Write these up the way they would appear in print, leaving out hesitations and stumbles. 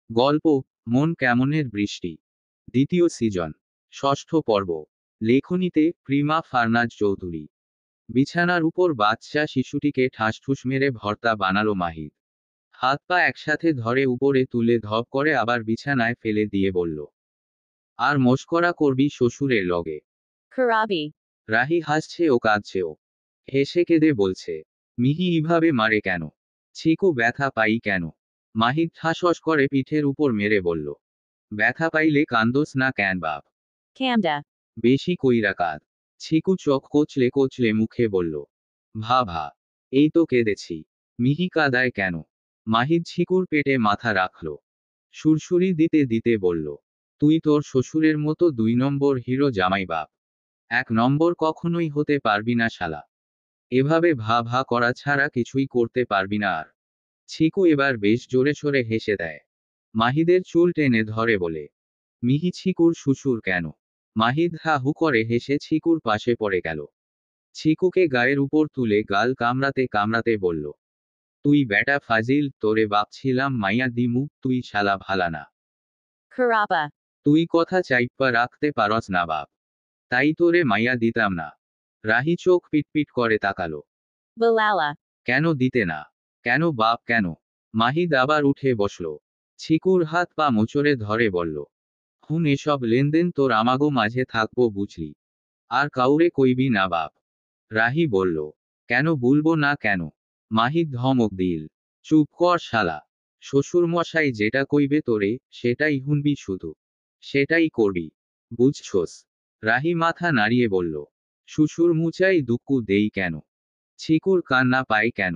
গল্প মন কেমনের বৃষ্টি, দ্বিতীয় সিজন, ষষ্ঠ পর্ব। লেখনীতে প্রিমা ফারনাজ চৌধুরী। বিছানার উপর বাচ্চা শিশুটিকে ঠাসঠুস মেরে ভর্তা বানালো মাহিদ। হাত পা একসাথে ধরে উপরে তুলে ধপ করে আবার বিছানায় ফেলে দিয়ে বলল, আর মস্করা করবি শ্বশুরের লগে? Karabi. রাহি হাসছে ও কাঁদছেও। হেসে কেঁদে বলছে, মিহি ইভাবে মারে কেন? ছিকু ব্যথা পাই কেন? মাহিদ ঠাসস করে পিঠের উপর মেরে বলল, ব্যথা পাইলে কান্দোস না কেন বাপ? Kamda. বেশি কইরা কাঁদ। ছিকু চোখ কচলে কচলে মুখে বলল, ভা ভা, এই তো কেঁদেছি। মিহি কাঁদায় কেন? মাহিদ ছিকুর পেটে মাথা রাখল। সুরসুরি দিতে দিতে বলল, তুই তোর শ্বশুরের মতো 2 নম্বর হিরো জামাই বাপ। 1 নম্বর কখনোই হতে পারবি না শালা। এভাবে ভা ভা করা ছাড়া কিছুই করতে পারবি না আর। ছিকু এবার বেশ জোরে সোরে হেসে দেয়। মাহিদের চুল টেনে ধরে বলে, মিহি ছিকুর শ্বশুর কেন? মাহিদ হা হু করে হেসে ছিকুর পাশে পড়ে গেল। ছিকুকে গায়ের উপর তুলে গাল কামড়াতে কামড়াতে বলল, তুই বেটা ফাজিল, তোরে বাপ ছিলাম মাইয়া দিমু, তুই শালা ভালা না। Karaba. তুই কথা চাইপ্পা রাখতে পারস না বাপ, তাই তোরে মাইয়া দিতাম না। রাহি চোখ পিটপিট করে তাকালো। Balala. কেন দিতে না? কেন বাপ কেন? মাহিদ আবার উঠে বসল। ছিকুর হাত পা মোচড়ে ধরে বলল, হুন এসব লেনদেন তোর আমাগো মাঝে থাকবো বুঝলি, আর কাউরে কইবি না বাপ। রাহি বলল, কেন বলবো না কেন? মাহিদ ধমক দিল, চুপ কর শালা। শ্বশুর মশাই যেটা কইবে তোরে সেটাই হুনবি শুধু, সেটাই করবি, বুঝছস? রাহি মাথা নাড়িয়ে বলল, শ্বশুর মুচাই দুক্কু দেই কেন? ছিকুর কান্না পায় কেন?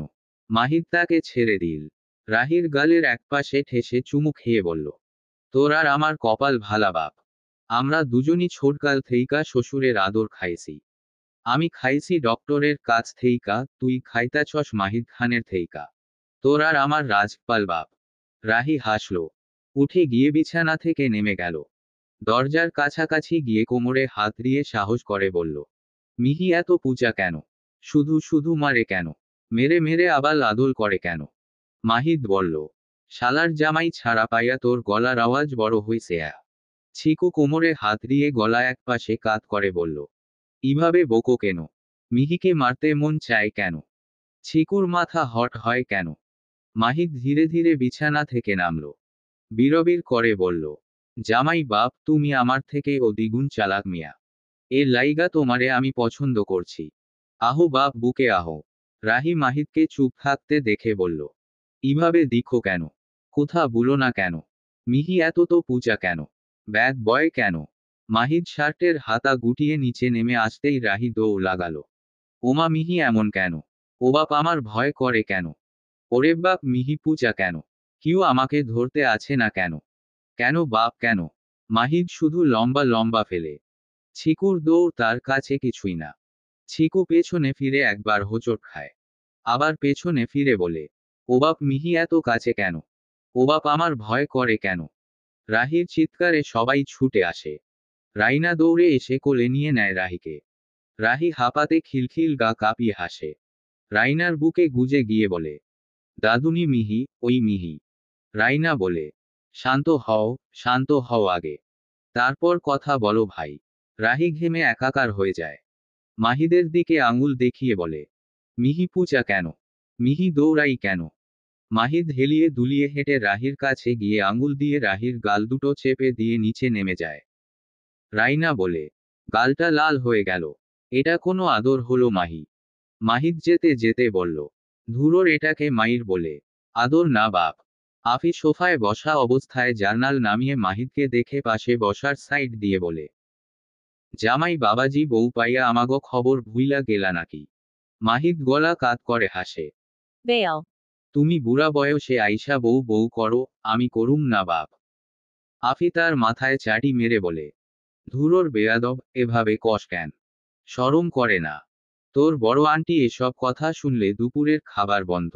মাহিদ তাকে ছেড়ে দিল। রাহির গালের একপাশে ঠেসে চুমু খেয়ে বলল, তোর আর আমার কপাল ভালা বাপ। আমরা দুজনই ছোটকাল থেইকা শ্বশুরের আদর খাইছি। আমি খাইছি ডক্টরের কাছ থেইকা, তুই খাইতাছস মাহিদ খানের থেইকা। তোর আর আমার রাজপাল বাপ। রাহি হাসল, উঠে গিয়ে বিছানা থেকে নেমে গেল। দরজার কাছাকাছি গিয়ে কোমরে হাত দিয়ে সাহস করে বলল, মিহি এত পূজা কেন? শুধু শুধু মারে কেন? মেরে মেরে আবার আদল করে কেন? মাহিদ বলল, শালার জামাই ছাড়া পাইয়া তোর গলার আওয়াজ বড় হইছে। ছিকু কোমরে হাত দিয়ে গলা একপাশে কাত করে বলল, ইভাবে বকো কেন? মিহিকে মারতে মন চায় কেন? ছিকুর মাথা হট হয় কেন? মাহিদ ধীরে ধীরে বিছানা থেকে নামল। বিড়বিড় করে বলল, জামাই বাপ তুমি আমার থেকে ও দ্বিগুণ চালাক মিয়া। এর লাইগা তোমারে আমি পছন্দ করছি। আহো বাপ বুকে আহো। রাহি মাহিদকে চুপ থাকতে দেখে বলল, ইভাবে দিখো কেন? কোথা বুলো না কেন? মিহি এত তো পূজা কেন? ব্যাড বয় কেন? মাহিদ শার্টের হাতা গুটিয়ে নিচে নেমে আসতেই রাহি দৌড় লাগালো। ওমা মিহি এমন কেন? ও বাপ আমার ভয় করে কেন? ওরে বাপ মিহি পূজা কেন? কেউ আমাকে ধরতে আছে না কেন? কেন বাপ কেন? মাহিদ শুধু লম্বা লম্বা ফেলে। ছিকুর দৌড় তার কাছে কিছুই না। ছিকু পেছনে ফিরে একবার হোঁচট খায়। আবার পেছনে ফিরে বলে, ও বাপ মিহি এত কাছে কেন? ও বাপ আমার ভয় করে কেন? রাহির চিৎকারে সবাই ছুটে আসে। রাইনা দৌড়ে এসে কোলে নিয়ে নেয় রাহিকে। রাহি হাঁপাতে খিলখিল গা কাঁপিয়ে হাসে। রাইনার বুকে গুজে গিয়ে বলে, দাদুনি মিহি, ওই মিহি। রাইনা বলে, শান্ত হও, শান্ত হও আগে, তারপর কথা বলো ভাই। রাহি ঘেমে একাকার হয়ে যায়। মাহিদের দিকে আঙুল দেখিয়ে বলে, মিহি পূজা কেন? মিহি দৌড়াই কেন? মাহিদ হেলিয়ে দুলিয়ে হেঁটে রাহির কাছে গিয়ে আঙুল দিয়ে রাহির গাল দুটো চেপে দিয়ে নিচে নেমে যায়। রাইনা বলে, গালটা লাল হয়ে গেল। এটা কোনো আদর হলো মাহি? মাহিদ যেতে যেতে বলল, ধুরোর এটাকে মাইর বলে। আদর না বাপ। আফি সোফায় বসা অবস্থায় জার্নাল নামিয়ে মাহিদকে দেখে পাশে বসার সাইড দিয়ে বলে, জামাই বাবাজি বউ পাইয়া আমাগো খবর ভুইলা গেলা নাকি? মাহিদ গলা কাত করে হাসে। Bail. তুমি বুড়া বয়সে আইসা বউ বউ করো, আমি করুম না বাপ। আফি তার মাথায় চাটি মেরে বলে, ধুরোর বেয়াদব, এভাবে কস কেন? শরম করে না? তোর বড় আন্টি এসব কথা শুনলে দুপুরের খাবার বন্ধ।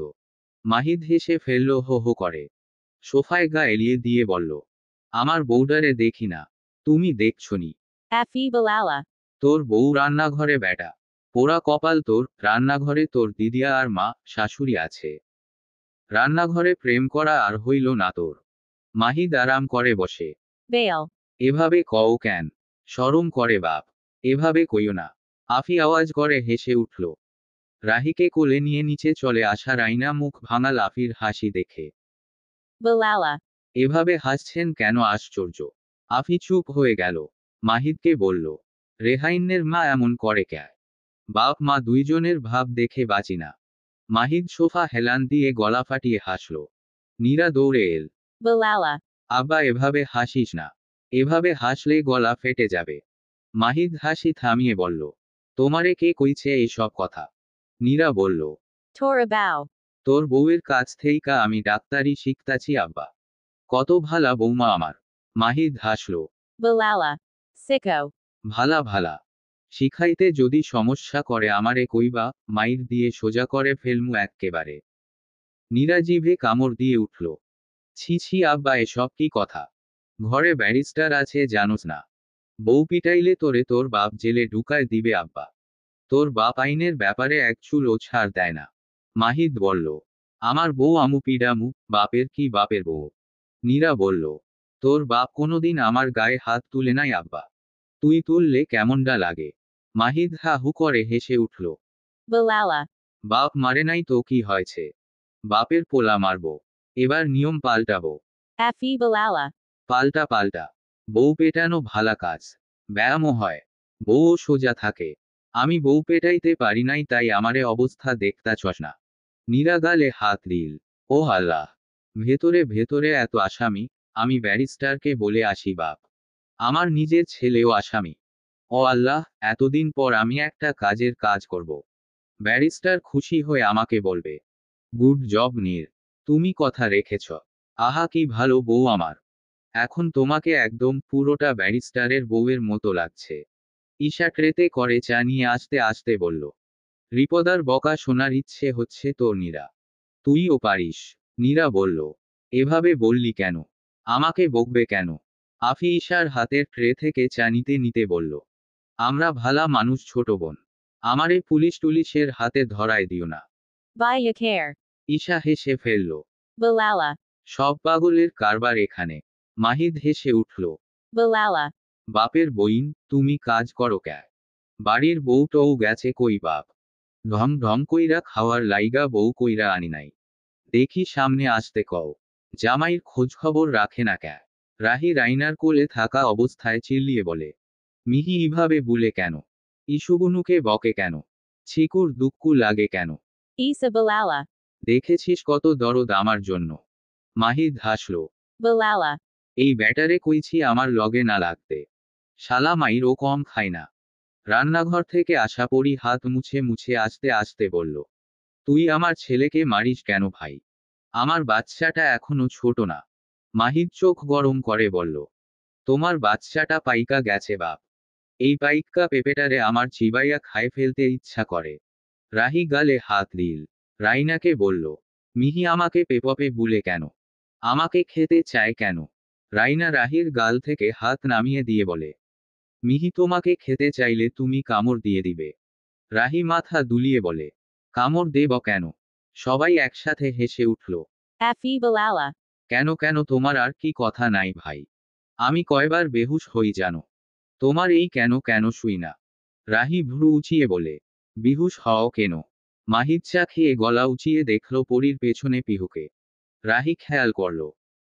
মাহিদ হেসে ফেলল হো হো করে। সোফায় গা এলিয়ে দিয়ে বলল, আমার বউডারে দেখি না, তুমি দেখছনি? Afi Balala. তোর বউ রান্নাঘরে বেটা। পোড়া কপাল তোর, রান্নাঘরে তোর দিদিয়া আর মা শাশুড়ি আছে। রান্নাঘরে প্রেম করা আর হইল না তোর। মাহিদ আরাম করে বসে। Bail. এভাবে কও কেন? শরম করে বাপ। এভাবে কইও না। আফি আওয়াজ করে হেসে উঠল। রাহিকে কোলে নিয়ে নিচে চলে আসা রাইনা মুখ ভাঙা লাফির হাসি দেখে। Bilala. এভাবে হাসছেন কেন? আশ্চর্য। আফি চুপ হয়ে গেল। মাহিদকে বলল, রেহাইনের মা এমন করে ক্যা? বাপ মা দুইজনের ভাব দেখে বাঁচি না। মাহিদ সোফা হেলান দিয়ে গলা ফাটিয়ে হাসল। নীরা দৌড়ে এল। Bilala. আব্বা এভাবে হাসিস না। এভাবে হাসলে গলা ফেটে যাবে। মাহিদ হাসি থামিয়ে বলল, তোমারে কে কইছে এইসব কথা? নীরা বলল, Torabao. তোর বউয়ের কাছ থেইকা আমি ডাক্তারি শিখতাছি আব্বা। কত ভালা বৌমা আমার। মাহিদ হাসল। Bilala. Sicko. ভালা ভালা। শিখাইতে যদি সমস্যা করে আমারে কইবা, মাইর দিয়ে সোজা করে ফেলমু এক্কেবারে। নীরা জিভে কামড় দিয়ে উঠল। ছি ছি আব্বা এসব কি কথা? ঘরে ব্যারিস্টার আছে জানোস না? বউ পিটাইলে তোরে তোর বাপ জেলে ঢুকায় দিবে আব্বা। তোর বাপ আইনের ব্যাপারে এক চুলও ছাড় দেয় না। মাহিদ বলল, আমার বউ আমু পিডামু, বাপের কি বাপের বউ? নীরা বলল, তোর বাপ কোনোদিন আমার গায়ে হাত তুলে নাই আব্বা। তুই তুললে কেমনডা লাগে? মাহিদ হা হু করে হেসে উঠল। Bilala. বাপ মারে নাই তো কি হয়েছে? বাপের পোলা মারব। এবার নিয়ম পাল্টাবো। Afi Bilala. পাল্টা পাল্টা। বউ পেটানো ভালা কাজ। ব্যায়ামও হয়। বউও সোজা থাকে। আমি বউ পেটাইতে পারি নাই তাই আমারে অবস্থা দেখতাছস না। নীরা গালে হাত দিল। ও আল্লাহ! ভেতরে ভেতরে এত আসামি। আমি ব্যারিস্টারকে বলে আসি বাপ। আমার নিজের ছেলেও আসামি। ও আল্লাহ, এতদিন পর আমি একটা কাজের কাজ করব। ব্যারিস্টার খুশি হয়ে আমাকে বলবে, গুড জব নীর। তুমি কথা রেখেছ। আহা কি ভালো বউ আমার। এখন তোমাকে একদম পুরোটা ব্যারিস্টারের বউয়ের মতো লাগছে। ঈশা ট্রেতে করে চা নিয়ে আসতে আসতে বলল, রিপদার বকা শোনার ইচ্ছে হচ্ছে তোর নীরা। তুইও পারিস। নীরা বলল, এভাবে বললি কেন? আমাকে বকবে কেন? আফি ঈশার হাতের ট্রে থেকে চা নিতে নিতে বলল, আমরা ভালা মানুষ ছোট বোন। আমারে পুলিশ টুলিশের হাতে ধরায় দিও না। Bayakare. ঈশা হেসে ফেলল। Bilala. সব পাগলের কারবার এখানে। মাহিদ হেসে উঠল। Bilala. বাপের বইন, তুমি কাজ করো ক্যা? বাড়ির বউটও গেছে কই বাপ? ঢং ঢং কইরা খাওয়ার লাইগা বউ কইরা আনি নাই। দেখি সামনে আসতে কও। জামাইর খোঁজ খবর রাখে না ক্যা? রাহি রাইনার কোলে থাকা অবস্থায় চিল্লিয়ে বলে, মিহি ইভাবে বুলে কেন? ইসুবুনুকে বকে কেন? ছিকুর দুক্কু লাগে কেন? Isa Bilala. দেখেছিস কত দরদ আমার জন্য? মাহিদ হাসল। Bilala. এই ব্যাটারে কইছি আমার লগে না লাগতে। শালা মাইর ও কম খায় না। রান্নাঘর থেকে আসা পরি হাত মুছে মুছে আসতে আসতে বলল, তুই আমার ছেলেকে মারিস কেন ভাই? আমার বাচ্চাটা এখনো ছোট না। মাহিদ চোখ গরম করে বলল, তোমার বাচ্চাটা পাইকা গেছে বাপ। এই পাইক্কা পেঁপেটারে আমার চিবাইয়া খায় ফেলতে ইচ্ছা করে। রাহি গালে হাত দিল। রাইনাকে বলল, মিহি আমাকে পেপপে বুলে কেন? আমাকে খেতে চায় কেন? রাইনা রাহির গাল থেকে হাত নামিয়ে দিয়ে বলে, মিহি তোমাকে খেতে চাইলে তুমি কামড় দিয়ে দিবে। রাহি মাথা দুলিয়ে বলে, কামড় দেব কেন? সবাই একসাথে হেসে উঠল। Afi Bilala. কেন কেন তোমার আর কি কথা নাই ভাই? আমি কয়বার বেহুশ হই জানো? তোমার এই কেন কেন শুই না? রাহি ভ্রু উঁচিয়ে বলে, বিহুশ হও কেন? মাহিদ চা খেয়ে গলা উঁচিয়ে দেখল পরীর পেছনে পিহুকে। রাহি খেয়াল করল,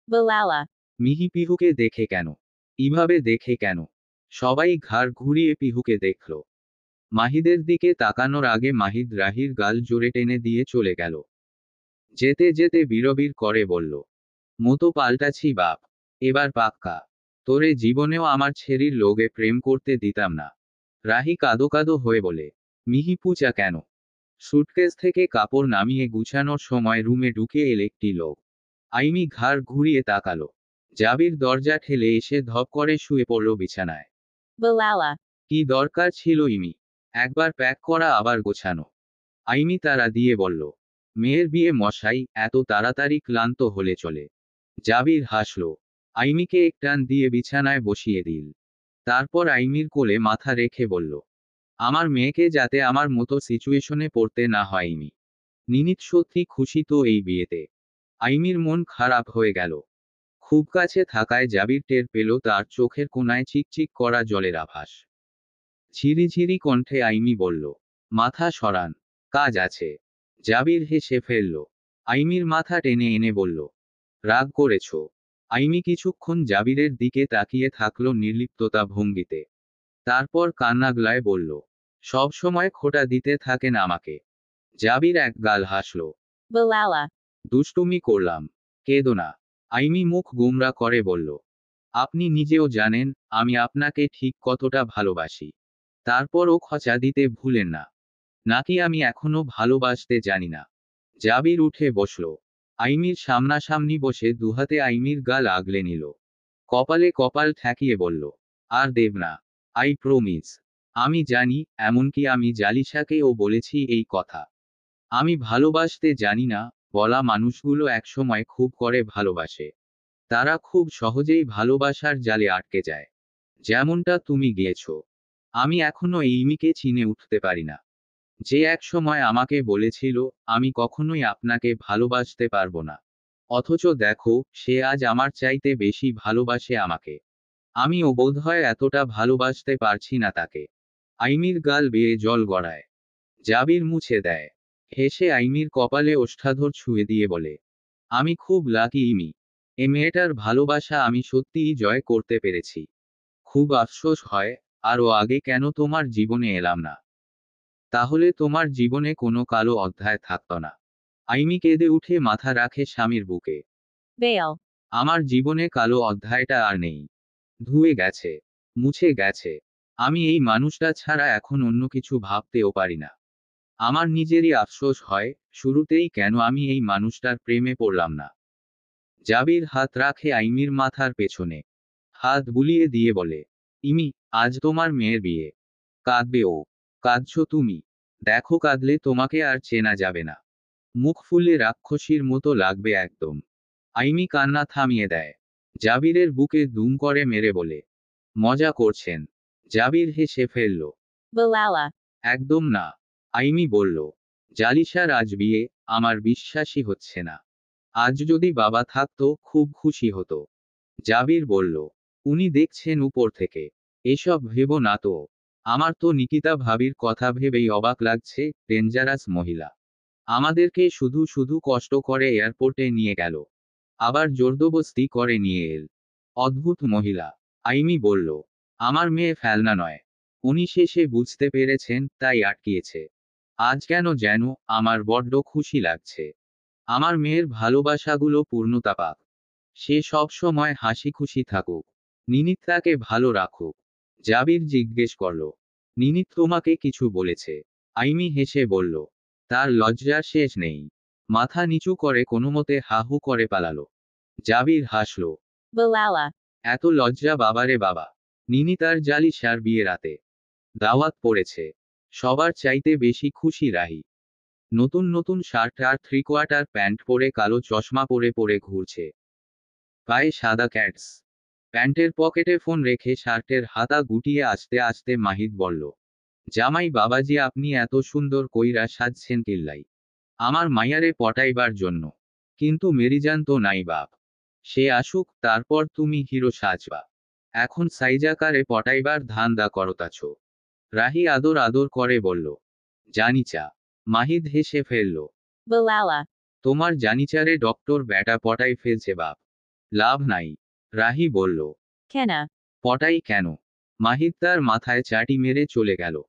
Bilala. মিহি পিহুকে দেখে কেন? ইভাবে দেখে কেন? সবাই ঘাড় ঘুরিয়ে পিহুকে দেখল। মাহিদের দিকে তাকানোর আগে মাহিদ রাহির গাল জোরে টেনে দিয়ে চলে গেল। যেতে যেতে বিড়বিড় করে বলল, মতো পাল্টাছি বাপ। এবার পাক্কা। তোরে জীবনেও আমার ছেড়ির লোগে প্রেম করতে দিতাম না। রাহি কাদো কাদো হয়ে বলে, মিহি পূজা কেন? সুটকেস থেকে কাপড় নামিয়ে গুছানোর সময় রুমে ঢুকে এল একটি লোক। আইমি ঘাড় ঘুরিয়ে তাকালো। জাবির দরজা ঠেলে এসে ধপ করে শুয়ে পড়ল বিছানায়। Bilala. কি দরকার ছিল ইমি? একবার প্যাক করা আবার গোছানো। আইমি তারা দিয়ে বলল, মেয়ের বিয়ে মশাই, এত তাড়াতাড়ি ক্লান্ত হলে চলে। জাবির হাসল। আইমিকে এক টান দিয়ে বিছানায় বসিয়ে দিল। তারপর আইমির কোলে মাথা রেখে বলল, আমার মেয়েকে যাতে আমার মতো সিচুয়েশনে পড়তে না হয় ইমি। নিনিত সত্যি খুশি তো এই বিয়েতে? আইমির মন খারাপ হয়ে গেল। খুব কাছে থাকায় জাবির টের পেল তার চোখের কোণায় চিকচিক করা জলের আভাস। ঝিরিঝিরি কণ্ঠে আইমি বলল, মাথা সরান, কাজ আছে। জাবির হেসে ফেলল। আইমির মাথা টেনে এনে বলল, রাগ করেছ? আইমি কিছুক্ষণ জাবিরের দিকে তাকিয়ে থাকল নির্লিপ্ততা ভঙ্গিতে। তারপর কান্না গলায় বলল, সব সময় খোঁটা দিতে থাকেন আমাকে। জাবির এক গাল হাসল। Balala. দুষ্টুমি করলাম, কেঁদো না। আইমি মুখ গোমরা করে বলল, আপনি নিজেও জানেন আমি আপনাকে ঠিক কতটা ভালোবাসি। তারপরও খচা দিতে ভুলেন না। নাকি আমি এখনো ভালোবাসতে জানি না? জাবির উঠে বসল। আইমির সামনাসামনি বসে দুহাতে আইমির গাল আগলে নিল। কপালে কপাল ঠেকিয়ে বলল, আর দেব না, আই প্রমিস। আমি জানি, এমনকি আমি জালিশাকেও বলেছি এই কথা। আমি ভালোবাসতে জানি না বলা মানুষগুলো একসময় খুব করে ভালোবাসে। তারা খুব সহজেই ভালোবাসার জালে আটকে যায়। যেমনটা তুমি গিয়েছো। আমি এখনো এইমিকে চিনে উঠতে পারি না, যে একসময় আমাকে বলেছিল আমি কখনোই আপনাকে ভালোবাসতে পারবো না। অথচ দেখো, সে আজ আমার চাইতে বেশি ভালোবাসে আমাকে। আমিও বোধহয় এতটা ভালোবাসতে পারছি না তাকে। আইমির গাল বেয়ে জল গড়ায়। জাবির মুছে দেয়। হেসে আইমির কপালে ওষ্ঠাধর ছুঁয়ে দিয়ে বলে, আমি খুব লাকি ইমি। এ মেয়েটার ভালোবাসা আমি সত্যিই জয় করতে পেরেছি। খুব আফসোস হয়, আরও আগে কেন তোমার জীবনে এলাম না। তাহলে তোমার জীবনে কোনো কালো অধ্যায় থাকত না। আইমি কেঁদে উঠে মাথা রাখে স্বামীর বুকে। Bail. আমার জীবনে কালো অধ্যায়টা আর নেই। ধুয়ে গেছে, মুছে গেছে। আমি এই মানুষটা ছাড়া এখন অন্য কিছু ভাবতেও পারি না। আমার নিজেরই আফসোস হয়, শুরুতেই কেন আমি এই মানুষটার প্রেমে পড়লাম না। জাবির হাত রাখে আইমির মাথার পেছনে। হাত বুলিয়ে দিয়ে বলে, ইমি, আজ তোমার মেয়ের বিয়ে। কাঁদবে ও। কাঁদছো তুমি। দেখো কাঁদলে তোমাকে আর চেনা যাবে না। মুখ ফুলে রাক্ষসীর মতো লাগবে একদম। আইমি কান্না থামিয়ে দেয়। জাবিরের বুকে দুম করে মেরে বলে, মজা করছেন? জাবির হেসে ফেলল। Balala. একদম না। আইমি বলল, জালিশার আজ বিয়ে, আমার বিশ্বাসই হচ্ছে না। আজ যদি বাবা থাকতো খুব খুশি হতো। জাবির বলল, উনি দেখছেন উপর থেকে। এসব ভেবো না তো। আমার তো নিকিতা ভাবির কথা ভেবেই অবাক লাগছে, ডেঞ্জারাস মহিলা। আমাদেরকে শুধু শুধু কষ্ট করে এয়ারপোর্টে নিয়ে গেল। আবার জোরদবস্তি করে নিয়ে এল। অদ্ভুত মহিলা। আইমি বলল, আমার মেয়ে ফেলনা নয়। উনি শেষে বুঝতে পেরেছেন, তাই আটকিয়েছে। আজ কেন যেন আমার বড্ড খুশি লাগছে। আমার মেয়ের ভালোবাসাগুলো পূর্ণতা পাক। সে সব সময় হাসি খুশি থাকুক। নিনিত তাকে ভালো রাখুক। জাবির জিজ্ঞেস করল, নিনিত তোমাকে কিছু বলেছে? আইমি হেসে বলল, তার লজ্জার শেষ নেই। মাথা নিচু করে কোনোমতে হাহু করে পালালো। জাবির হাসল। Balala. এত লজ্জা বাবারে বাবা। নিনি তার জালিশার বিয়ে রাতে দাওয়াত পড়েছে। সবার চাইতে বেশি খুশি রাহি। নতুন নতুন শার্ট আর থ্রি-কোয়ার্টার প্যান্ট পরে কালো চশমা পরে পরে ঘুরছে। পায়ে সাদা ক্যাটস। প্যান্টের পকেটে ফোন রেখে শার্টের হাতা গুটিয়ে আস্তে আস্তে মাহিদ বলল, জামাই বাবাজি আপনি এত সুন্দর কইরা সাজছেন কিল্লাই? আমার মাইয়ারে পটাইবার জন্য। কিন্তু মেরিজান তো নাই বাপ। সে আসুক, তারপর তুমি হিরো সাজবা। এখন সাইজাকারে পটাইবার ধান্দা করতাছ। রাহি আদর আদর করে বলল, জানিচা। মাহিদ হেসে ফেলল। Balala. তোমার জানিচারে ডক্টর ব্যাটা পটাই ফেলছে বাপ। লাভ নাই। রাহি বলল, Kenna. পটাই কেন? মাহিদ তার মাথায় চাটি মেরে চলে গেল।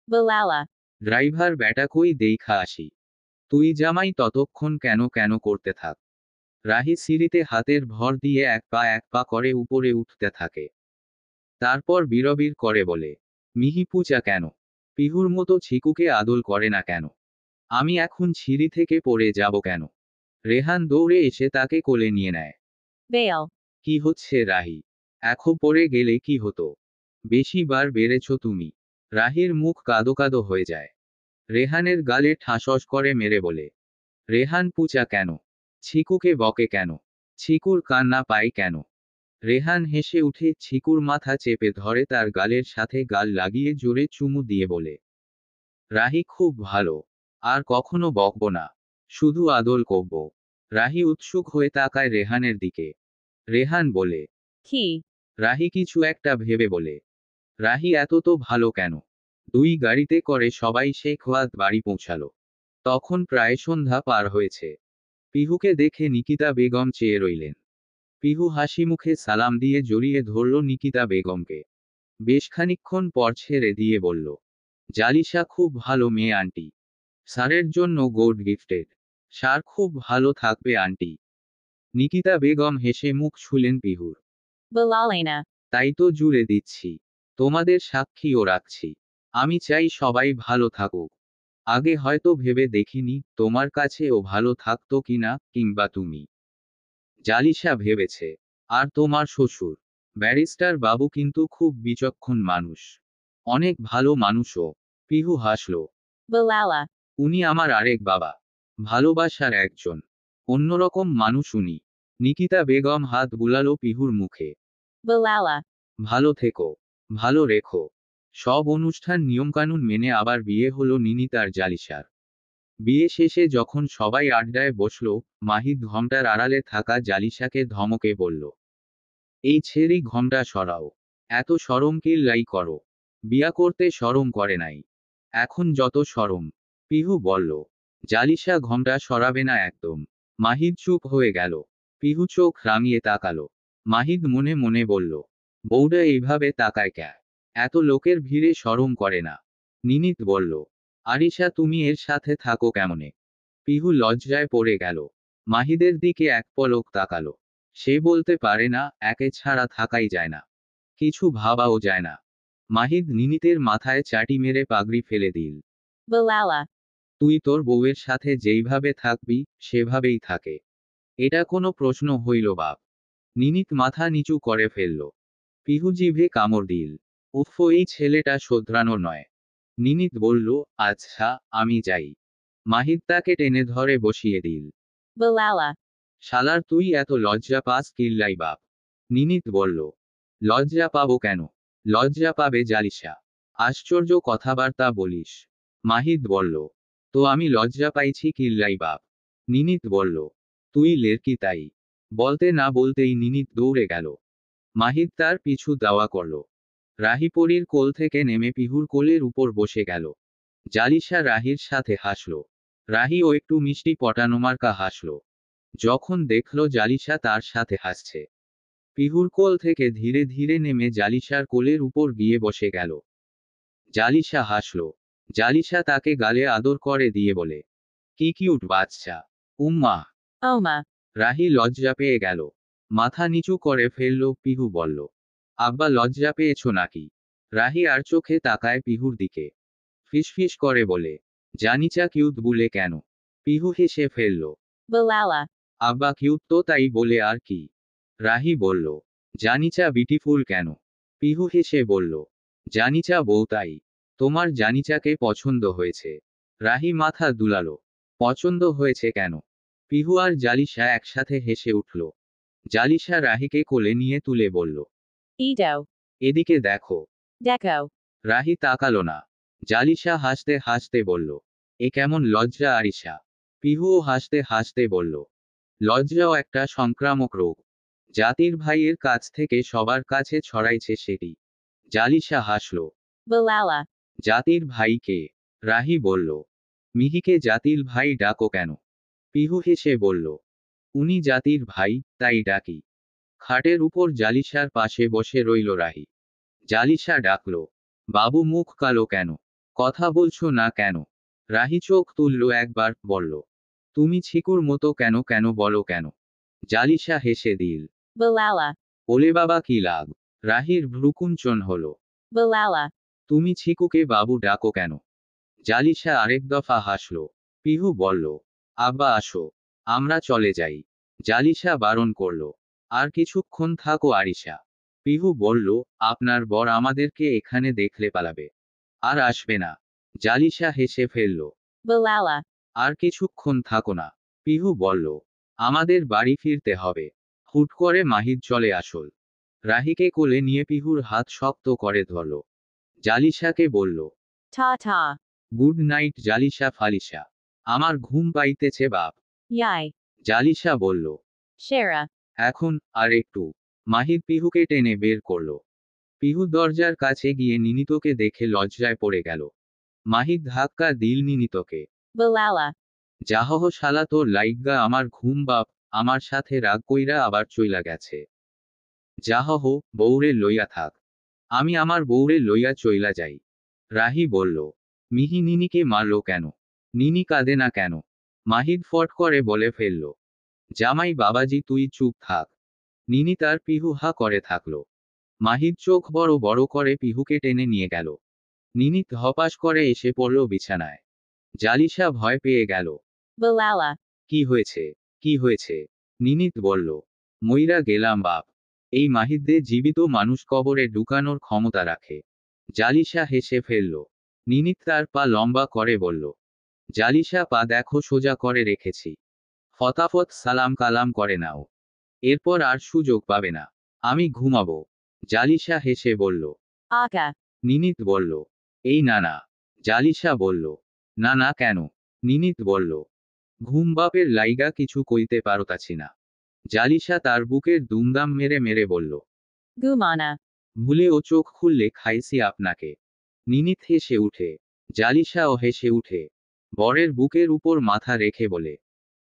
Balala. ড্রাইভার ব্যাটা কই দেইখা আসি। তুই জামাই ততক্ষণ কেন কেন করতে থাক। রাহি সিঁড়িতে হাতের ভর দিয়ে এক পা করে উপরে উঠতে থাকে। তারপর বিড়বিড় করে বলে, মিহি পূজা কেন? পিহুর মতো ছিকুকে আদল করে না কেন? আমি এখন সিঁড়ি থেকে পড়ে যাব কেন? রেহান দৌড়ে এসে তাকে কোলে নিয়ে নেয়। Bail. কি হচ্ছে রাহি? এখন পড়ে গেলে কি হতো? বেশি বার বেড়েছ তুমি। রাহির মুখ কাদো কাদো হয়ে যায়। রেহানের গালে ঠাসস করে মেরে বলে, রেহান পূজা কেন? ছিকুকে বকে কেন? ছিকুর কান্না পায় কেন? রেহান হেসে উঠে ছিকুর মাথা চেপে ধরে তার গালের সাথে গাল লাগিয়ে জোরে চুমু দিয়ে বলে, রাহি খুব ভালো। আর কখনো বকব না। শুধু আদল করব। রাহি উৎসুক হয়ে তাকায় রেহানের দিকে। রেহান বলে। কি? রাহি কিছু একটা ভেবে বলে। রাহি এত তো ভালো কেন? 2 গাড়িতে করে সবাই শেখওয়াত বাড়ি পৌঁছালো। তখন প্রায় সন্ধ্যা পার হয়েছে। পিহুকে দেখে নিকিতা বেগম চেয়ে রইলেন। পিহু হাসি মুখে সালাম দিয়ে জড়িয়ে ধরল নিকিতা বেগমকে। বেশ খানিকক্ষণ পর ছেড়ে দিয়ে বলল, জালিশা খুব ভালো মেয়ে আন্টি। স্যারের জন্য গোল্ড গিফটেড। স্যার খুব ভালো থাকবে আন্টি। নিকিতা বেগম হেসে মুখ ছুলেন পিহুর। Balalena. তাই তো জুড়ে দিচ্ছি। তোমাদের সাক্ষীও রাখছি। আমি চাই সবাই ভালো থাকুক। আগে হয়তো ভেবে দেখিনি তোমার কাছে ও ভালো থাকতো কিনা, কিংবা তুমি। জালিশা ভেবেছে। আর তোমার শ্বশুর ব্যারিস্টার বাবু কিন্তু খুব বিচক্ষণ মানুষ। অনেক ভালো মানুষও। পিহু হাসল। Balala. উনি আমার আরেক বাবা। ভালোবাসার একজন অন্যরকম মানুষ উনি। নিকিতা বেগম হাত বুলালো পিহুর মুখে। Balala. ভালো থেকো। ভালো রেখো। সব অনুষ্ঠান নিয়মকানুন মেনে আবার বিয়ে হলো নিনিত আর জালিশার। বিয়ে শেষে যখন সবাই আড্ডায় বসলো, মাহিদ ঘোমটার আড়ালে থাকা জালিশাকে ধমকে বলল, এই ছেড়ি ঘোমটা সরাও। এত শরম কিল্লাই করো। বিয়া করতে শরম করে নাই। এখন যত শরম। পিহু বলল। জালিশা ঘোমটা সরাবে না একদম। মাহিদ চুপ হয়ে গেল। পিহু চোখ রাঙিয়ে তাকালো। মাহিদ মনে মনে বলল, বউটা এইভাবে তাকায় ক্যা? এত লোকের ভিড়ে শরম করে না। নিনিত বলল, আরিশা তুমি এর সাথে থাকো কেমনে? পিহু লজ্জায় পড়ে গেল। মাহিদের দিকে এক পলক তাকালো। সে বলতে পারে না, একে ছাড়া থাকাই যায় না। কিছু ভাবাও যায় না। মাহিদ নিনিতের মাথায় চাটি মেরে পাগড়ি ফেলে দিল। Balala. তুই তোর বউয়ের সাথে যেইভাবে থাকবি, সেভাবেই থাকে। এটা কোনো প্রশ্ন হইল বাপ? নিনিত মাথা নিচু করে ফেলল। পিহু জিভে কামড় দিল। উফ, এই ছেলেটা শোধরানো নয়। নিনিত বলল, আচ্ছা, আমি যাই। মাহিদ তাকে টেনে ধরে বসিয়ে দিল। Balala. শালার তুই এত লজ্জা পাস কিল্লাই বাপ? নিনিত বলল। লজ্জা পাবো কেন? লজ্জা পাবে জালিশা। আশ্চর্য কথাবার্তা বলিস। মাহিদ বলল। তো আমি লজ্জা পাইছি কিল্লাই বাপ? নিনিত বলল। তুই লেরকি তাই। বলতে না বলতেই নিনিত দৌড়ে গেল। মাহিদ তার পিছু দাওয়া করল। রাহিপরির কোল থেকে নেমে পিহুর কোলের উপর বসে গেল। জালিশা রাহির সাথে হাসল। রাহিও একটু মিষ্টি পটানোমার্কা হাসল যখন দেখল জালিশা তার সাথে হাসছে। পিহুর কোল থেকে ধীরে ধীরে নেমে জালিশার কোলের উপর গিয়ে বসে গেল। জালিশা হাসল। জালিশা তাকে গালে আদর করে দিয়ে বলে, কি কিউট বাচ্চা। উম্মা। Oma. রাহি লজ্জা পেয়ে গেল। মাথা নিচু করে ফেলল। পিহু বলল, আব্বা লজ্জা পেয়েছো নাকি? রাহি আর চোখে তাকায় পিহুর দিকে। ফিসফিস করে বলে, জানিচা কিউট বলে কেন? পিহু হেসে ফেলল। Balala. আব্বা কিউট তো তাই বলে আর কি? রাহি বলল, জানিচা বিউটিফুল কেন? পিহু হেসে বলল, জানিচা বউ তাই। তোমার জানিচাকে পছন্দ হয়েছে? রাহি মাথা দুলালো। পছন্দ হয়েছে কেন? পিহু আর জালিশা একসাথে হেসে উঠল। জালিশা রাহিকে কোলে নিয়ে তুলে বলল, Edo. এদিকে দেখো। Deco. রাহি তাকালো না। জালিশা হাসতে হাসতে বলল, এ কেমন লজ্জা আরিশা? পিহুও হাসতে হাসতে বলল, লজ্জাও একটা সংক্রামক রোগ। জাতির ভাইয়ের কাছ থেকে সবার কাছে ছড়াইছে সেটি। জালিশা হাসল। Balala. জাতির ভাইকে? রাহি বলল, মিহিকে জাতির ভাই ডাকো কেন? পিহু হেসে বলল, উনি জাতির ভাই, তাই ডাকি। খাটের উপর জালিশার পাশে বসে রইল রাহি। জালিশা ডাকল, বাবু মুখ কালো কেন? কথা বলছো না কেন? রাহি চোখ তুলল একবার, বলল, তুমি ছিকুর মতো কেন কেন বলো কেন? জালিশা হেসে দিল। Balala. ওলে বাবা কি লাগ? রাহির ভ্রুকুঞ্চন হল। Balala. তুমি ছিকুকে বাবু ডাকো কেন? জালিশা আরেক দফা হাসল। পিহু বলল, আব্বা আসো। আমরা চলে যাই। জালিশা বারণ করল, আর কিছুক্ষণ থাকো আরিশা। পিহু বলল, আপনার বর আমাদেরকে এখানে দেখলে পালাবে। আর আসবে না। জালিশা হেসে ফেলল। Balala. আর কিছুক্ষণ থাকো না। পিহু বলল, আমাদের বাড়ি ফিরতে হবে। হুট করে মাহিদ চলে আসল। রাহিকে কোলে নিয়ে পিহুর হাত শক্ত করে ধরল। জালিশাকে বলল, Ta ta. Good night Jalisha Falisha. আমার ঘুম পাইতেছে বাপ। Yai. জালিশা বলল, Shara. এখন আর একটু। মাহিদ পিহুকে টেনে বের করলো। পিহু দরজার কাছে গিয়ে নিনিতকে দেখে লজ্জায় পড়ে গেল। মাহিদ ধাক্কা দিল নিনিতকে। Balala. যাহহ শালা তোর লাইগ্গা আমার ঘুম বাপ, আমার সাথে রাগ কইরা আবার চইলা গেছে। যাহহ, বউরে লইয়া থাক। আমি আমার বউরে লইয়া চইলা যাই। রাহি বলল। মিহি নিনিকে মারলো কেন? নিনি কাঁদে না কেন? মাহিদ ফট করে বলে ফেলল। জামাই বাবাজি তুই চুপ থাক। নিনি তার পিহু হা করে থাকলো। মাহিদ চোখ বড় বড় করে পিহুকে টেনে নিয়ে গেল। নিনি ধপাস করে এসে পড়ল বিছানায়। জালিশা ভয় পেয়ে গেল। Balala. কি হয়েছে? কি হয়েছে? নিনিত বলল। মইরা গেলাম বাপ। এই মাহিদদের জীবিত মানুষ কবরে ঢুকানোর ক্ষমতা রাখে। জালিশা হেসে ফেলল। নিনিত তার পা লম্বা করে বলল। জালিশা পা দেখো সোজা করে রেখেছি। ফতাফত সালাম কালাম করে নাও। এরপর আর সুযোগ পাবে না। আমি ঘুমাবো। জালিশা হেসে বলল। Aka. নিনিত বলল। এই না না। জালিশা বলল। না না কেন? নিনিত বলল। ঘুম বাপের লাইগা কিছু কইতে পারতাছি না। জালিশা তার বুকের দুমদাম মেরে মেরে বলল। Gumana. ভুলেও চোখ খুললে খাইছি আপনাকে। নিনিত হেসে উঠে। জালিশাও হেসে উঠে। বরের বুকের উপর মাথা রেখে বলে।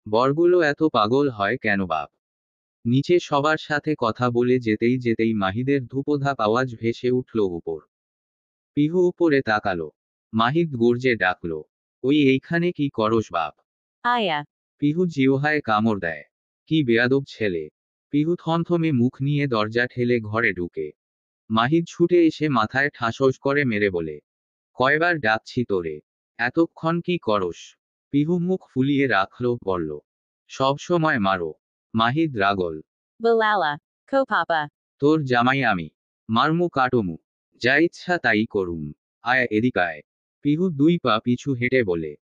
বরগুলো এত পাগল হয় কেন বাপ? নিচে সবার সাথে কথা বলে যেতেই যেতেই মাহিদের ধূপধাপ আওয়াজ ভেসে উঠল উপর। পিহু উপরে তাকালো। মাহিদ গর্জে ডাকলো। ওই এইখানে কি করস বাপ? Aya. পিহু জিহ্বায় কামড় দেয়। কি বেয়াদব ছেলে। পিহু থমথমে মুখ নিয়ে দরজা ঠেলে ঘরে ঢুকে। মাহিদ ছুটে এসে মাথায় ঠাসস করে মেরে বলে। কয়বার ডাকছি তোরে? এতক্ষণ কি করস? পিহু মুখ ফুলিয়ে রাখলো বলল। সব সময় মারো। মাহিদ রাগল। Balala. Kopapa. তোর জামাই আমি। মারমু কাটমু। যা ইচ্ছা তাই করুম। আয় এদিকায়। পিহু দুই পা পিছু হেঁটে বলে।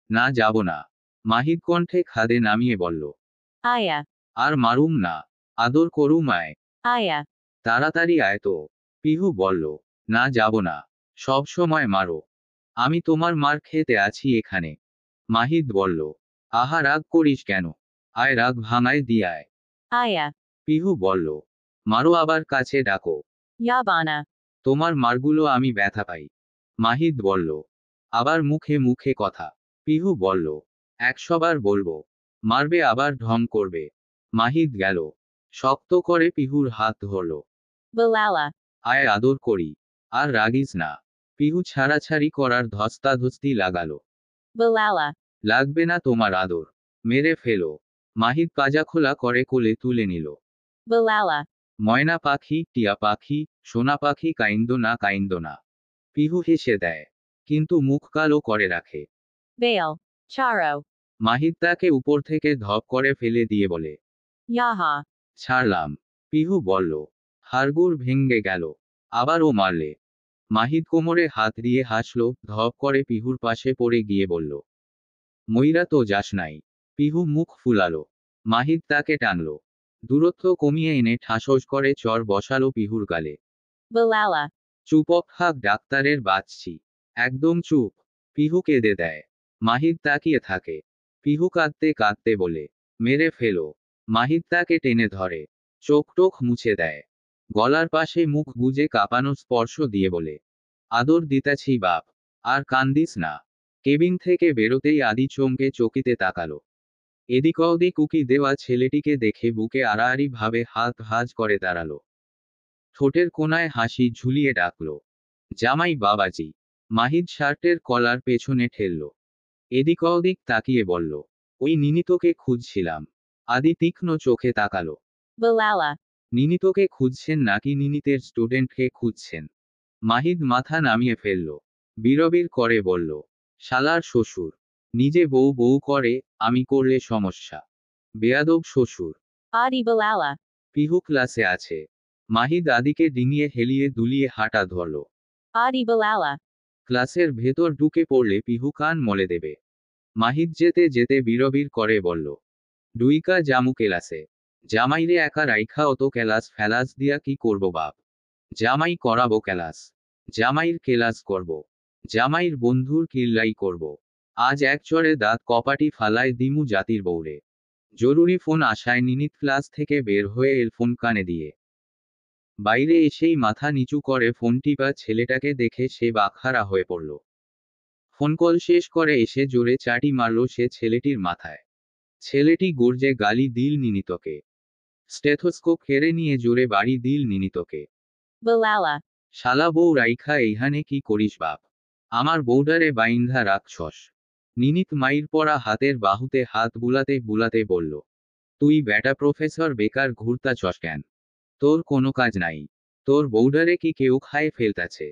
না যাব না। মাহিদ কণ্ঠে খাদে নামিয়ে বলল। Aya. আর মারুম না। আদর করুম আয়। Aya. তাড়াতাড়ি আয় তো। পিহু বলল। না যাব না। সব সময় মারো। আমি তোমার মার খেতে আছি এখানে। মাহিদ বলল। আহা রাগ করিস কেন? আয় রাগ ভাঙায় দিয়ায়। Aya. পিহু বলল। মারো আবার কাছে ডাকো। Yabana. তোমার মারগুলো আমি ব্যথা পাই। মাহিদ বলল। আবার মুখে মুখে কথা। পিহু বলল। 100 বার বলবো। মারবে আবার ঢং করবে। মাহিদ গেল। শক্ত করে পিহুর হাত ধরল। Balala. আয় আদর করি। আর রাগিস না। পিহু ছাড়াছাড়ি করার ধস্তাধস্তি লাগালো। Balala. লাগবে না তোমার আদর। মেরে ফেলো। মাহিদ পাজা খোলা করে কোলে তুলে নিল। Balala. ময়না পাখি, টিয়া পাখি, সোনা পাখি কাইন্দ না কাইন্দ না। পিহু হেসে দেয়। কিন্তু মুখ কালো করে রাখে। Bail. Charo. মাহিদ তাকে উপর থেকে ধপ করে ফেলে দিয়ে বলে। Yaha. ছাড়লাম। পিহু বলল। হাড়গুড় ভেঙ্গে গেল। আবারও মারলে? মাহিদ কোমরে হাত দিয়ে হাসল, ধপ করে পিহুর পাশে পড়ে গিয়ে বলল। মইরা তো যাস নাই। পিহু মুখ ফুলালো। মাহিদ তাকে টানল। দূরত্ব কমিয়ে এনে ঠাসস করে চর বসালো পিহুর গালে। Balala. চুপক থাক ডাক্তারের বাজছি। একদম চুপ। পিহু কেঁদে দেয়। মাহিদ তাকিয়ে থাকে। পিহু কাঁদতে কাঁদতে বলে। মেরে ফেলো। মাহিদ তাকে টেনে ধরে। চোখ টোখ মুছে দেয়। গলার পাশে মুখ গুজে কাঁপানো স্পর্শ দিয়ে বলে। আদর দিতাছি বাপ। আর কান্দিস না। কেবিন থেকে বেরোতেই আদি চমকে চকিতে তাকালো। এদিক ওদিক উকি দেওয়া ছেলেটিকে দেখে বুকে আড়াআড়ি ভাবে হাত ভাঁজ করে দাঁড়ালো। ঠোঁটের কোণায় হাসি ঝুলিয়ে ডাকল। জামাই বাবাজি। মাহিদ শার্টের কলার পেছনে ঠেলল। এদিক ওদিক তাকিয়ে বলল। ওই নিনিতকে খুঁজছিলাম। আদি তীক্ষ্ণ চোখে তাকালো। Balala. নিনিতকে খুঁজছেন নাকি নিনিতের স্টুডেন্টকে খুঁজছেন? মাহিদ মাথা নামিয়ে ফেলল। বিড়বিড় করে বলল। শালার শ্বশুর। নিজে বউ বউ করে, আমি করলে সমস্যা। বেয়াদব শ্বশুর। Adi Balala. পিহু ক্লাসে আছে। মাহিদ আদিকে ডিঙিয়ে হেলিয়ে দুলিয়ে হাঁটা ধরল। Adi Balala. ক্লাসের ভেতর ঢুকে পড়লে পিহু কান মলে দেবে। মাহিদ যেতে যেতে বিড়বিড় করে বলল। ডুইকা জামু কেলাসে। জামাইরে একা রাইখা অত কেলাস ফেলাস দিয়া কি করব বাপ? জামাই করাবো কেলাস। জামাইর কেলাস করব। জামাইর বন্ধুর কিল্লাই করব। আজ এক চড়ে দাঁত কপাটি ফালায় দিমু জাতির বউরে। জরুরি ফোন আসায় নিনিত ক্লাস থেকে বের হয়ে এল ফোন কানে দিয়ে। বাইরে এসেই মাথা নিচু করে ফোন টিপা ছেলেটাকে দেখে সে বাকহারা হয়ে পড়ল। ফোন কল শেষ করে এসে জোরে চাটি মারল সে ছেলেটির মাথায়। ছেলেটি গর্জে গালি দিল নিনিতকে। স্টেথোস্কোপ কেড়ে নিয়ে জোরে বাড়ি দিল নিনিতকে। Balala. শালা বউ রাইখা এইখানে কি করিস বাপ? আমার বউডারে বাইন্ধা রাখছস। নিনিত মাইর পড়া হাতের বাহুতে হাত বুলাতে বুলাতে বলল, তুই ব্যাটা প্রফেসর বেকার ঘুরতাছস কেন? তোর কোনো কাজ নাই। তোর বউডারে কি কেউ খায় ফেলতাছে?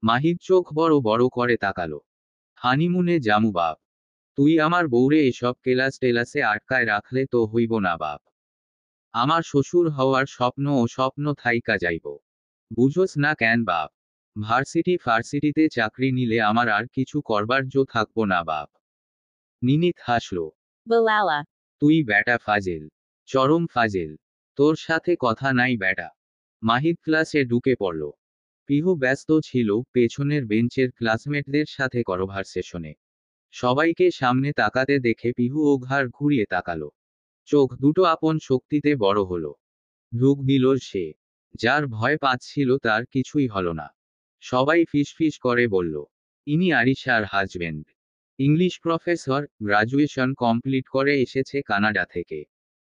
মাহিদ চোখ বড় বড় করে তাকালো। হানিমুনে জামু বাপ। তুই আমার বউরে এসব কেলাস টেলাসে আটকায় রাখলে তো হইব না বাপ। আমার শ্বশুর হওয়ার স্বপ্ন ও স্বপ্ন থাইকা যাইব। বুঝোস না কেন বাপ? ফার্সিটিতে চাকরি নিলে আমার আর কিছু করবার জো থাকবো না বাপ। নিনিত হাসল। Balala. তুই ব্যাটা ফাজেল। চরম ফাজেল। তোর সাথে কথা নাই ব্যাটা। মাহিদ ক্লাসে ঢুকে পড়ল। পিহু ব্যস্ত ছিল পেছনের বেঞ্চের ক্লাসমেটদের সাথে কনভারসেশনে। সবাইকে সামনে তাকাতে দেখে পিহু ও ঘাড় ঘুরিয়ে তাকালো। চোখ দুটো আপন শক্তিতে বড় হলো। ঢুক দিল সে। যার ভয় পাচ্ছিল তার কিছুই হলো না। সবাই ফিসফিস করে বলল, ইনি আরিশার husband. English professor, graduation complete করে এসেছে কানাডা থেকে।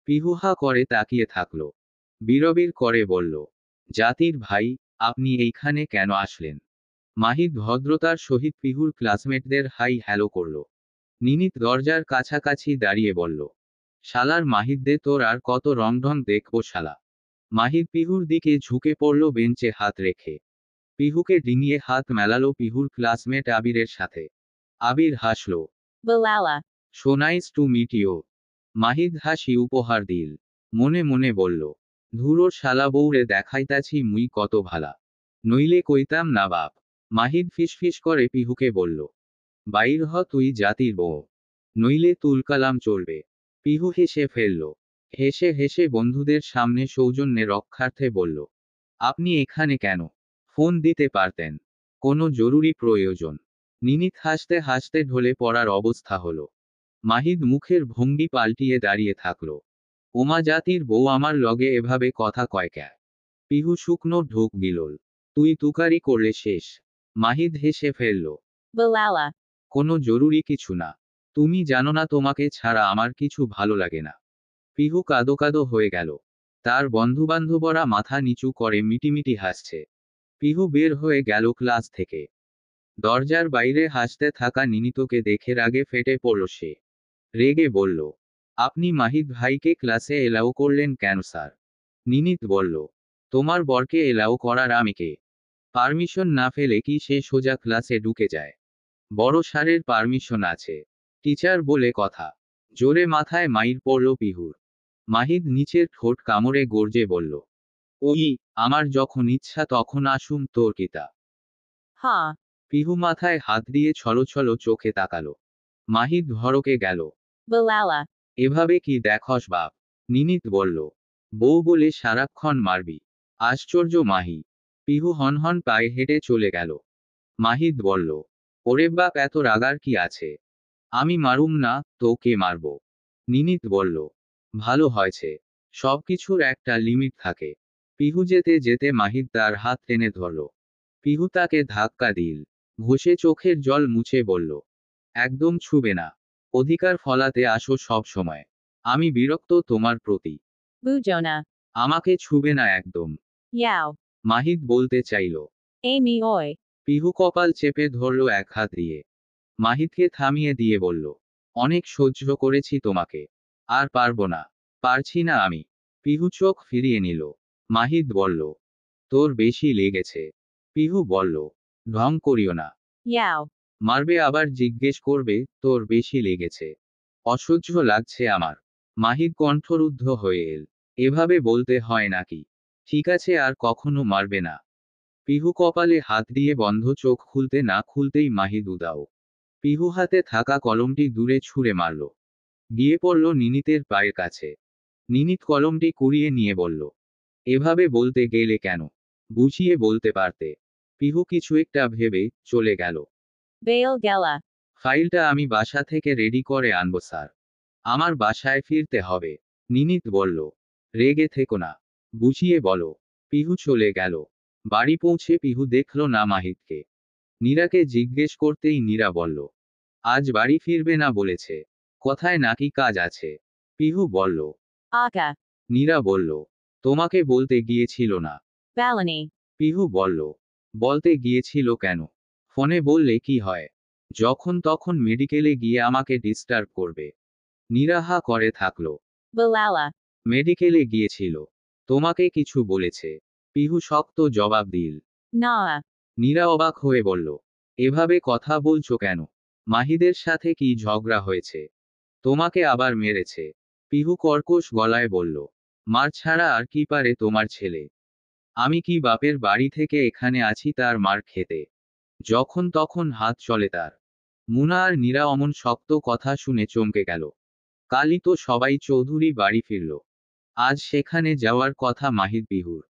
পিহুহা করে তাকিয়ে থাকলো। বিড়বিড় করে বলল, জাতির ভাই, আপনি এইখানে কেন আসলেন? মাহিদ ভদ্রতার সহিত পিহুর ক্লাসমেটদের হাই হ্যালো করল। নিনিত দরজার কাছাকাছি দাঁড়িয়ে বলল, শালার মাহিদ দে তোর আর কত রংঢং দেখবো শালা। মাহিদ পিহুর দিকে ঝুঁকে পড়ল বেঞ্চে হাত রেখে। পিহুকে ডিঙিয়ে হাত মেলালো পিহুর ক্লাসমেট আবিরের সাথে। আবির হাসল। Balala. So nice to meet you. Mahid হাসি উপহার দিল। মনে মনে বলল, ধুরো শালা বউরে দেখাইতাছি মুই কত ভালা। নইলে কইতাম না বাপ। মাহিদ ফিসফিস করে পিহুকে বলল, বাইর হ তুই জাতির বউ। নইলে তুলকালাম চলবে। পিহু হেসে ফেলল। হেসে হেসে বন্ধুদের সামনে সৌজন্যে রক্ষার্থে বলল, আপনি এখানে কেন? ফোন দিতে পারতেন। কোনো জরুরি প্রয়োজন? নিনিত হাসতে হাসতে ঢলে পড়ার অবস্থা হলো। মাহিদ মুখের ভঙ্গি পাল্টিয়ে দাঁড়িয়ে থাকল। ওমা জাতির বউ আমার লগে এভাবে কথা কয় ক্যা? পিহু শুকনো ঢোক গিলল। তুই তুকারি করলে শেষ। মাহিদ হেসে ফেলল। Balala. কোনো জরুরি কিছু না। তুমি জানো না তোমাকে ছাড়া আমার কিছু ভালো লাগে না। পিহু কাদো কাদো হয়ে গেল। তার বন্ধুবান্ধবরা মাথা নিচু করে মিটিমিটি হাসছে। পিহু বের হয়ে গেল ক্লাস থেকে। দরজার বাইরে হাসতে থাকা নিনিতকে দেখে রাগে ফেটে পড়ল সে। রেগে বলল, আপনি মাহিদ ভাইকে ক্লাসে এলাও করলেন কেন স্যার? নিনিত বলল, তোমার বরকে এলাও করার আমি কে? পারমিশন না ফেলে কি সে সোজা ক্লাসে ঢুকে যায়? বড় স্যারের পারমিশন আছে। টিচার বলে কথা। জোরে মাথায় মাইর পড়ল পিহুর। মাহিদ নিচের ঠোঁট কামড়ে গর্জে বলল, ওই, আমার যখন ইচ্ছা তখন আসুম তোর কিতা। Ha. পিহু মাথায় হাত দিয়ে ছলো চোখে তাকালো। মাহিদ ভড়কে গেল। Balala. এভাবে কি দেখস বাপ? নিনিত বলল, বউ বলে সারাক্ষণ মারবি। আশ্চর্য মাহি। পিহু হনহন পায়ে হেঁটে চলে গেল। মাহিদ বলল, ওরে বাপ এত রাগার কি আছে? আমি মারুম না, তো কে মারব? নিনিত বলল, ভালো হয়েছে। সবকিছুর একটা লিমিট থাকে। পিহু যেতে যেতে মাহিদ তার হাত টেনে ধরল। পিহু তাকে ধাক্কা দিল। ঘষে চোখের জল মুছে বলল, একদম ছুবে না। অধিকার ফলাতে আসো সব সময়। আমি বিরক্ত তোমার প্রতি। Bujona. আমাকে ছুবে না একদম। Yao. মাহিদ বলতে চাইল। Amy oi. পিহু কপাল চেপে ধরল এক হাত দিয়ে। মাহিদকে থামিয়ে দিয়ে বলল, অনেক সহ্য করেছি তোমাকে। আর পারবো না। পারছি না আমি। পিহু চোখ ফিরিয়ে নিল। মাহিদ বলল, তোর বেশি লেগেছে। পিহু বলল, ঢং করিও না। Yao. মারবে আবার জিজ্ঞেস করবে, তোর বেশি লেগেছে। অসহ্য লাগছে আমার। মাহিদ কণ্ঠরুদ্ধ হয়ে এল। এভাবে বলতে হয় নাকি? ঠিক আছে আর কখনো মারবে না। পিহু কপালে হাত দিয়ে বন্ধ চোখ খুলতে না খুলতেই মাহিদ উদাও। পিহু হাতে থাকা কলমটি দূরে ছুঁড়ে মারল। গিয়ে পড়ল নিনিতের পায়ের কাছে। নিনিত কলমটি কুড়িয়ে নিয়ে বলল, এভাবে বলতে গেলে কেন? বুঝিয়ে বলতে পারতে। পিহু কিছু একটা ভেবে চলে গেল। Bail Gela. ফাইলটা আমি বাসা থেকে রেডি করে আনবো স্যার। আমার বাসায় ফিরতে হবে। নিনিত বলল। রেগে থেকো না। বুঝিয়ে বলো। পিহু চলে গেল। বাড়ি পৌঁছে পিহু দেখল না মাহিতকে। নীরাকে জিজ্ঞেস করতেই নীরা বলল, আজ বাড়ি ফিরবে না বলেছে। কথায় নাকি কাজ আছে। পিহু বলল। Aka. নীরা বলল, তোমাকে বলতে গিয়েছিল না। Balani. পিহু বলল, বলতে গিয়েছিল কেন? ফোনে বললে কি হয়? যখন তখন মেডিকেলে গিয়ে আমাকে ডিস্টার্ব করবে। নীরা হা করে থাকলো। Balala. মেডিকেলে গিয়েছিল। তোমাকে কিছু বলেছে? পিহু শক্ত জবাব দিল। Naa. নীরা অবাক হয়ে বলল, এভাবে কথা বলছো কেন? মাহিদের সাথে কি ঝগড়া হয়েছে? তোমাকে আবার মেরেছে? পিহু কর্কশ গলায় বলল, মার ছাড়া আর কি পারে তোমার ছেলে? আমি কি বাপের বাড়ি থেকে এখানে আছি তার মার খেতে? যখন তখন হাত চলে তার। মুনা আর নীরা অমন শক্ত কথা শুনে চমকে গেল। কালই তো সবাই চৌধুরী বাড়ি ফিরল। আজ সেখানে যাওয়ার কথা মাহির পিহুর।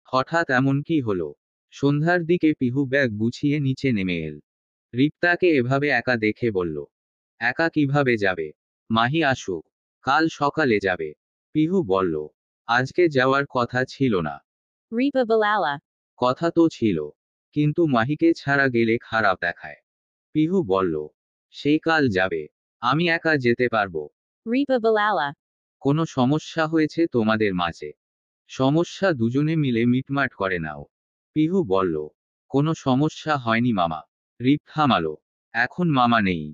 হঠাৎ এমন কি হলো? সন্ধ্যার দিকে পিহু ব্যাগ গুছিয়ে নিচে নেমে এল। রিপ্তাকে এভাবে একা দেখে বলল, একা কিভাবে যাবে? মাহি আসুক। কাল সকালে যাবে। পিহু বলল, আজকে যাওয়ার কথা ছিল না। Ripa Balala. কথা তো ছিল, কিন্তু মাহিকে ছাড়া গেলে খারাপ দেখায়। পিহু বলল, সে কাল যাবে। আমি একা যেতে পারবো। Ripa Balala. কোনো সমস্যা হয়েছে তোমাদের মাঝে? সমস্যা দুজনে মিলে মিটমাট করে নাও। পিহু বলল, কোনো সমস্যা হয়নি মামা। রিপ থামালো। এখন মামা নেই।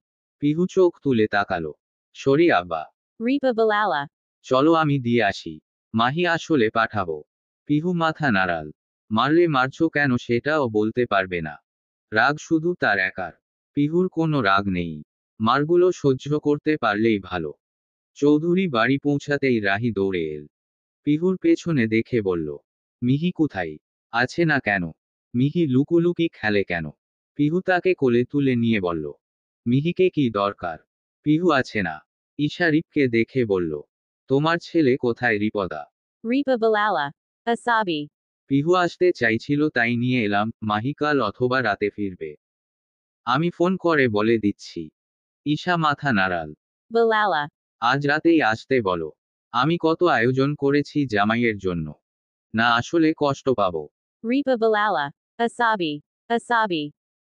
পিহু চোখ তুলে তাকালো। সরি আব্বা। Ripa Balala. চলো আমি দিয়ে আসি। মাহি আসলে পাঠাবো। পিহু মাথা নাড়াল। মারলে মারছো কেন সেটাও বলতে পারবে না। রাগ শুধু তার একার। পিহুর কোনো রাগ নেই। মারগুলো সহ্য করতে পারলেই ভালো। চৌধুরী বাড়ি পৌঁছাতেই রাহি দৌড়ে এল। পিহুর পেছনে দেখে বলল, মিহি কোথায়? আছে না কেন? মিহি লুকোলুকি খেলে কেন? পিহু তাকে কোলে তুলে নিয়ে বলল, মিহিকে কি দরকার? পিহু আছে না। ঈশা রিপকে দেখে বলল, তোমার ছেলে কোথায় রিপদা? Ripa Balala. Asabi. পিহু আসতে চাইছিল তাই নিয়ে এলাম, মাহি কাল অথবা রাতে ফিরবে। আমি ফোন করে বলে দিচ্ছি। ঈশা মাথা নাড়াল। Balala. আজ রাতেই আসতে বলো। আমি কত আয়োজন করেছি জামাইয়ের জন্য। না আসলে কষ্ট পাবো। Ripa Balala. Asabi. Asabi.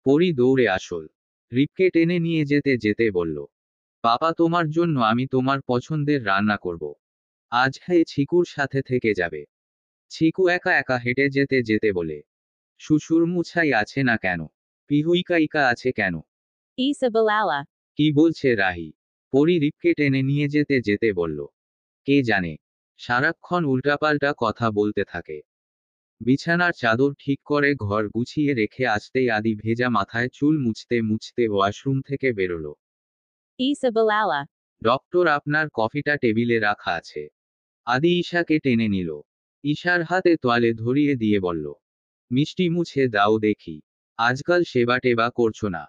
পরি দৌড়ে আসল। রিপকে টেনে নিয়ে যেতে যেতে বলল, পাপা তোমার জন্য আমি তোমার পছন্দের রান্না করব। আজ হ্যাঁ ছিকুর সাথে থেকে যাবে। ছিকু একা একা হেঁটে যেতে যেতে বলে, শ্বশুর মুছাই আছে না কেন? পিহু ইকা ইকা আছে কেন? Isa Balala. কি বলছে রাহি? পরি রিপকে টেনে নিয়ে যেতে যেতে বলল, কে জানে। সারাক্ষণ উল্টাপাল্টা কথা বলতে থাকে। বিছানার চাদর ঠিক করে ঘর গুছিয়ে রেখে আসতেই আদি ভেজা মাথায় চুল মুছতে মুছতে ওয়াশরুম থেকে বেরোলো। Isa Balala. ডক্টর আপনার কফিটা টেবিলে রাখা আছে। আদি ঈশাকে টেনে নিল। ঈশার হাতে তোয়ালে ধরিয়ে দিয়ে বলল, মিষ্টি মুছে দাও দেখি। আজকাল সেবা টেবা করছো না।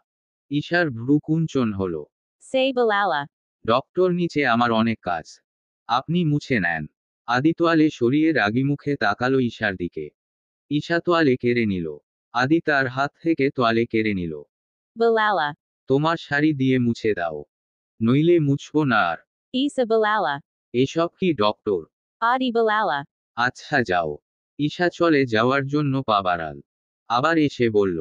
ঈশার ভ্রু কুঞ্চন হলো। Say Balala. ডক্টর নিচে আমার অনেক কাজ। আপনি মুছে নেন। আদি তোয়ালে সরিয়ে রাগী মুখে তাকালো ঈশার দিকে। ঈশা তোয়ালে কেড়ে নিল। আদি তার হাত থেকে তোয়ালে কেড়ে নিল। Balala. তোমার শাড়ি দিয়ে মুছে দাও। নইলে মুছবো না আর। Isa Balala. এসব কি ডক্টর? Adi Balala. আচ্ছা যাও। ঈশা চলে যাওয়ার জন্য পা বাড়াল। আবার এসে বলল,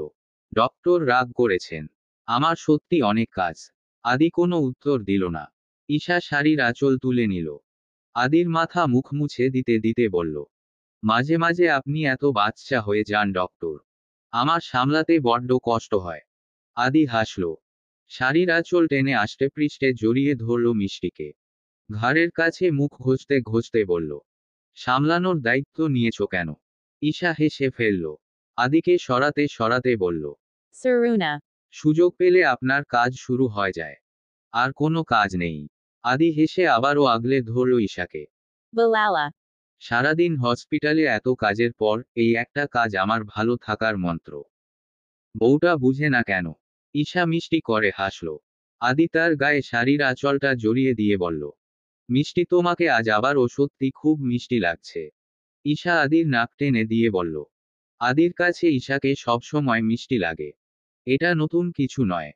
ডক্টর রাগ করেছেন। আমার সত্যি অনেক কাজ। আদি কোনো উত্তর দিল না। ঈশা শাড়ির আঁচল তুলে নিল। আদির মাথা মুখ মুছে দিতে দিতে বলল, মাঝে মাঝে আপনি এত বাচ্চা হয়ে যান ডক্টর। আমার সামলাতে বড্ড কষ্ট হয়। আদি হাসল। শাড়ির আঁচল টেনে আষ্টে পৃষ্ঠে জড়িয়ে ধরল মিষ্টিকে। ঘাড়ের কাছে মুখ ঘষতে ঘষতে বলল, সামলানোর দায়িত্ব নিয়েছো কেন? ঈশা হেসে ফেলল। আদিকে সরাতে সরাতে বলল, Saruna. সুযোগ পেলে আপনার কাজ শুরু হয়ে যায়। আর কোনো কাজ নেই। আদি হেসে আবারও আগলে ধরল ঈশাকে। Balala. সারাদিন হসপিটালে এত কাজের পর এই একটা কাজ আমার ভালো থাকার মন্ত্র। বউটা বুঝে না কেন? ঈশা মিষ্টি করে হাসল। আদি তার গায়ে শাড়ির আঁচলটা জড়িয়ে দিয়ে বলল, মিষ্টি তোমাকে আজ আবারও সত্যি খুব মিষ্টি লাগছে। ঈশা আদির নাক টেনে দিয়ে বলল, আদির কাছে ঈশাকে সবসময় মিষ্টি লাগে। এটা নতুন কিছু নয়।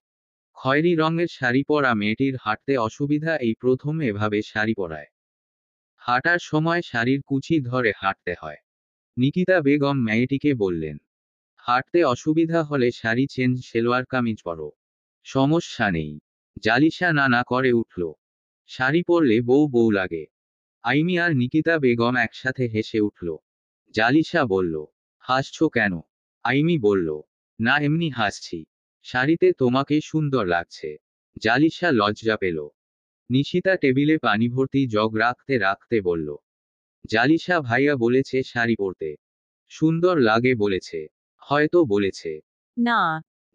খয়েরি রঙের শাড়ি পরা মেয়েটির হাঁটতে অসুবিধা, এই প্রথম এভাবে শাড়ি পরায়। হাঁটার সময় শাড়ির কুচি ধরে হাঁটতে হয়। নিকিতা বেগম মেয়েটিকে বললেন, হাঁটতে অসুবিধা হলে শাড়ি চেঞ্জ সেলোয়ার কামিজ পরো, সমস্যা নেই। জালিশা না না করে উঠল। শাড়ি পরলে বউ বউ লাগে। আইমি আর নিকিতা বেগম একসাথে হেসে উঠল। জালিশা বলল, হাসছো কেন? আইমি বলল, না এমনি হাসছি, শাড়িতে তোমাকে সুন্দর লাগছে। জালিশা লজ্জা পেল। নিশিতা টেবিলে পানি ভর্তি জগ রাখতে রাখতে বলল, জালিশা ভাইয়া বলেছে শাড়ি পরতে, সুন্দর লাগে বলেছে, হয়তো বলেছে। না,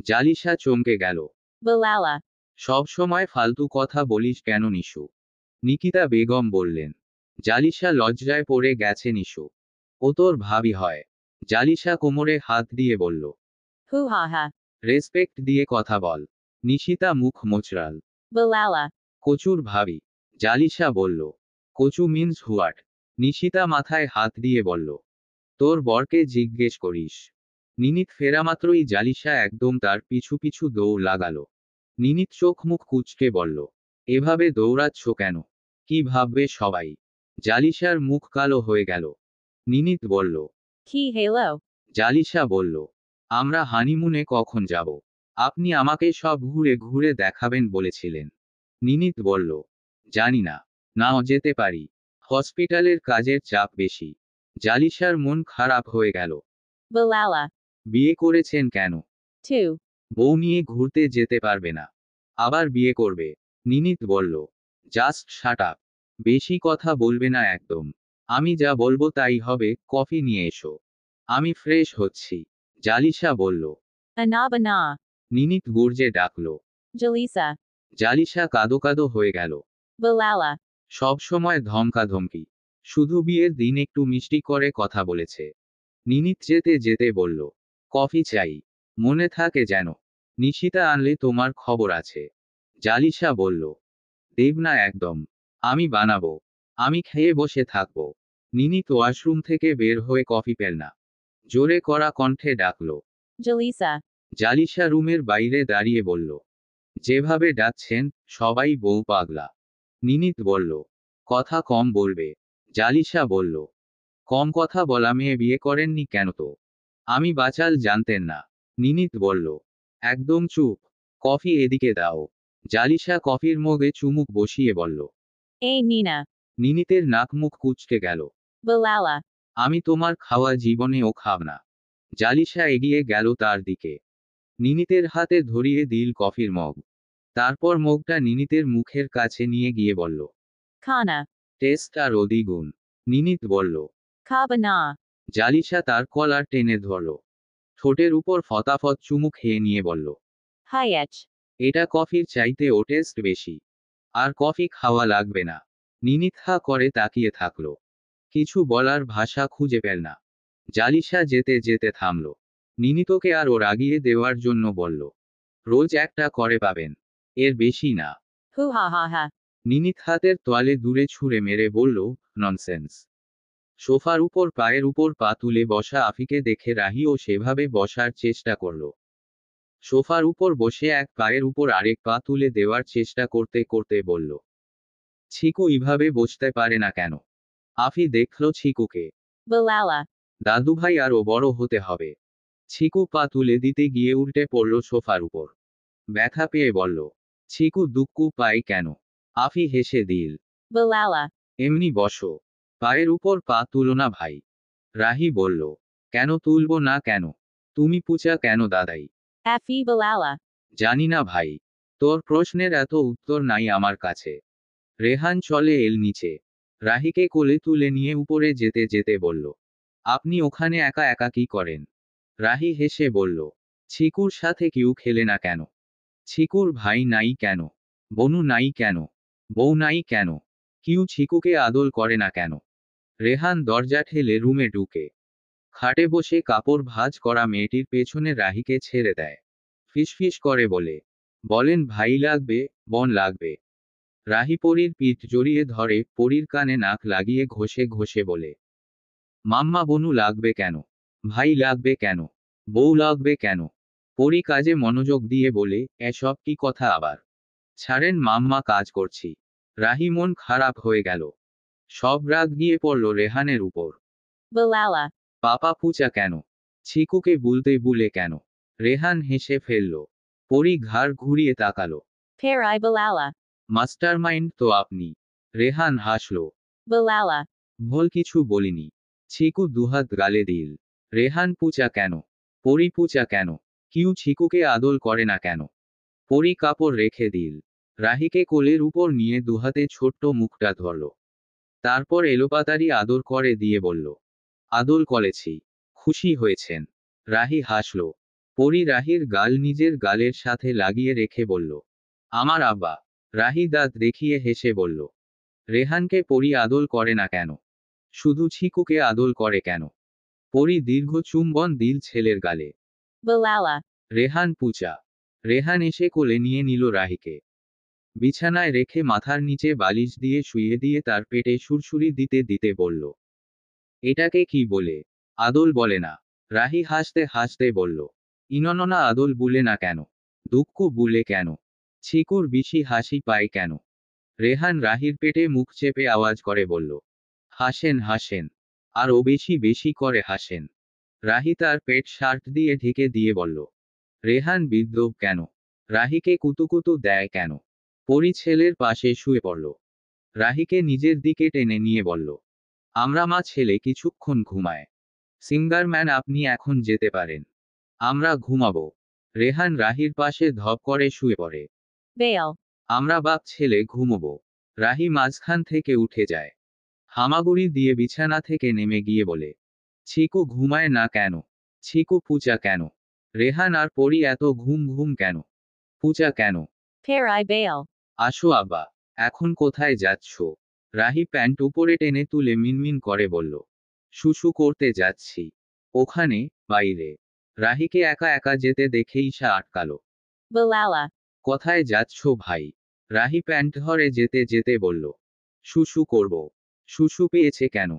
জালিশা চমকে গেল। Balala. সব সময় ফালতু কথা বলিস কেন নিশু? নিকিতা বেগম বললেন। জালিশা লজ্জায় পড়ে গেছে নিশু, ও তোর ভাবি হয়। জালিশা কোমরে হাত দিয়ে বলল, Hoo ha ha. রেসপেক্ট দিয়ে কথা বল। নিশিতা মুখ মোচড়াল। Balala. কচুর ভাবি। জালিশা বলল, কচু মিন্স হুয়াট? নিশিতা মাথায় হাত দিয়ে বলল, তোর বরকে জিজ্ঞেস করিস। নিনিত ফেরামাত্রই জালিশা একদম তার পিছু পিছু দৌড় লাগালো। নিনিত চোখ মুখ কুঁচকে বলল, এভাবে দৌড়াচ্ছ কেন? কি ভাববে সবাই? জালিশার মুখ কালো হয়ে গেল। নিনিত বলল, Ki halo. জালিশা বলল, আমরা হানিমুনে কখন যাব? আপনি আমাকে সব ঘুরে ঘুরে দেখাবেন বলেছিলেন। নিনিত বলল, জানি না, নাও যেতে পারি। হসপিটালের কাজের চাপ বেশি। জালিশার মন খারাপ হয়ে গেল। Balala. বিয়ে করেছেন কেন? 2. বউ নিয়ে ঘুরতে যেতে পারবে না, আবার বিয়ে করবে। নিনিত বলল, জাস্ট শাট আপ। বেশি কথা বলবে না একদম। আমি যা বলবো তাই হবে, কফি নিয়ে এসো। আমি ফ্রেশ হচ্ছি। জালিশা বলল। Anabana. নিনিত গর্জে ডাকল। Jalisa. জালিশা কাদো কাদো হয়ে গেল। Balala. সব সময় ধমকাধমকি, শুধু বিয়ের দিন একটু মিষ্টি করে কথা বলেছে। নিনিত যেতে যেতে বলল, কফি চাই, মনে থাকে যেন। নিশিতা আনলে তোমার খবর আছে। জালিশা বলল, দেব না একদম। আমি বানাবো। আমি খেয়ে বসে থাকবো। নিনিত ওয়াশরুম থেকে বের হয়ে কফি পেল না। জোরে করা কণ্ঠে ডাকল। Jalisa. জালিশা রুমের বাইরে দাঁড়িয়ে বলল, যেভাবে ডাকছেন, সবাই বউ পাগলা। নিনিত বলল, কথা কম বলবে। জালিশা বলল, কম কথা বলা মেয়ে বিয়ে করেননি কেন তো? আমি বাচাল জানতেন না। নিনিত বলল, একদম চুপ। কফি এদিকে দাও। জালিশা কফির মগে চুমুক বসিয়ে বলল। A Nina. নিনিতের নাক মুখ কুঁচকে গেল। Balala. আমি তোমার খাওয়া জীবনেও খাব না। জালিশা এগিয়ে গেল তার দিকে। নিনিতের হাতে ধরিয়ে দিল কফির মগ। তারপর মগটা নিনিতের মুখের কাছে নিয়ে গিয়ে বলল, Kana. টেস্ট আর দ্বিগুণ। নিনিত বলল। Kabana. জালিশা তার কলার টেনে ধরল। ঠোঁটের উপর ফতাফত চুমু খেয়ে নিয়ে বলল, Hayach. এটা কফির চাইতে ও টেস্ট বেশি। আর কফি খাওয়া লাগবে না। নিনিত হা করে তাকিয়ে থাকল। কিছু বলার ভাষা খুঁজে পেল না। জালিশা যেতে যেতে থামল। নিনিতকে আর ও রাগিয়ে দেওয়ার জন্য বলল, রোজ একটা করে পাবেন, এর বেশি না। Hoo ha ha ha. নিনিত হাতের তোয়ালে দূরে ছুঁড়ে মেরে বলল, ননসেন্স। সোফার উপর পায়ের উপর পা তুলে বসা আফিকে দেখে রাহিও সেভাবে বসার চেষ্টা করল। সোফার উপর বসে এক পায়ের উপর আরেক পা তুলে দেওয়ার চেষ্টা করতে করতে বলল, ছিকু এইভাবে বসতে পারে না কেন? আফি দেখল ছিকুকে। Balala. দাদুভাই আরও বড় হতে হবে। ছিকু পা তুলে দিতে গিয়ে উল্টে পড়ল সোফার উপর। ব্যথা পেয়ে বলল, ছিকু দুক্কু পায় কেন? আফি হেসে দিল। Balala. এমনি বসো। পায়ের উপর পা তুলো না ভাই। রাহি বলল, কেন তুলবো না কেন? তুমি পুচা কেন দাদাই? Afi Balala. জানি না ভাই। তোর প্রশ্নের এত উত্তর নাই আমার কাছে। রেহান চলে এল নিচে। রাহিকে কোলে তুলে নিয়ে উপরে যেতে যেতে বলল, আপনি ওখানে একা একা কি করেন? রাহি হেসে বলল, ছিকুর সাথে কেউ খেলে না কেন? ছিকুর ভাই নাই কেন? বনু নাই কেন? বউ নাই কেন? কেউ ছিকুকে আদল করে না কেন? রেহান দরজা ঠেলে রুমে ঢুকে খাটে বসে কাপড় ভাঁজ করা মেয়েটির পেছনে রাহিকে ছেড়ে দেয়। ফিসফিস করে বলেন ভাই লাগবে, বোন লাগবে। রাহি পরীর পিঠ জড়িয়ে ধরে পরীর কানে নাক লাগিয়ে ঘষে ঘষে বলে, মাম্মা বনু লাগবে কেন? ভাই লাগবে কেন? বউ লাগবে কেন? পরি কাজে মনোযোগ দিয়ে বলে, এসব কি কথা আবার? ছাড়েন মাম্মা, কাজ করছি। রাহি মন খারাপ হয়ে গেল। সব রাগ গিয়ে পড়ল রেহানের উপর। Balala. পাপা পূজা কেন? চিকুকে বুলতে বুলে কেন? রেহান হেসে ফেলল। পরি ঘাড় ঘুরিয়ে তাকালো। Parai Balala. মাস্টারমাইন্ড তো আপনি। রেহান হাসল। Balala. ভুল কিছু বলিনি। চিকু দুহাত গালে দিল। রেহান পূজা কেন? পরি পূজা কেন? কিউ চিকুকে আদল করে না কেন? পরি কাপড় রেখে দিল। রাহিকে কোলের উপর নিয়ে দুহাতে ছোট্ট মুখটা ধরল। তারপর এলোপাতাড়ি আদর করে দিয়ে বলল, আদল করেছি। খুশি হয়েছেন? রাহি হাসল। পরি রাহির গাল নিজের গালের সাথে লাগিয়ে রেখে বলল, আমার আব্বা। রাহি দাঁত দেখিয়ে হেসে বলল, রেহানকে পরি আদল করে না কেন? শুধু চিকুকে আদল করে কেন? পরি দীর্ঘ চুম্বন দিল ছেলের গালে। Balala. রেহান পূজা। রেহান এসে কোলে নিয়ে নিল রাহিকে। বিছানায় রেখে মাথার নিচে বালিশ দিয়ে শুইয়ে দিয়ে তার পেটে সুরসুরি দিতে দিতে বলল, এটাকে কি বলে? আদল বলে না। রাহি হাসতে হাসতে বলল, ইনননা আদল বুলে না কেন? দুঃখ বুলে কেন? চিকুর বেশি হাসি পায় কেন? রেহান রাহির পেটে মুখ চেপে আওয়াজ করে বলল, হাসেন হাসেন। আরও বেশি বেশি করে হাসেন। রাহি তার পেট শার্ট দিয়ে ঢেকে দিয়ে বলল, রেহান বিদ্রোহ কেন? রাহিকে কুতুকুতু দেয় কেন? পরি ছেলের পাশে শুয়ে পড়ল। রাহিকে নিজের দিকে টেনে নিয়ে বলল, আমরা মা ছেলে কিছুক্ষণ ঘুমায়। সিঙ্গারম্যান আপনি এখন যেতে পারেন। আমরা ঘুমাবো। রেহান রাহির পাশে ধপ করে শুয়ে পড়ে। Bail. আমরা বাপ ছেলে ঘুমোবো। রাহি মাঝখান থেকে উঠে যায়। হামাগুড়ি দিয়ে বিছানা থেকে নেমে গিয়ে বলে, চিকু ঘুমায় না কেন? চিকু পূজা কেন? রেহান আর পরি এত ঘুম ঘুম কেন? পূজা কেন? Parai Bail. আসো আব্বা। এখন কোথায় যাচ্ছ? রাহি প্যান্ট উপরে টেনে তুলে মিনমিন করে বলল, শুশু করতে যাচ্ছি। ওখানে? বাইরে? রাহিকে একা একা যেতে দেখে ঈশা আটকালো। Balala. কোথায় যাচ্ছ ভাই? রাহি প্যান্ট ধরে যেতে যেতে বলল, শুশু করব। শুশু পেয়েছে কেন?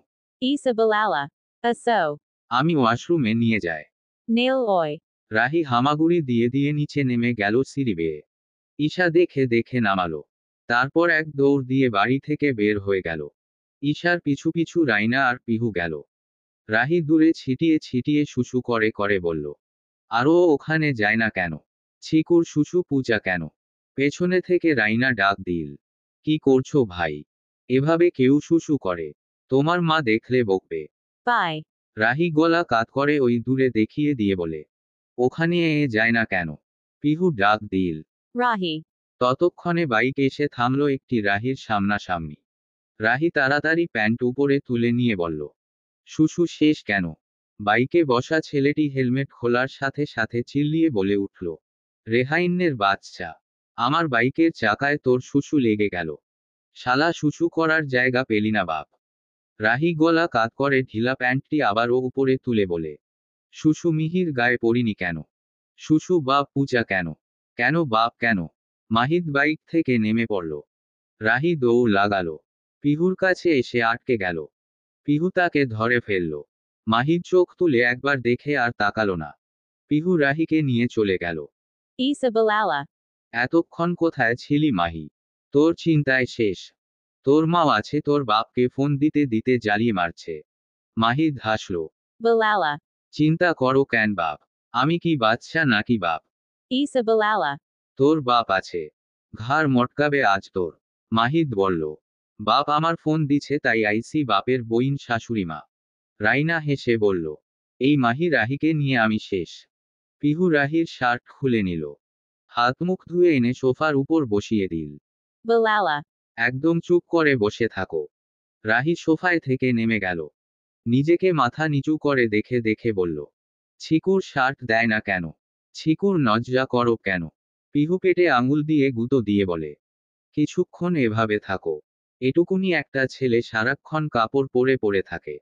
Isa Balala. Aso. আমি ওয়াশরুমে নিয়ে যায়। Nail Oi. রাহি হামাগুড়ি দিয়ে দিয়ে নিচে নেমে গেল সিঁড়ি বেয়ে। ঈশা দেখে দেখে নামালো। তারপর এক দৌড় দিয়ে বাড়ি থেকে বের হয়ে গেল। ঈশার পিছু পিছু রাইনা আর পিহু গেল। রাহি দূরে ছিটিয়ে ছিটিয়ে শুশু করে করে বলল, আরও ওখানে যায় না কেন? চিকুর শুশু পূজা কেন? পেছনে থেকে রাইনা ডাক দিল, কি করছো ভাই? এভাবে কেউ শুশু করে? তোমার মা দেখলে বকবে। Bye. রাহি গলা কাত করে ওই দূরে দেখিয়ে দিয়ে বলে, ওখানে যায় না কেন? পিহু ডাক দিল। Rahi. ততক্ষণে বাইক এসে থামল একটি রাহির সামনাসামনি। রাহি তাড়াতাড়ি প্যান্ট উপরে তুলে নিয়ে বলল, শুশু শেষ কেন? বাইকে বসা ছেলেটি হেলমেট খোলার সাথে সাথে চিল্লিয়ে বলে উঠল, রেহাইন্নের বাচ্চা! আমার বাইকের চাকায় তোর শুশু লেগে গেল। শালা শুশু করার জায়গা পেলি না বাপ। রাহি গলা কাত করে ঢিলা প্যান্টটি আবারও উপরে তুলে বলে, শুশু মিহির গায়ে পড়িনি কেন? শুশু বাপ পূজা কেন? কেন বাপ কেন? মাহিদ বাইক থেকে নেমে পড়ল। রাহি দৌড় লাগালো। পিহুর কাছে এসে আটকে গেল। পিহু তাকে ধরে ফেলল। মাহিদ চোখ তুলে একবার দেখে আর তাকালো না। পিহু রাহিকে নিয়ে চলে গেল। Isa Balala. এতক্ষণ কোথায় ছিলি মাহি? তোর চিন্তায় শেষ। তোর মাও আছে তোর বাপকে ফোন দিতে দিতে জ্বালিয়ে মারছে। মাহিদ হাসল। Balala. চিন্তা করো কেন বাপ? আমি কি বাচ্চা নাকি বাপ? Isa Balala. তোর বাপ আছে। ঘাড় মটকাবে আজ তোর। মাহিদ বলল, বাপ আমার ফোন দিছে তাই আইসি বাপের বইন শাশুড়িমা। রাইনা হেসে বলল, এই মাহি রাহিকে নিয়ে আমি শেষ। পিহু রাহির শার্ট খুলে নিল। হাত মুখ ধুয়ে এনে সোফার উপর বসিয়ে দিল। Balala. একদম চুপ করে বসে থাকো। রাহি সোফায় থেকে নেমে গেল। নিজেকে মাথা নিচু করে দেখে দেখে বলল, চিকুর শার্ট দেয় না কেন? চিকুর নজ্জা করো কেন? পিহু পেটে আঙুল দিয়ে গুঁতো দিয়ে বলে, কিছুক্ষণ এভাবে থাকো। এটুকুনি একটা ছেলে সারাক্ষণ কাপড় পরে পরে থাকে।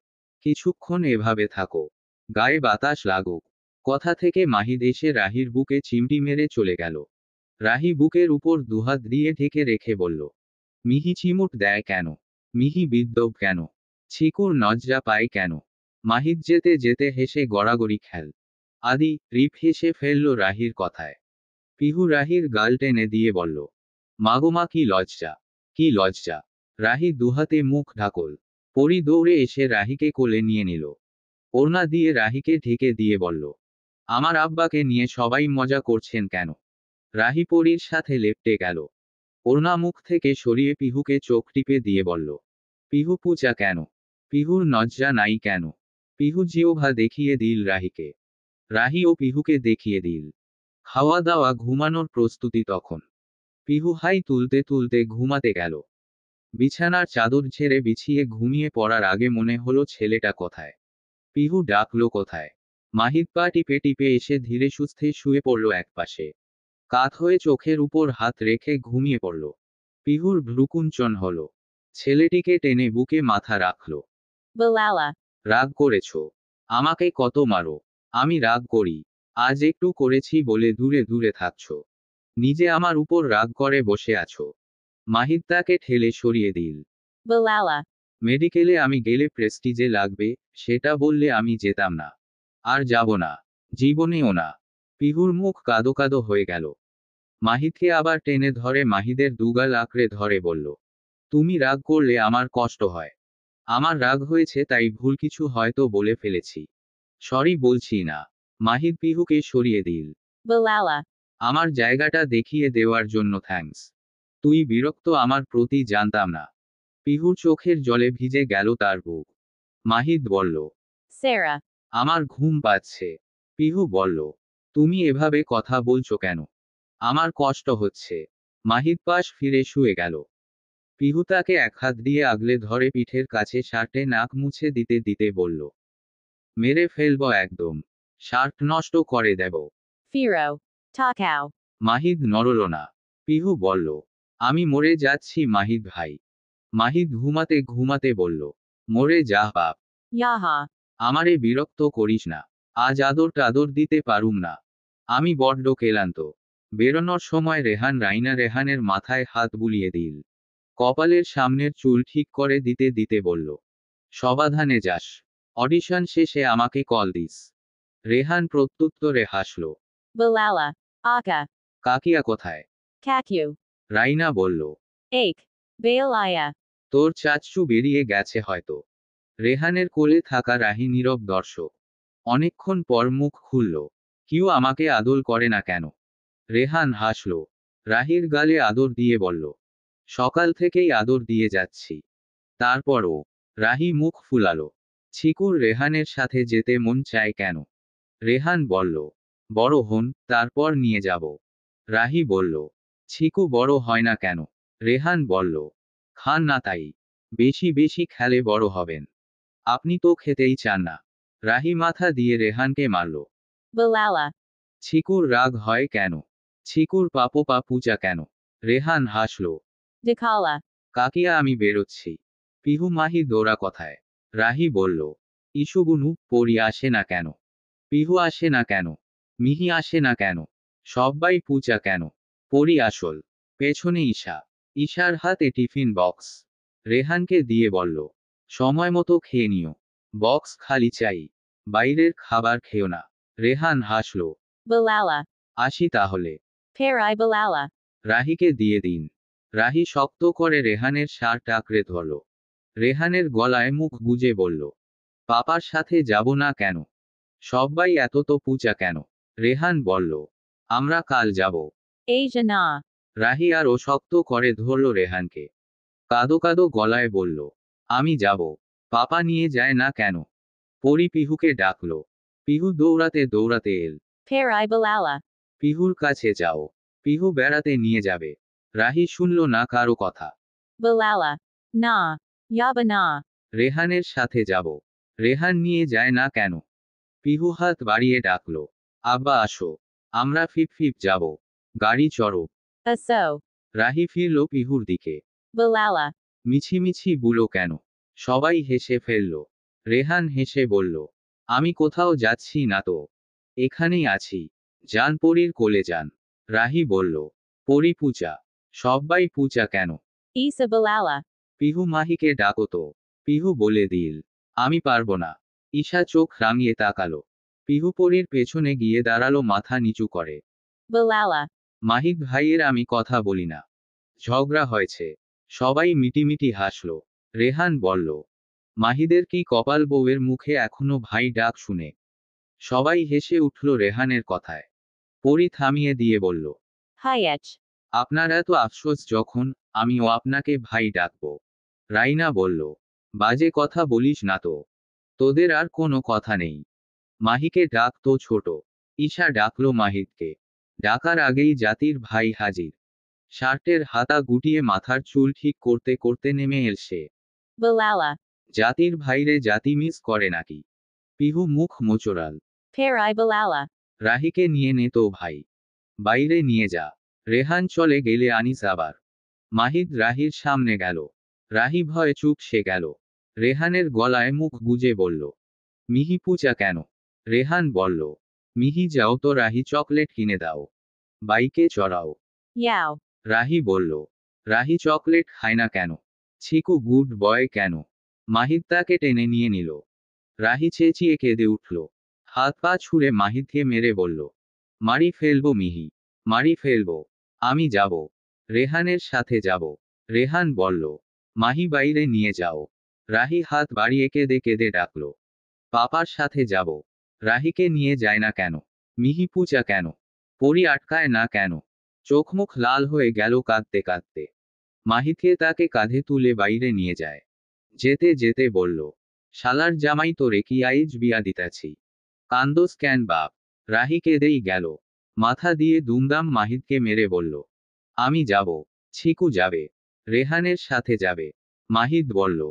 কিছুক্ষণ এভাবে থাকো। গায়ে বাতাস লাগুক। কথা থেকে মাহিদ এসে রাহির বুকে চিমটি মেরে চলে গেল। রাহি বুকের উপর দুহাত দিয়ে ঢেকে রেখে বলল, মিহি চিমুট দেয় কেন? মিহি বিদ্রোহ কেন? চিকুর নজ্জা পায় কেন? মাহিদ যেতে যেতে হেসে গড়াগড়ি খেল। আদি রিপ হেসে ফেলল রাহির কথায়। পিহু রাহির গাল টেনে দিয়ে বলল, মাগোমা কি লজ্জা, কি লজ্জা। রাহি দুহাতে মুখ ঢাকল। পরি দৌড়ে এসে রাহিকে কোলে নিয়ে নিল। ওড়না দিয়ে রাহিকে ঢেকে দিয়ে বলল, আমার আব্বাকে নিয়ে সবাই মজা করছেন কেন? রাহি পরীর সাথে লেপ্টে গেল। ওড়না মুখ থেকে সরিয়ে পিহুকে চোখ টিপে দিয়ে বলল, পিহু পূজা কেন? পিহুর লজ্জা নাই কেন? পিহু জিওভা দেখিয়ে দিল রাহিকে। রাহি ও পিহুকে দেখিয়ে দিল। খাওয়া দাওয়া ঘুমানোর প্রস্তুতি তখন। পিহু হাই তুলতে তুলতে ঘুমাতে গেল। বিছানার চাদর ঝেড়ে বিছিয়ে ঘুমিয়ে পড়ার আগে মনে হলো ছেলেটা কোথায়। পিহু ডাকলো কোথায়। মাহিদ পা টিপে টিপে এসে ধীরে সুস্থে শুয়ে পড়ল একপাশে। কাত হয়ে চোখের উপর হাত রেখে ঘুমিয়ে পড়ল। পিহুর ভ্রুকুঞ্চন হলো। ছেলেটিকে টেনে বুকে মাথা রাখল। Balala. রাগ করেছ? আমাকে কত মারো। আমি রাগ করি? আজ একটু করেছি বলে দূরে দূরে থাকছ। নিজে আমার উপর রাগ করে বসে আছো। মাহিদ তাকে ঠেলে সরিয়ে দিল। Balala. মেডিকেলে আমি গেলে প্রেস্টিজে লাগবে, সেটা বললে আমি যেতাম না। আর যাব না। জীবনেও না। পিহুর মুখ কাদো কাদো হয়ে গেল। মাহিদকে আবার টেনে ধরে মাহিদের দুগাল আঁকড়ে ধরে বলল, তুমি রাগ করলে আমার কষ্ট হয়। আমার রাগ হয়েছে তাই ভুল কিছু হয়তো বলে ফেলেছি। সরি বলছি না। মাহিদ পিহুকে সরিয়ে দিল। Balala. আমার জায়গাটা দেখিয়ে দেওয়ার জন্য থ্যাঙ্কস। তুই বিরক্ত আমার প্রতি জানতাম না। পিহুর চোখের জলে ভিজে গেল তার বুক। মাহিদ বলল, Sarah. আমার ঘুম পাচ্ছে। পিহু বলল, তুমি এভাবে কথা বলছো কেন? আমার কষ্ট হচ্ছে। মাহিদ পাশ ফিরে শুয়ে গেল। পিহু তাকে এক হাত দিয়ে আগলে ধরে পিঠের কাছে শার্টে নাক মুছে দিতে দিতে বলল, মেরে ফেলবো একদম। শার্ট নষ্ট করে দেব। Firo. Takao. মাহিদ নড়ল না। পিহু বলল, আমি মরে যাচ্ছি মাহিদ ভাই। মাহিদ ঘুমাতে ঘুমাতে বলল, মরে যা বাপ। Yaha. আমারে বিরক্ত করিস না। আজ আদর টাদর দিতে পারুম না। আমি বড্ড ক্লান্ত। বেরোনোর সময় রেহান রাইনা রেহানের মাথায় হাত বুলিয়ে দিল। কপালের সামনের চুল ঠিক করে দিতে দিতে বলল, সমাধানে যাস। অডিশন শেষে আমাকে কল দিস। রেহান প্রত্যুত্তরে হাসল। Balala. Aka. কাকিয়া কোথায়? Kakyu. রাইনা বলল, Ake. Balaya. তোর চাচ্চু বেরিয়ে গেছে হয়তো। রেহানের কোলে থাকা রাহি নীরব দর্শক। অনেকক্ষণ পর মুখ খুলল, কিউ আমাকে আদর করে না কেন? রেহান হাসল। রাহির গালে আদর দিয়ে বলল, সকাল থেকেই আদর দিয়ে যাচ্ছি। তারপরও। রাহি মুখ ফুলালো। ছিকুর রেহানের সাথে যেতে মন চায় কেন? রেহান বলল, বড় হন, তারপর নিয়ে যাব। রাহি বলল, ছিকু বড় হয় না কেন? রেহান বলল, খান না তাই। বেশি বেশি খেলে বড় হবেন। আপনি তো খেতেই চান না। রাহি মাথা দিয়ে রেহানকে মারল। Balala. ছিকুর রাগ হয় কেন? ছিকুর পাপোপা পূজা কেন? রেহান হাসল। Dakala. কাকিয়া আমি বেরোচ্ছি। পিহু মাহি দৌড়া কথায়। রাহি বলল, ইসুগুনু পরি আসে না কেন? পিহু আসে না কেন? মিহি আসে না কেন? সব্বাই পূজা কেন? পরি আসল। পেছনে ঈশা। ঈশার হাতে টিফিন বক্স। রেহানকে দিয়ে বলল, সময় মতো খেয়ে নিও। বক্স খালি চাই। বাইরের খাবার খেও না। রেহান হাসল। Balala. আসি তাহলে। Parai Balala. রাহিকে দিয়ে দিন। রাহি শক্ত করে রেহানের শার্ট আঁকড়ে ধরল। রেহানের গলায় মুখ গুজে বলল, পাপার সাথে যাব না কেন? সব্বাই এত তো পূজা কেন? রেহান বলল, আমরা কাল যাব। Asia na. রাহি আরও শক্ত করে ধরল রেহানকে। কাদো কাদো গলায় বলল, আমি যাব। পাপা নিয়ে যায় না কেন? পরি পিহুকে ডাকল। পিহু দৌড়াতে দৌড়াতে এল। Parai Balala. পিহুর কাছে যাও। পিহু বেড়াতে নিয়ে যাবে। রাহি শুনল না কারো কথা। Balala. Na. Yaba na. রেহানের সাথে যাব। রেহান নিয়ে যায় না কেন? পিহু হাত বাড়িয়ে ডাকল, আব্বা আসো। আমরা ফিপ ফিপ যাব। গাড়ি চড়ো। Aso. রাহি ফিরল পিহুর দিকে। Balala. মিছিমিছি বুলো কেন? সবাই হেসে ফেলল। রেহান হেসে বলল, আমি কোথাও যাচ্ছি না তো। এখানেই আছি। যান পরীর কোলে যান। রাহি বলল, পরী পূজা। সব্বাই পূজা কেন? Isa Balala. পিহু মাহিকে ডাকো তো। পিহু বলে দিল, আমি পারবো না। ঈশা চোখ রাঙিয়ে তাকালো। পিহু পরীর পেছনে গিয়ে দাঁড়ালো মাথা নিচু করে। Balala. মাহিদ ভাইয়ের আমি কথা বলি না। ঝগড়া হয়েছে। সবাই মিটিমিটি হাসলো। রেহান বলল, মাহিদের কি কপাল বউয়ের মুখে এখনো ভাই ডাক শুনে। সবাই হেসে উঠল রেহানের কথায়। পরি থামিয়ে দিয়ে বলল, Hayach. আপনার এত আফসোস যখন, আমিও আপনাকে ভাই ডাকব। রাইনা বলল, বাজে কথা বলিস না তো। তোদের আর কোনো কথা নেই। মাহিকে ডাক তো ছোট। ঈশা ডাকলো মাহিদকে। ডাকার আগেই জাতির ভাই হাজির। শার্টের হাতা গুটিয়ে মাথার চুল ঠিক করতে করতে নেমে এল সে। Balala. জাতির ভাইরে জাতি মিস করে নাকি? পিহু মুখ মোচড়াল। Perai Balala. রাহিকে নিয়ে নে তো ভাই। বাইরে নিয়ে যা। রেহান চলে গেলে আনিস আবার। মাহিদ রাহির সামনে গেল। রাহি ভয়ে চুপ সে গেল। রেহানের গলায় মুখ গুজে বলল, মিহি পূজা কেন? রেহান বলল, মিহি যাও তো রাহি চকলেট কিনে দাও। বাইকে চড়াও। Yao. রাহি বলল, রাহি চকলেট খায় না কেন? ছিকু গুড বয় কেন? মাহিদ তাকে টেনে নিয়ে নিল। রাহি চেঁচিয়ে কেঁদে উঠল। হাত পা ছুঁড়ে মাহিদকে মেরে বলল, মারি ফেলবো মিহি। মারি ফেলবো। আমি যাব। রেহানের সাথে যাব। রেহান বলল, মাহি বাইরে নিয়ে যাও। রাহি হাত বাড়িয়ে কেঁদে কেঁদে ডাকল, পাপার সাথে যাব। রাহিকে নিয়ে যায় না কেন? মিহি পূজা কেন? পরি আটকায় না কেন? চোখ মুখ লাল হয়ে গেল কাঁদতে কাঁদতে। মাহিদকে তাকে কাঁধে তুলে বাইরে নিয়ে যায়। যেতে যেতে বলল, শালার জামাই তোরে কি আইজ বিয়া দিতাছি। কান্দোস কেন বাপ? রাহি কেঁদেই গেল। মাথা দিয়ে দুমদাম মাহিদকে মেরে বলল, আমি যাব। ছিকু যাবে। রেহানের সাথে যাবে। মাহিদ বলল,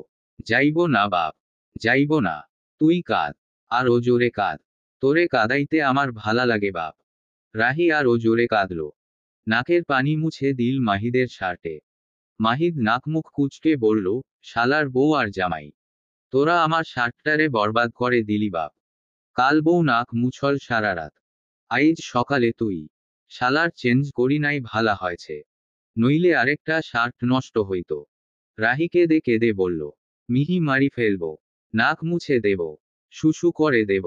যাইব না বাপ। যাইব না। তুই কাঁদ। আর ও জোরে কাঁদ। তোরে কাঁদাইতে আমার ভালা লাগে বাপ। রাহি আর ও জোরে কাঁদল। নাকের পানি মুছে দিল মাহিদের শার্টে। মাহিদ নাক মুখ কুচকে বলল, শালার বউ আর জামাই, তোরা আমার শার্টটারে বরবাদ করে দিলি বাপ। কাল বউ নাক মুছল সারা রাত। আইজ সকালে তুই। শালার চেঞ্জ করি নাই ভালা হয়েছে। নইলে আরেকটা শার্ট নষ্ট হইত। রাহি কেঁদে কেঁদে বলল, মিহি মারি ফেলবো। নাক মুছে দেব। শুশু করে দেব।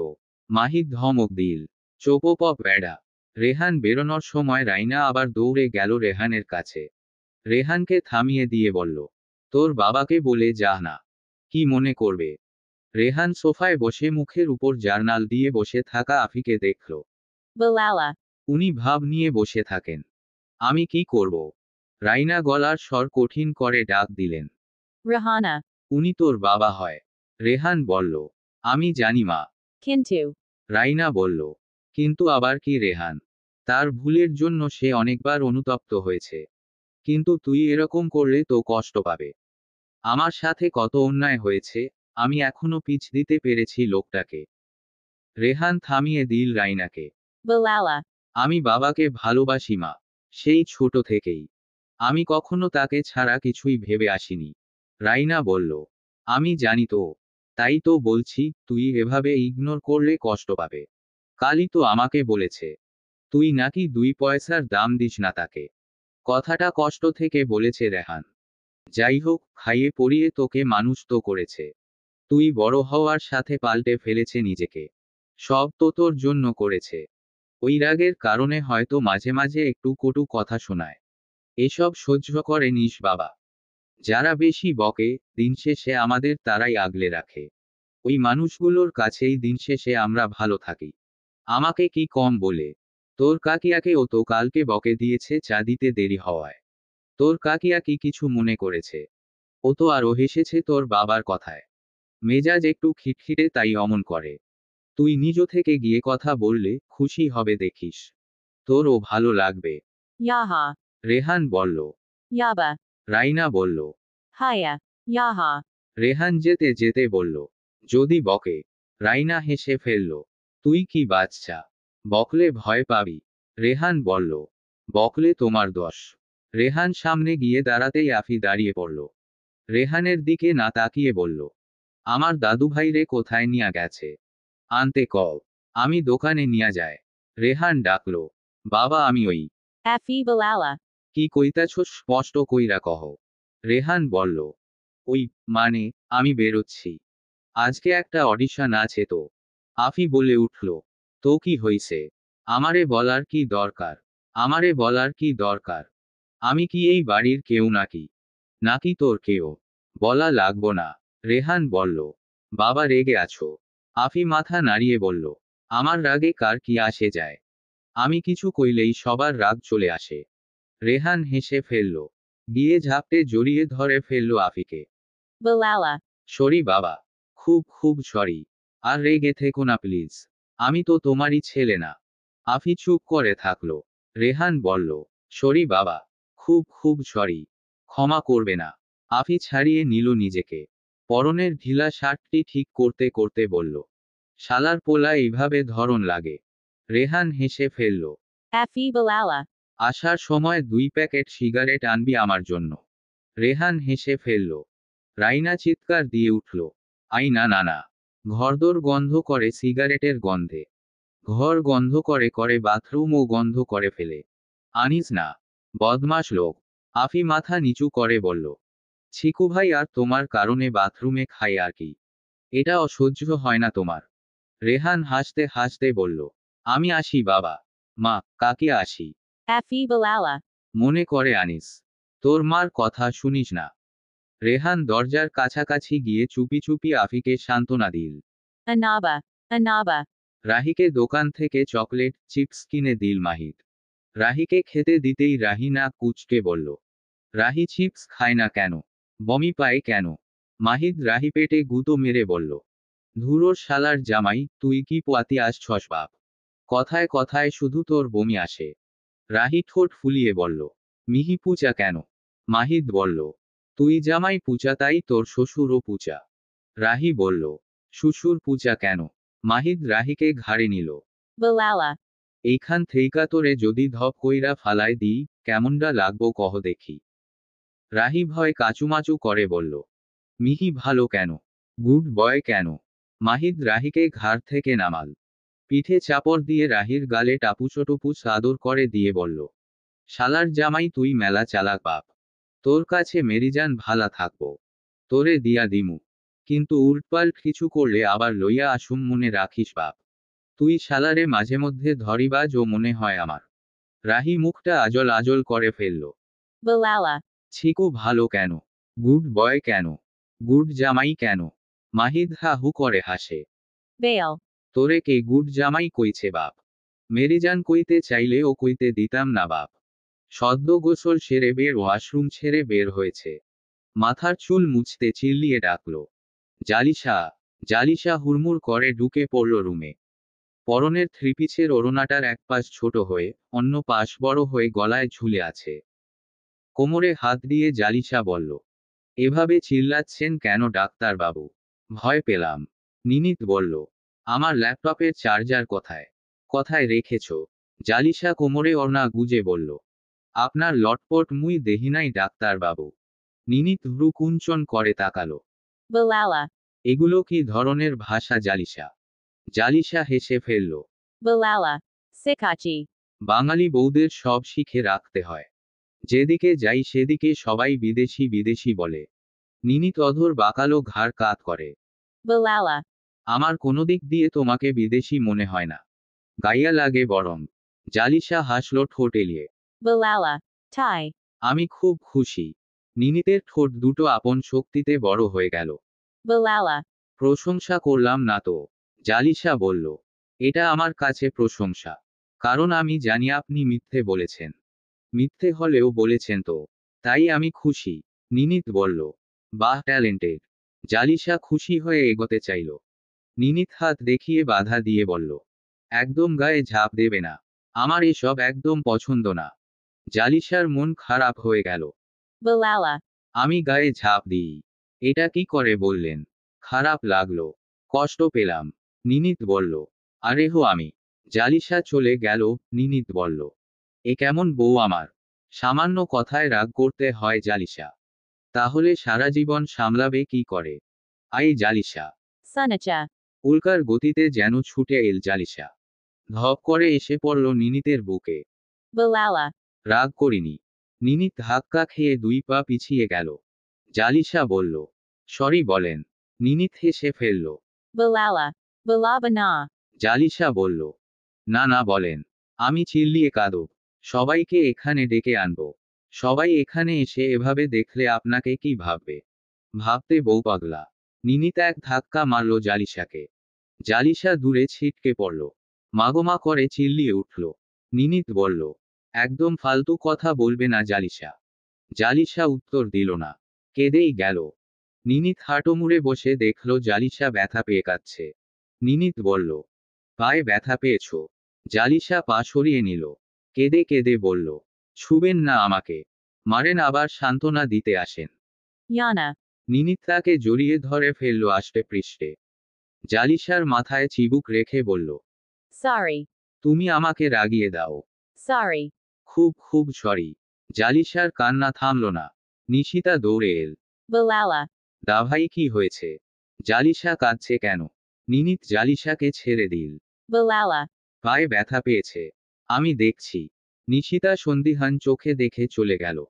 মাহিদ ধমক দিল, চোপো পপ বেড়া। রেহান বেরোনোর সময় রাইনা আবার দৌড়ে গেল রেহানের কাছে। রেহানকে থামিয়ে দিয়ে বলল, তোর বাবাকে বলে যা না। কি মনে করবে? রেহান সোফায় বসে মুখের উপর জার্নাল দিয়ে বসে থাকা আফিকে দেখল। Balala. উনি ভাব নিয়ে বসে থাকেন। আমি কি করব? রাইনা গলার স্বর কঠিন করে ডাক দিলেন, Rahana. উনি তোর বাবা হয়। রেহান বলল, আমি জানি মা। Kintu. রাইনা বলল, কিন্তু আবার কি রেহান? তার ভুলের জন্য সে অনেকবার অনুতপ্ত হয়েছে। কিন্তু তুই এরকম করলে তো কষ্ট পাবে। আমার সাথে কত অন্যায় হয়েছে, আমি এখনো পিছ দিতে পেরেছি লোকটাকে। রেহান থামিয়ে দিল রাইনাকে। Balala. আমি বাবাকে ভালোবাসি মা। সেই ছোট থেকেই। আমি কখনো তাকে ছাড়া কিছুই ভেবে আসিনি। রাইনা বলল, আমি জানি তো। তাই তো বলছি, তুই এভাবে ইগনোর করলে কষ্ট পাবে। কালই তো আমাকে বলেছে, তুই নাকি 2 পয়সার দাম দিস না তাকে। কথাটা কষ্ট থেকে বলেছে রেহান। যাই হোক, খাইয়ে পরিয়ে তোকে মানুষ তো করেছে। তুই বড় হওয়ার সাথে পাল্টে ফেলেছে নিজেকে। সব তো তোর জন্য করেছে। ওই রাগের কারণে হয়তো মাঝে মাঝে একটু কটু কথা শোনায়। এসব সহ্য করে নিস বাবা। যারা বেশি বকে, দিন শেষে আমাদের তারাই আগলে রাখে। ওই মানুষগুলোর কাছেই দিন শেষে আমরা ভালো থাকি। আমাকে কি কম বলে? তোর কাকিয়াকে ও তো কালকে বকে দিয়েছে চা দিতে দেরি হওয়ায়। তোর কাকিয়া কি কিছু মনে করেছে? ও তো আরও হেসেছে তোর বাবার কথায়। মেজাজ একটু খিটখিটে তাই অমন করে। তুই নিজ থেকে গিয়ে কথা বললে খুশি হবে দেখিস। তোরও ভালো লাগবে। Yaha. রেহান বলল। Yaba. রাইনা বলল। Haya. Yaha. রেহান যেতে যেতে বলল, যদি বকে। রাইনা হেসে ফেলল, তুই কি বাচ্চা? বকলে ভয় পাবি। রেহান বলল, বকলে তোমার দোষ। রেহান সামনে গিয়ে দাঁড়াতেই আফি দাঁড়িয়ে পড়ল। রেহানের দিকে না তাকিয়ে বলল, আমার দাদুভাইরে কোথায় নিয়া গেছে? আনতে কও। আমি দোকানে নিয়া যায়। রেহান ডাকল, বাবা আমি ওই। Afi Balala. কি কইতাছ স্পষ্ট কইরা কহ। রেহান বলল, ওই, মানে, আমি বেরোচ্ছি। আজকে একটা অডিশন আছে তো। আফি বলে উঠল, তো কি হইছে? আমারে বলার কি দরকার? আমারে বলার কি দরকার? আমি কি এই বাড়ির কেউ নাকি? নাকি তোর কেউ? বলা লাগবো না। রেহান বলল। বাবা রেগে আছো? আফি মাথা নাড়িয়ে বলল। আমার রাগে কার কি আসে যায়? আমি কিছু কইলেই সবার রাগ চলে আসে। রেহান হেসে ফেলল। গিয়ে ঝাপটে জড়িয়ে ধরে ফেলল আফিকে। Balala. সরি বাবা। খুব খুব সরি। আর রেগে থেকো না প্লিজ। আমি তো তোমারই ছেলে না। আফি চুপ করে থাকলো। রেহান বলল। সরি বাবা। খুব খুব সরি। ক্ষমা করবে না। আফি ছাড়িয়ে নিল নিজেকে। পরনের ঢিলা শার্টটি ঠিক করতে করতে বলল। শালার পোলা এইভাবে ধরন লাগে। রেহান হেসে ফেলল। Afi Balala. আসার সময় 2 প্যাকেট সিগারেট আনবি আমার জন্য। রেহান হেসে ফেলল। রাইনা চিৎকার দিয়ে উঠল। আইনা নানা। ঘরদোর গন্ধ করে সিগারেটের গন্ধে। ঘর গন্ধ করে করে বাথরুমও গন্ধ করে ফেলে। আনিস না। বদমাশ লোক। আফি মাথা নিচু করে বলল। ছিকু ভাই আর তোমার কারণে বাথরুমে খাই আর কি। এটা অসহ্য হয় না তোমার? রেহান হাসতে হাসতে বলল। আমি আসি বাবা। মা, কাকে আসি? Afi Balala. মনে করে আনিস। তোর মার কথা শুনিস না। রেহান দরজার কাছাকাছি গিয়ে চুপি চুপি আফিকে সান্ত্বনা দিল। Anaba. Anaba. রাহিকে দোকান থেকে চকলেট চিপস কিনে দিল মাহিদ। রাহিকে খেতে দিতেই রাহি না কুচকে বলল। রাহি চিপস খায় না কেন? বমি পায় কেন? মাহিদ রাহি পেটে গুঁতো মেরে বলল। ধুরোর শালার জামাই, তুই কি পোয়াতি আসছস বাপ? কথায় কথায় শুধু তোর বমি আসে। রাহি ঠোঁট ফুলিয়ে বলল। মিহি পুচা কেন? মাহিদ বলল। তুই জামাই পুচা তাই তোর শ্বশুরও পুচা। রাহি বলল। শ্বশুর পুচা কেন? মাহিদ রাহিকে ঘাড়ে নিল। Balala. এইখান থেইকা তোরে যদি ধপ কইরা ফালায় দিই, কেমনডা লাগবো কহ দেখি। রাহি ভয় কাচুমাচু করে বলল। মিহি ভালো কেন? গুড বয় কেন? মাহিদ রাহিকে ঘাড় থেকে নামাল। পিঠে চাপড় দিয়ে রাহির গালে টাপুচটুপুচ আদর করে দিয়ে বলল। শালার জামাই তুই মেলা চালাক বাপ। তোর কাছে মেরিজান ভালা থাকবো। তোরে দিয়া দিমু। কিন্তু উল্টপাল্ট কিছু করলে আবার লইয়া আসুম মনে রাখিস বাপ। তুই শালারে মাঝে মধ্যে ধরিবাজ ও মনে হয় আমার। রাহি মুখটা আজল আজল করে ফেলল। Balala. ছিকু ভালো কেন? গুড বয় কেন? গুড জামাই কেন? মাহিদ হা হু করে হাসে। Bail. তোরে কে গুড জামাই কইছে বাপ? মেরিজান কইতে চাইলে ও কইতে দিতাম না বাপ। সদ্য গোসল সেরে বের ওয়াশরুম ছেড়ে বের হয়েছে। মাথার চুল মুছতে চিল্লিয়ে ডাকলো। জালিশা। জালিশা হুড়মুড় করে ঢুকে পড়ল রুমে। পরনের থ্রিপিসের ওড়নাটার এক পাশ ছোট হয়ে, অন্য পাশ বড় হয়ে গলায় ঝুলে আছে। কোমরে হাত দিয়ে জালিশা বলল। এভাবে চিল্লাচ্ছেন কেন ডাক্তার বাবু? ভয় পেলাম। নিনিত বলল। আমার ল্যাপটপের চার্জার কোথায়? কোথায় রেখেছ? জালিশা কোমরে ওড়না গুজে বলল। আপনার লটপট মুই দেহি নাই ডাক্তার বাবু। নিনিত ভ্রু কুঞ্চন করে তাকালো। Balala. এগুলো কি ধরনের ভাষা জালিশা? জালিশা হেসে ফেলল। Balala. Sikachi. বাঙালি বউদের সব শিখে রাখতে হয়। যেদিকে যাই সেদিকে সবাই বিদেশি বিদেশি বলে। নিনিত অধর বাঁকালো ঘাড় কাত করে। Balala. আমার কোনো দিক দিয়ে তোমাকে বিদেশি মনে হয় না। গাইয়া লাগে বরং। জালিশা হাসল ঠোঁট এলিয়ে। Balala. Tai. আমি খুব খুশি। নিনিতের ঠোঁট দুটো আপন শক্তিতে বড় হয়ে গেল। Balala. প্রশংসা করলাম না তো। জালিশা বলল। এটা আমার কাছে প্রশংসা। কারণ আমি জানি আপনি মিথ্যে বলেছেন। মিথ্যে হলেও বলেছেন তো। তাই আমি খুশি। নিনিত বলল। বাহ ট্যালেন্টেড। জালিশা খুশি হয়ে এগোতে চাইল। নিনিত হাত দেখিয়ে বাধা দিয়ে বলল। একদম গায়ে ঝাঁপ দেবে না। আমার এসব একদম পছন্দ না। জালিশার মন খারাপ হয়ে গেল। Balala. আমি গায়ে ঝাঁপ দিই। এটা কি করে বললেন? খারাপ লাগলো। কষ্ট পেলাম। নিনিত বলল। আরে হো আমি। জালিশা চলে গেল। নিনিত বলল। এ কেমন বউ আমার? সামান্য কথায় রাগ করতে হয় জালিশা। তাহলে সারা জীবন সামলাবে কি করে? আই জালিশা। Sunacha. উল্কার গতিতে যেন ছুটে এল জালিশা। ধপ করে এসে পড়ল নিনিতের বুকে। Balala. রাগ করিনি। নিনিত ধাক্কা খেয়ে 2 পা পিছিয়ে গেল। জালিশা বলল। সরি বলেন। নিনিত হেসে ফেলল। Balala. Balabana. জালিশা বলল। না না বলেন। আমি চিল্লিয়ে কাঁদব। সবাইকে এখানে ডেকে আনবো। সবাই এখানে এসে এভাবে দেখলে আপনাকে কি ভাববে? ভাবতে বউ পাগলা। নিনিত এক ধাক্কা মারল জালিশাকে। জালিশা দূরে ছিটকে পড়ল। মাগোমা করে চিল্লিয়ে উঠল। নিনিত বলল, একদম ফালতু কথা বলবে না জালিশা। জালিশা উত্তর দিল না। কেঁদেই গেল। নিনিত হাঁটু মুড়ে বসে দেখল জালিশা ব্যথা পেয়ে কাঁদছে। নিনিত বলল, পায়ে ব্যথা পেয়েছ? জালিশা পা সরিয়ে নিল। কেঁদে কেঁদে বলল, ছুবেন না আমাকে। মারেন আবার সান্ত্বনা দিতে আসেন। Yana. নিনিত তাকে জড়িয়ে ধরে ফেলল আষ্টে পৃষ্ঠে। জালিশার মাথায় চিবুক রেখে বলল, Sorry. তুমি আমাকে রাগিয়ে দাও। Sorry. খুব খুব সরি। জালিশার কান্না থামল না। নিশিতা দৌড়ে এল। Balala. দাভাই কি হয়েছে? জালিশা কাঁদছে কেন? নিনিত জালিশাকে ছেড়ে দিল। Balala. পায়ে ব্যথা পেয়েছে। আমি দেখছি। নিশিতা সন্দিহান চোখে দেখে চলে গেল।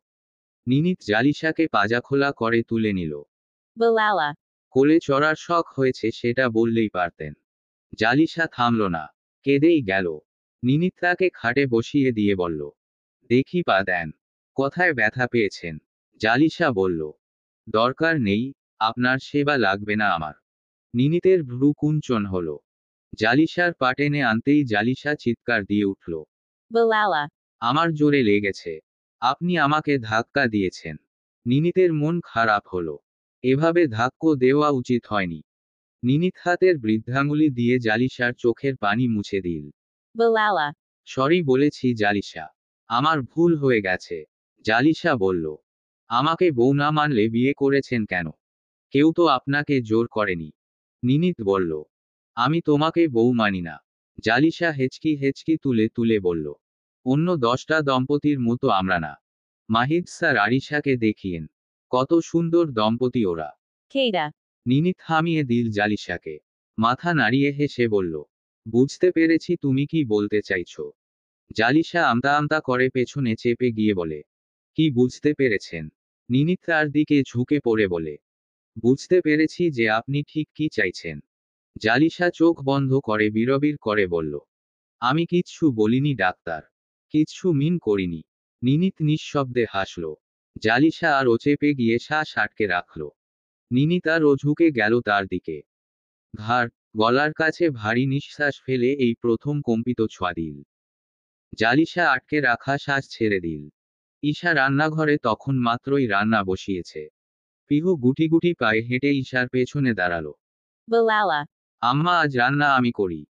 নিনিত জালিশাকে পাজাখোলা করে তুলে নিল। Balala. কোলে চড়ার শখ হয়েছে সেটা বললেই পারতেন। জালিশা থামল না। কেঁদেই গেল। নিনিত তাকে খাটে বসিয়ে দিয়ে বলল, দেখি পা দেন। কোথায় ব্যথা পেয়েছেন? জালিশা বলল, দরকার নেই, আপনার সেবা লাগবে না আমার। নিনিতের ভ্রু কুঞ্চন হল। জালিশার পা টেনে আনতেই জালিশা চিৎকার দিয়ে উঠল, Balala. আমার জোরে লেগেছে। আপনি আমাকে ধাক্কা দিয়েছেন। নিনিতের মন খারাপ হলো। এভাবে ধাক্কা দেওয়া উচিত হয়নি। নিনিত হাতের বৃদ্ধাঙ্গুলি দিয়ে জালিশার চোখের পানি মুছে দিল। Balala. সরি বলেছি জালিশা। আমার ভুল হয়ে গেছে। জালিশা বলল, আমাকে বউ না মানলে বিয়ে করেছেন কেন? কেউ তো আপনাকে জোর করেনি। নিনিত বলল, আমি তোমাকে বউ মানি না। জালিশা হেঁচকি হেঁচকি তুলে তুলে বলল, অন্য 10টা দম্পতির মতো আমরা না। মাহিদ স্যার আরিশাকে দেখিয়েন। কত সুন্দর দম্পতি ওরা। Kada. নিনিত থামিয়ে দিল জালিশাকে। মাথা নাড়িয়ে হেসে বলল, বুঝতে পেরেছি তুমি কি বলতে চাইছো। জালিশা আমতা আমতা করে পেছনে চেপে গিয়ে বলে, কি বুঝতে পেরেছেন? নিনিত তার দিকে ঝুঁকে পড়ে বলে, বুঝতে পেরেছি যে আপনি ঠিক কি চাইছেন। জালিশা চোখ বন্ধ করে বিড়বিড় করে বলল, আমি কিচ্ছু বলিনি ডাক্তার। কিচ্ছু মিন করিনি। নিনিত নিঃশব্দে হাসল। জালিশা আর ও চেপে গিয়ে শ্বাস আটকে রাখল। নিনিত আর ও ঝুঁকে গেল তার দিকে। ঘাড়, গলার কাছে ভারী নিঃশ্বাস ফেলে এই প্রথম কম্পিত ছোঁয়া দিল। জালিশা আটকে রাখা শ্বাস ছেড়ে দিল। ঈশা রান্নাঘরে তখন মাত্রই রান্না বসিয়েছে। পিহু গুটি গুটি পায়ে হেঁটে ঈশার পেছনে দাঁড়ালো। Balala. আম্মা আজ রান্না আমি করি।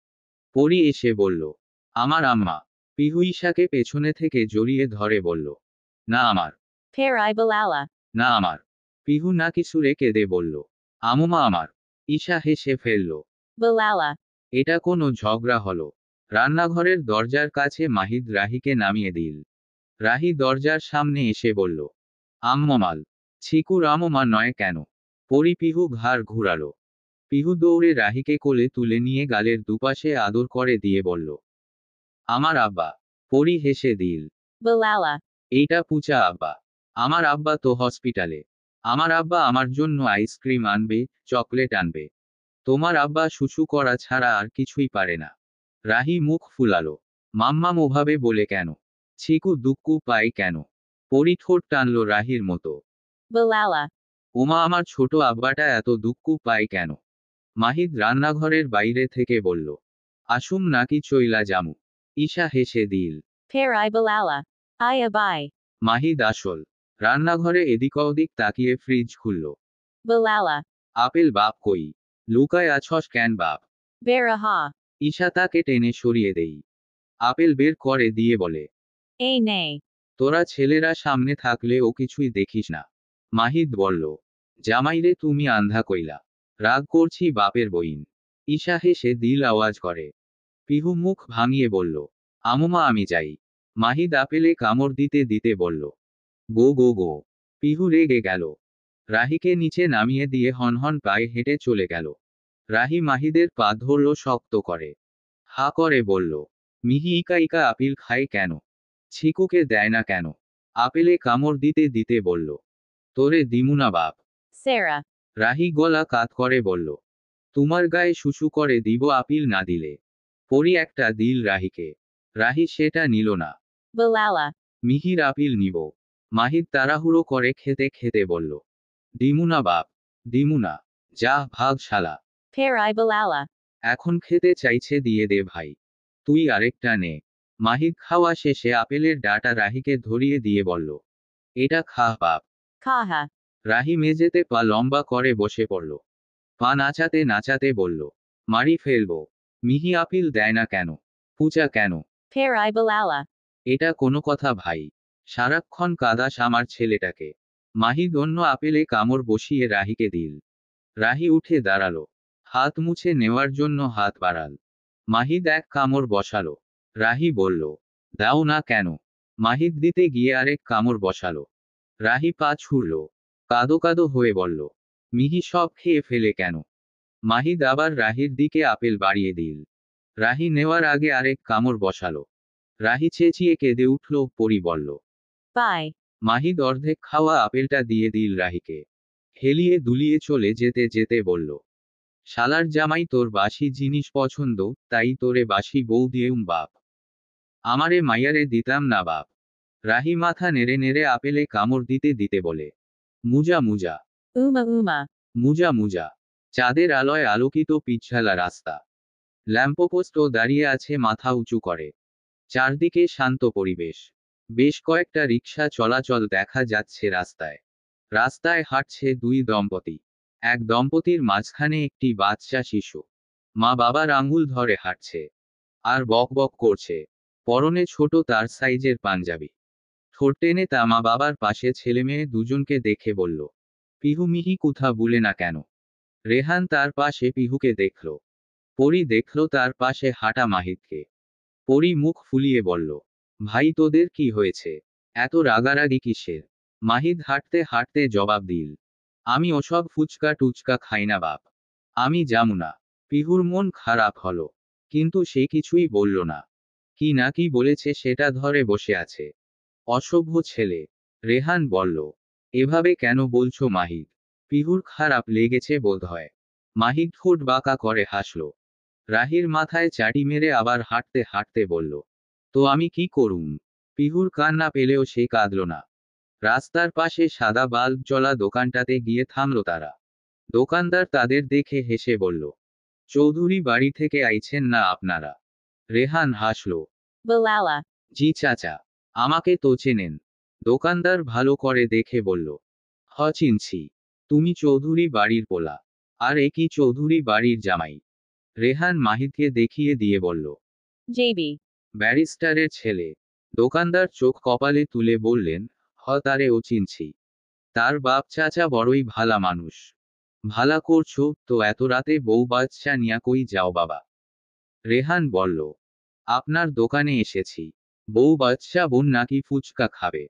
পরি এসে বলল, আমার আম্মা। পিহু ঈশাকে পেছনে থেকে জড়িয়ে ধরে বলল, না আমার। Perai Balala. না আমার। পিহু নাকি সুরে কেঁদে বলল, আমুমা আমার। ঈশা হেসে ফেলল। Balala. এটা কোনো ঝগড়া হলো? রান্নাঘরের দরজার কাছে মাহিদ রাহিকে নামিয়ে দিল। রাহি দরজার সামনে এসে বলল, আম্মমাল। ছিকুর আমমা নয় কেন? পরি পিহু ঘাড় ঘুরালো। পিহু দৌড়ে রাহিকে কোলে তুলে নিয়ে গালের দুপাশে আদর করে দিয়ে বলল, আমার আব্বা। পরি হেসে দিল। Balala. এইটা পুচা আব্বা। আমার আব্বা তো হসপিটালে। আমার আব্বা আমার জন্য আইসক্রিম আনবে, চকলেট আনবে। তোমার আব্বা শুশু করা ছাড়া আর কিছুই পারে না। রাহি মুখ ফুলালো। মাম্মাম ওভাবে বলে কেন? ছিকু দুক্কু পায় কেন? পরি ঠোঁট টানল রাহির মতো। Balala. ওমা আমার ছোট আব্বাটা এত দুক্কু পায় কেন? মাহিদ রান্নাঘরের বাইরে থেকে বলল, আসুম নাকি চইলা জামু? ঈশা হেসে দিল। Perai Balala. I abai. Mahid আসল। রান্নাঘরে এদিক ওদিক তাকিয়ে ফ্রিজ খুলল। Balala. আপেল বাপ কই? লুকায় আছস কেন বাপ? Baraha. ঈশা তাকে টেনে সরিয়ে দেই। আপেল বের করে দিয়ে বলে, A nay. তোরা ছেলেরা সামনে থাকলে ও কিছুই দেখিস না। মাহিদ বলল, জামাইরে তুমি আন্ধা কইলা। রাগ করছি বাপের বইন। ঈশা হেসে দিল আওয়াজ করে। পিহু মুখ ভাঙিয়ে বলল, আমুমা আমি যাই। মাহিদ আপেলে কামড় দিতে দিতে বলল, গো গো গো। পিহু রেগে গেল। রাহিকে নিচে নামিয়ে দিয়ে হনহন পায়ে হেঁটে চলে গেল। রাহি মাহিদের পা ধরল শক্ত করে। হা করে বলল, মিহি ইকা ইকা আপিল খায় কেন? ছিকুকে দেয় না কেন? আপেলে কামড় দিতে দিতে বলল, তোরে দিমুনা বাপ। Sarah. রাহি গলা কাত করে বলল, তোমার গায়ে শুশু করে দিব আপিল না দিলে। পরি একটা দিল রাহিকে। রাহি সেটা নিল না। Balala. মিহির আপিল নিব। মাহিদ তাড়াহুড়ো করে খেতে খেতে বলল, দিমুনা বাপ, দিমুনা। যা ভাগ শালা। Parai Balala. এখন খেতে চাইছে দিয়ে দে ভাই। তুই আরেকটা নে। মাহিদ খাওয়া শেষে আপেলের ডাটা রাহিকে ধরিয়ে দিয়ে বলল, এটা খা বাপ। Kaha. রাহি মেঝেতে পা লম্বা করে বসে পড়ল। পা নাচাতে নাচাতে বলল, মারি ফেলবো। মিহি আপিল দেয় না কেন? পূজা কেন? Parai Balala. এটা কোনো কথা ভাই? সারাক্ষণ কাদাস আমার ছেলেটাকে। মাহিদ অন্য আপেলে কামড় বসিয়ে রাহিকে দিল। রাহি উঠে দাঁড়ালো। হাত মুছে নেওয়ার জন্য হাত বাড়াল। মাহিদ এক কামড় বসালো। রাহি বলল, দাও না কেন? মাহিদ দিতে গিয়ে আরেক কামড় বসালো। রাহি পা ছুড়ল। কাদো কাদো হয়ে বলল, মিহি সব খেয়ে ফেলে কেন? মাহিদ আবার রাহির দিকে আপেল বাড়িয়ে দিল। রাহি নেওয়ার আগে আরেক কামড় বসালো। রাহি চেঁচিয়ে কেঁদে উঠল। পরি বলল, Bye. মাহিদ অর্ধেক খাওয়া আপেলটা দিয়ে দিল রাহিকে। হেলিয়ে দুলিয়ে চলে যেতে যেতে বলল, শালার জামাই তোর বাসি জিনিস পছন্দ, তাই তোরে বাসি বউ দিয়েউম বাপ। আমারে মাইয়ারে দিতাম না বাপ। রাহি মাথা নেড়ে নেড়ে আপেলে কামড় দিতে দিতে বলে, মুজা মুজা, Uma Uma. মুজা মুজা। চাঁদের আলোয় আলোকিত পিছালা রাস্তা। ল্যাম্পপোস্টও দাঁড়িয়ে আছে মাথা উঁচু করে। চারদিকে শান্ত পরিবেশ। বেশ কয়েকটা রিকশা চলাচল দেখা যাচ্ছে রাস্তায়। রাস্তায় হাঁটছে দুই দম্পতি। এক দম্পতির মাঝখানে একটি বাচ্চা শিশু। মা বাবার আঙুল ধরে হাঁটছে। আর বক বক করছে। পরনে ছোট তার সাইজের পাঞ্জাবি। ঠোঁট টেনে তা মা বাবার পাশে ছেলেমেয়ে দুজনকে দেখে বলল, পিহু মিহি কোথা বলে না কেন? রেহান তার পাশে পিহুকে দেখল। পরি দেখল তার পাশে হাঁটা মাহিদকে। পরি মুখ ফুলিয়ে বলল, ভাই তোদের কি হয়েছে? এত রাগারাগি কিসের? মাহিদ হাঁটতে হাঁটতে জবাব দিল, আমি ওসব ফুচকা টুচকা খাই না বাপ। আমি যামু না। পিহুর মন খারাপ হলো। কিন্তু সে কিছুই বলল না। কি না কি বলেছে সেটা ধরে বসে আছে। অসভ্য ছেলে। রেহান বলল, এভাবে কেন বলছো মাহিদ? পিহুর খারাপ লেগেছে বোধহয়। মাহিদ ঠোঁট বাঁকা করে হাসল। রাহির মাথায় চাটি মেরে আবার হাঁটতে হাঁটতে বলল, তো আমি কি করুম? পিহুর কান্না পেলেও সে কাঁদল না। রাস্তার পাশে সাদা বাল্ব জ্বলা দোকানটাতে গিয়ে থামল তারা। দোকানদার তাদের দেখে হেসে বলল, চৌধুরী বাড়ি থেকে আইছেন না আপনারা? রেহান হাসল, Balala. জি চাচা। আমাকে তো চেনেন? দোকানদার ভালো করে দেখে বলল, হ চিনছি। তুমি চৌধুরী বাড়ির পোলা। আর এ কি চৌধুরী বাড়ির জামাই? রেহান মাহিদকে দেখিয়ে দিয়ে বলল, JB. ব্যারিস্টারের ছেলে। দোকানদার চোখ কপালে তুলে বললেন, হ তারে ও চিনছি। তার বাপ চাচা বড়ই ভালা মানুষ। ভালা করছো তো এত রাতে বউ বাচ্চা নিয়া কই যাও বাবা? রেহান বলল, আপনার দোকানে এসেছি। বউ বাচ্চা বোন নাকি ফুচকা খাবে।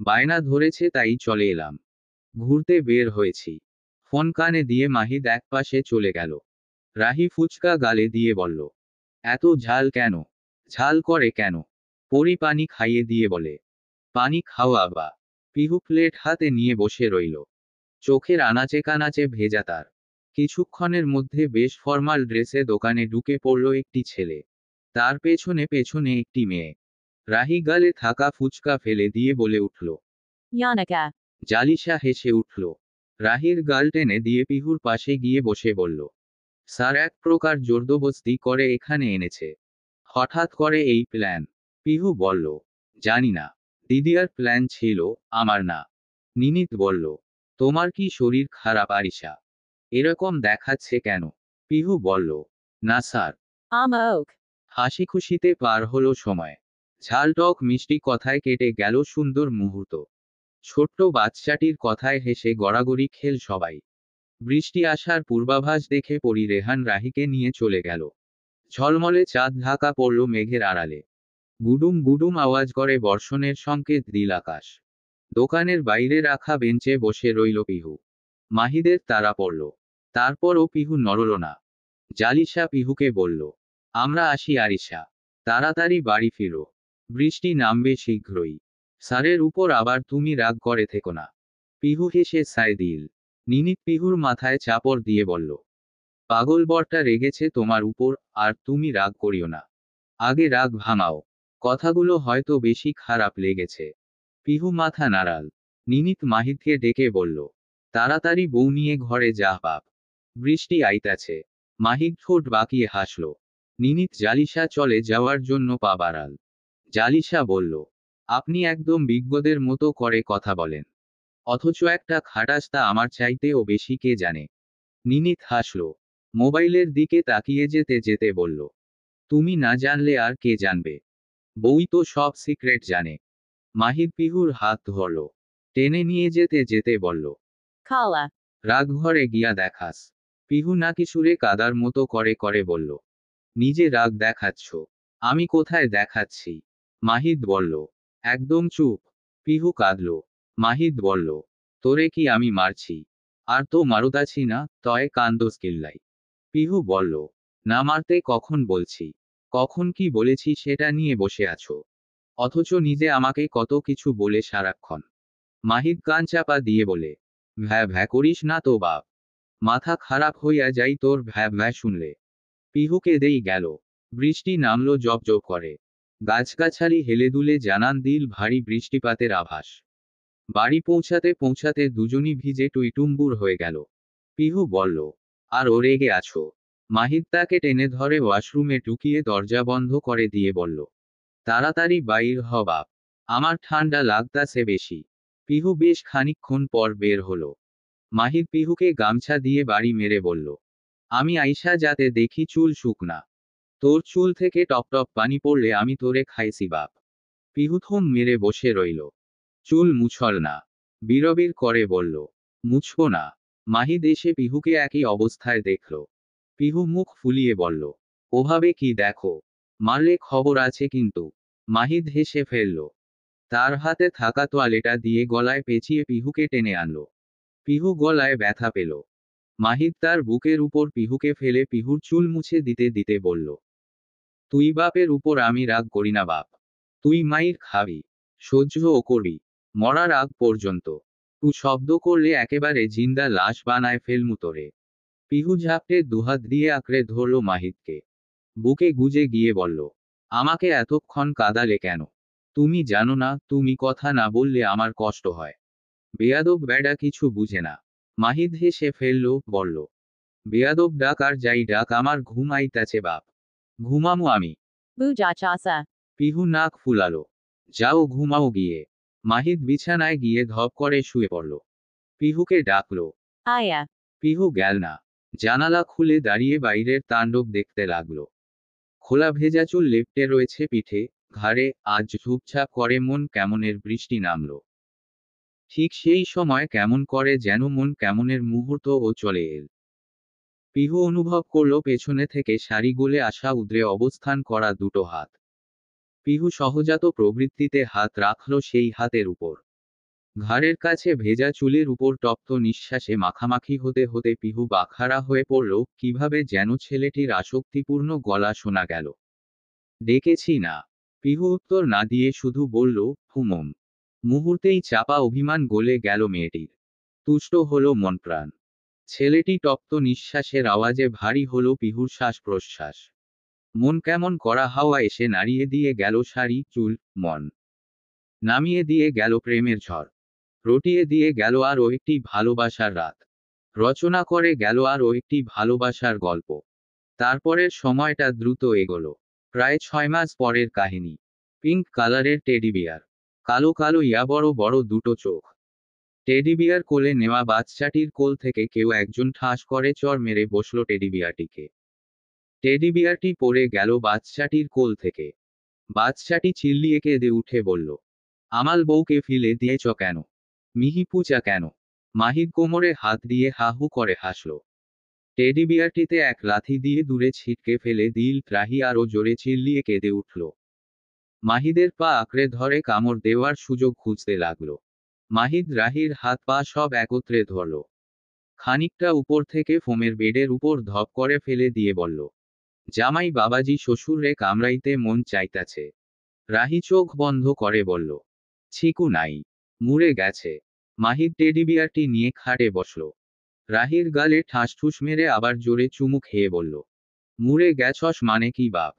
বায়না ধরেছে তাই চলে এলাম। ঘুরতে বের হয়েছি। ফোন কানে দিয়ে মাহিদ একপাশে চলে গেল। রাহি ফুচকা গালে দিয়ে বলল, এত ঝাল কেন? ঝাল করে কেন? পরি পানি খাইয়ে দিয়ে বলে, পানি খাও আবা। পিহু প্লেট হাতে নিয়ে বসে রইল। চোখের আনাচে কানাচে ভেজা তার। কিছুক্ষণের মধ্যে বেশ ফর্মাল ড্রেসে দোকানে ঢুকে পড়ল একটি ছেলে। তার পেছনে পেছনে একটি মেয়ে। রাহি গালে থাকা ফুচকা ফেলে দিয়ে বলে উঠল, Yanaka. জালিশা হেসে উঠল। রাহির গাল টেনে দিয়ে পিহুর পাশে গিয়ে বসে বলল, স্যার এক প্রকার জোরদবস্তি করে এখানে এনেছে। হঠাৎ করে এই প্ল্যান? পিহু বলল, জানি না। দিদিয়ার প্ল্যান ছিল, আমার না। নিনিত বলল, তোমার কি শরীর খারাপ আরিশা? এরকম দেখাচ্ছে কেন? পিহু বলল, না স্যার। Ama Oak. হাসি খুশিতে পার হলো সময়। ঝাল টক মিষ্টি কথায় কেটে গেল সুন্দর মুহূর্ত। ছোট্ট বাচ্চাটির কথায় হেসে গড়াগড়ি খেল সবাই। বৃষ্টি আসার পূর্বাভাস দেখে পরি রেহান রাহিকে নিয়ে চলে গেল। ঝলমলে চাঁদ ঢাকা পড়ল মেঘের আড়ালে। গুডুম গুডুম আওয়াজ করে বর্ষণের সংকেত দিল আকাশ। দোকানের বাইরে রাখা বেঞ্চে বসে রইল পিহু। মাহিদের তাড়া পড়ল। তারপরও পিহু নড়ল না। জালিশা পিহুকে বলল, আমরা আসি আরিশা। তাড়াতাড়ি বাড়ি ফিরো। বৃষ্টি নামবে শীঘ্রই। স্যারের উপর আবার তুমি রাগ করে থেকো না। পিহু হেসে সায় দিল। নিনিত পিহুর মাথায় চাপড় দিয়ে বলল, পাগল বরটা রেগেছে তোমার উপর, আর তুমি রাগ করিও না। আগে রাগ ভাঙাও। কথাগুলো হয়তো বেশি খারাপ লেগেছে। পিহু মাথা নাড়াল। নিনিত মাহিদকে ডেকে বলল, তাড়াতাড়ি বউ নিয়ে ঘরে যা বাপ। বৃষ্টি আইতাছে। মাহিদ ঠোঁট বাঁকিয়ে হাসল। নিনিত জালিশা চলে যাওয়ার জন্য পা বাড়াল। জালিশা বলল, আপনি একদম বিজ্ঞদের মতো করে কথা বলেন। অথচ একটা খাটাস্তা আমার চাইতেও বেশি কে জানে। নিনিত হাসল। মোবাইলের দিকে তাকিয়ে যেতে যেতে বলল, তুমি না জানলে আর কে জানবে। বউই তো সব সিক্রেট জানে। মাহিদ পিহুর হাত ধরল। টেনে নিয়ে যেতে যেতে বলল, Kala. রাগঘরে গিয়া দেখাস। পিহু নাকি সুরে কাদার মতো করে করে বলল, নিজে রাগ দেখাচ্ছ। আমি কোথায় দেখাচ্ছি? মাহিদ বলল, একদম চুপ। পিহু কাঁদল। মাহিদ বলল, তোরে কি আমি মারছি? আর তো মারুতাছি না, তয় কান্দোস কিল্লাই। পিহু বলল, না মারতে কখন বলছি? কখন কি বলেছি সেটা নিয়ে বসে আছো? অথচ নিজে আমাকে কত কিছু বলে সারাক্ষণ। মাহিদ কান চাপা দিয়ে বলে, ভ্যা ভ্যা করিস না তো বাপ। মাথা খারাপ হইয়া যাই তোর ভ্যা ভ্যা শুনলে। পিহু কেঁদেই গেল। বৃষ্টি নামলো জপ জপ করে। গাছগাছালি হেলে দুলে জানান দিল ভারী বৃষ্টিপাতের আভাস। বাড়ি পৌঁছাতে পৌঁছাতে দুজনই ভিজে টইটুম্বুর হয়ে গেল। পিহু বলল, আর ও রেগে আছো? মাহিদ তাকে টেনে ধরে ওয়াশরুমে ঢুকিয়ে দরজা বন্ধ করে দিয়ে বলল, তাড়াতাড়ি বাইর হ বাপ। আমার ঠান্ডা লাগতাছে বেশি। পিহু বেশ খানিকক্ষণ পর বের হলো। মাহিদ পিহুকে গামছা দিয়ে বাড়ি মেরে বলল, আমি আইসা যাতে দেখি চুল শুকনা। তোর চুল থেকে টপ টপ পানি পড়লে আমি তোরে খাইছি বাপ। পিহু থম মেরে বসে রইল। চুল মুছল না। বিড়বিড় করে বলল, মুছবো না। মাহিদ এসে পিহুকে একই অবস্থায় দেখল। পিহু মুখ ফুলিয়ে বলল, ওভাবে কি দেখো? মারলে খবর আছে কিন্তু। মাহিদ হেসে ফেলল। তার হাতে থাকা তোয়ালেটা দিয়ে গলায় পেঁচিয়ে পিহুকে টেনে আনল। পিহু গলায় ব্যথা পেল। মাহিদ তার বুকের উপর পিহুকে ফেলে পিহুর চুল মুছে দিতে দিতে বলল, তুই বাপের উপর আমি রাগ করি না বাপ। তুই মাইর খাবি। সহ্যও করবি। মরার আগ পর্যন্ত। তুই শব্দ করলে একেবারে জিন্দা লাশ বানায় ফেলমু তোরে। পিহু ঝাপটে দুহাত দিয়ে আঁকড়ে ধরল মাহিদকে। বুকে গুজে গিয়ে বলল, আমাকে এতক্ষণ কাঁদালে কেন? তুমি জানো না, তুমি কথা না বললে আমার কষ্ট হয়। বেয়াদব বেডা কিছু বুঝে না। মাহিদ হেসে ফেলল, বলল, বেয়াদব ডাক আর যাই ডাক আমার ঘুম আইতাছে বাপ। ঘুমামু আমি। Bujachasa. পিহু নাক ফুলালো। যাও ঘুমাও গিয়ে। মাহিদ বিছানায় গিয়ে ধপ করে শুয়ে পড়ল। পিহুকে ডাকলো। Aya. পিহু গেল না। জানালা খুলে দাঁড়িয়ে বাইরের তাণ্ডব দেখতে লাগলো। খোলা ভেজা চুল লেপ্টে রয়েছে পিঠে, ঘাড়ে, আজ ঝুপঝাপ করে মন কেমনের বৃষ্টি নামলো। ঠিক সেই সময় কেমন করে যেন মন কেমনের মুহূর্ত ও চলে এল। পিহু অনুভব করলো পেছনে থেকে সারি গলে আসা উদ্রে অবস্থান করা দুটো হাত। পিহু সহজাত প্রবৃত্তিতে হাত রাখল সেই হাতের উপর। ঘাড়ের কাছে ভেজা চুলের উপর তপ্ত নিঃশ্বাসে মাখামাখি হতে হতে পিহু বাখারা হয়ে পড়ল, কিভাবে যেন ছেলেটির আসক্তিপূর্ণ গলা শোনা গেল। ডেকেছি না। পিহু উত্তর না দিয়ে শুধু বলল, হুমম। মুহূর্তেই চাপা অভিমান গলে গেল মেয়েটির। তুষ্ট হলো মন প্রাণ। ছেলেটি তপ্ত নিঃশ্বাসের আওয়াজে ভারী হলো পিহুর শ্বাস প্রশ্বাস। মন কেমন করা হাওয়া এসে নাড়িয়ে দিয়ে গেল শাড়ি, চুল, মন। নামিয়ে দিয়ে গেল প্রেমের ঝড়। রটিয়ে দিয়ে গেল আরও একটি ভালোবাসার রাত। রচনা করে গেল আরও একটি ভালোবাসার গল্প। তারপরের সময়টা দ্রুত এগোলো। প্রায় 6 মাস পরের কাহিনী। পিঙ্ক কালারের টেডি বিয়ার। কালো কালো ইয়া বড় বড় দুটো চোখ। টেডি বিয়ার কোলে নেওয়া বাচ্চাটির কোল থেকে কেউ একজন ঠাস করে চড় মেরে বসল টেডি বিয়ারটিকে। টেডি বিয়ারটি পড়ে গেল বাচ্চাটির কোল থেকে। বাচ্চাটি চিল্লিয়ে কেঁদে উঠে বলল, আমাল বউকে ফেলে দিয়েছ কেন? মিহি পূজা কেন? মাহিদ কোমরে হাত দিয়ে হা হু করে হাসল। টেডি বিয়ারটিতে এক লাথি দিয়ে দূরে ছিটকে ফেলে দিল রাহি আরও জোরে চিল্লিয়ে কেঁদে উঠল। মাহিদের পা আঁকড়ে ধরে কামড় দেওয়ার সুযোগ খুঁজতে লাগল। মাহিদ রাহির হাত পা সব একত্রে ধরল। খানিকটা উপর থেকে ফোমের বেডের উপর ধপ করে ফেলে দিয়ে বলল, জামাই বাবাজি শ্বশুররে কামড়াইতে মন চাইতাছে। রাহি চোখ বন্ধ করে বলল, ছিকু নাই। মুড়ে গেছে। মাহিদ টেডি বিয়ারটি নিয়ে খাটে বসল। রাহির গালে ঠাসঠুস মেরে আবার জোরে চুমু খেয়ে বলল, মুড়ে গেছস মানে কি বাপ?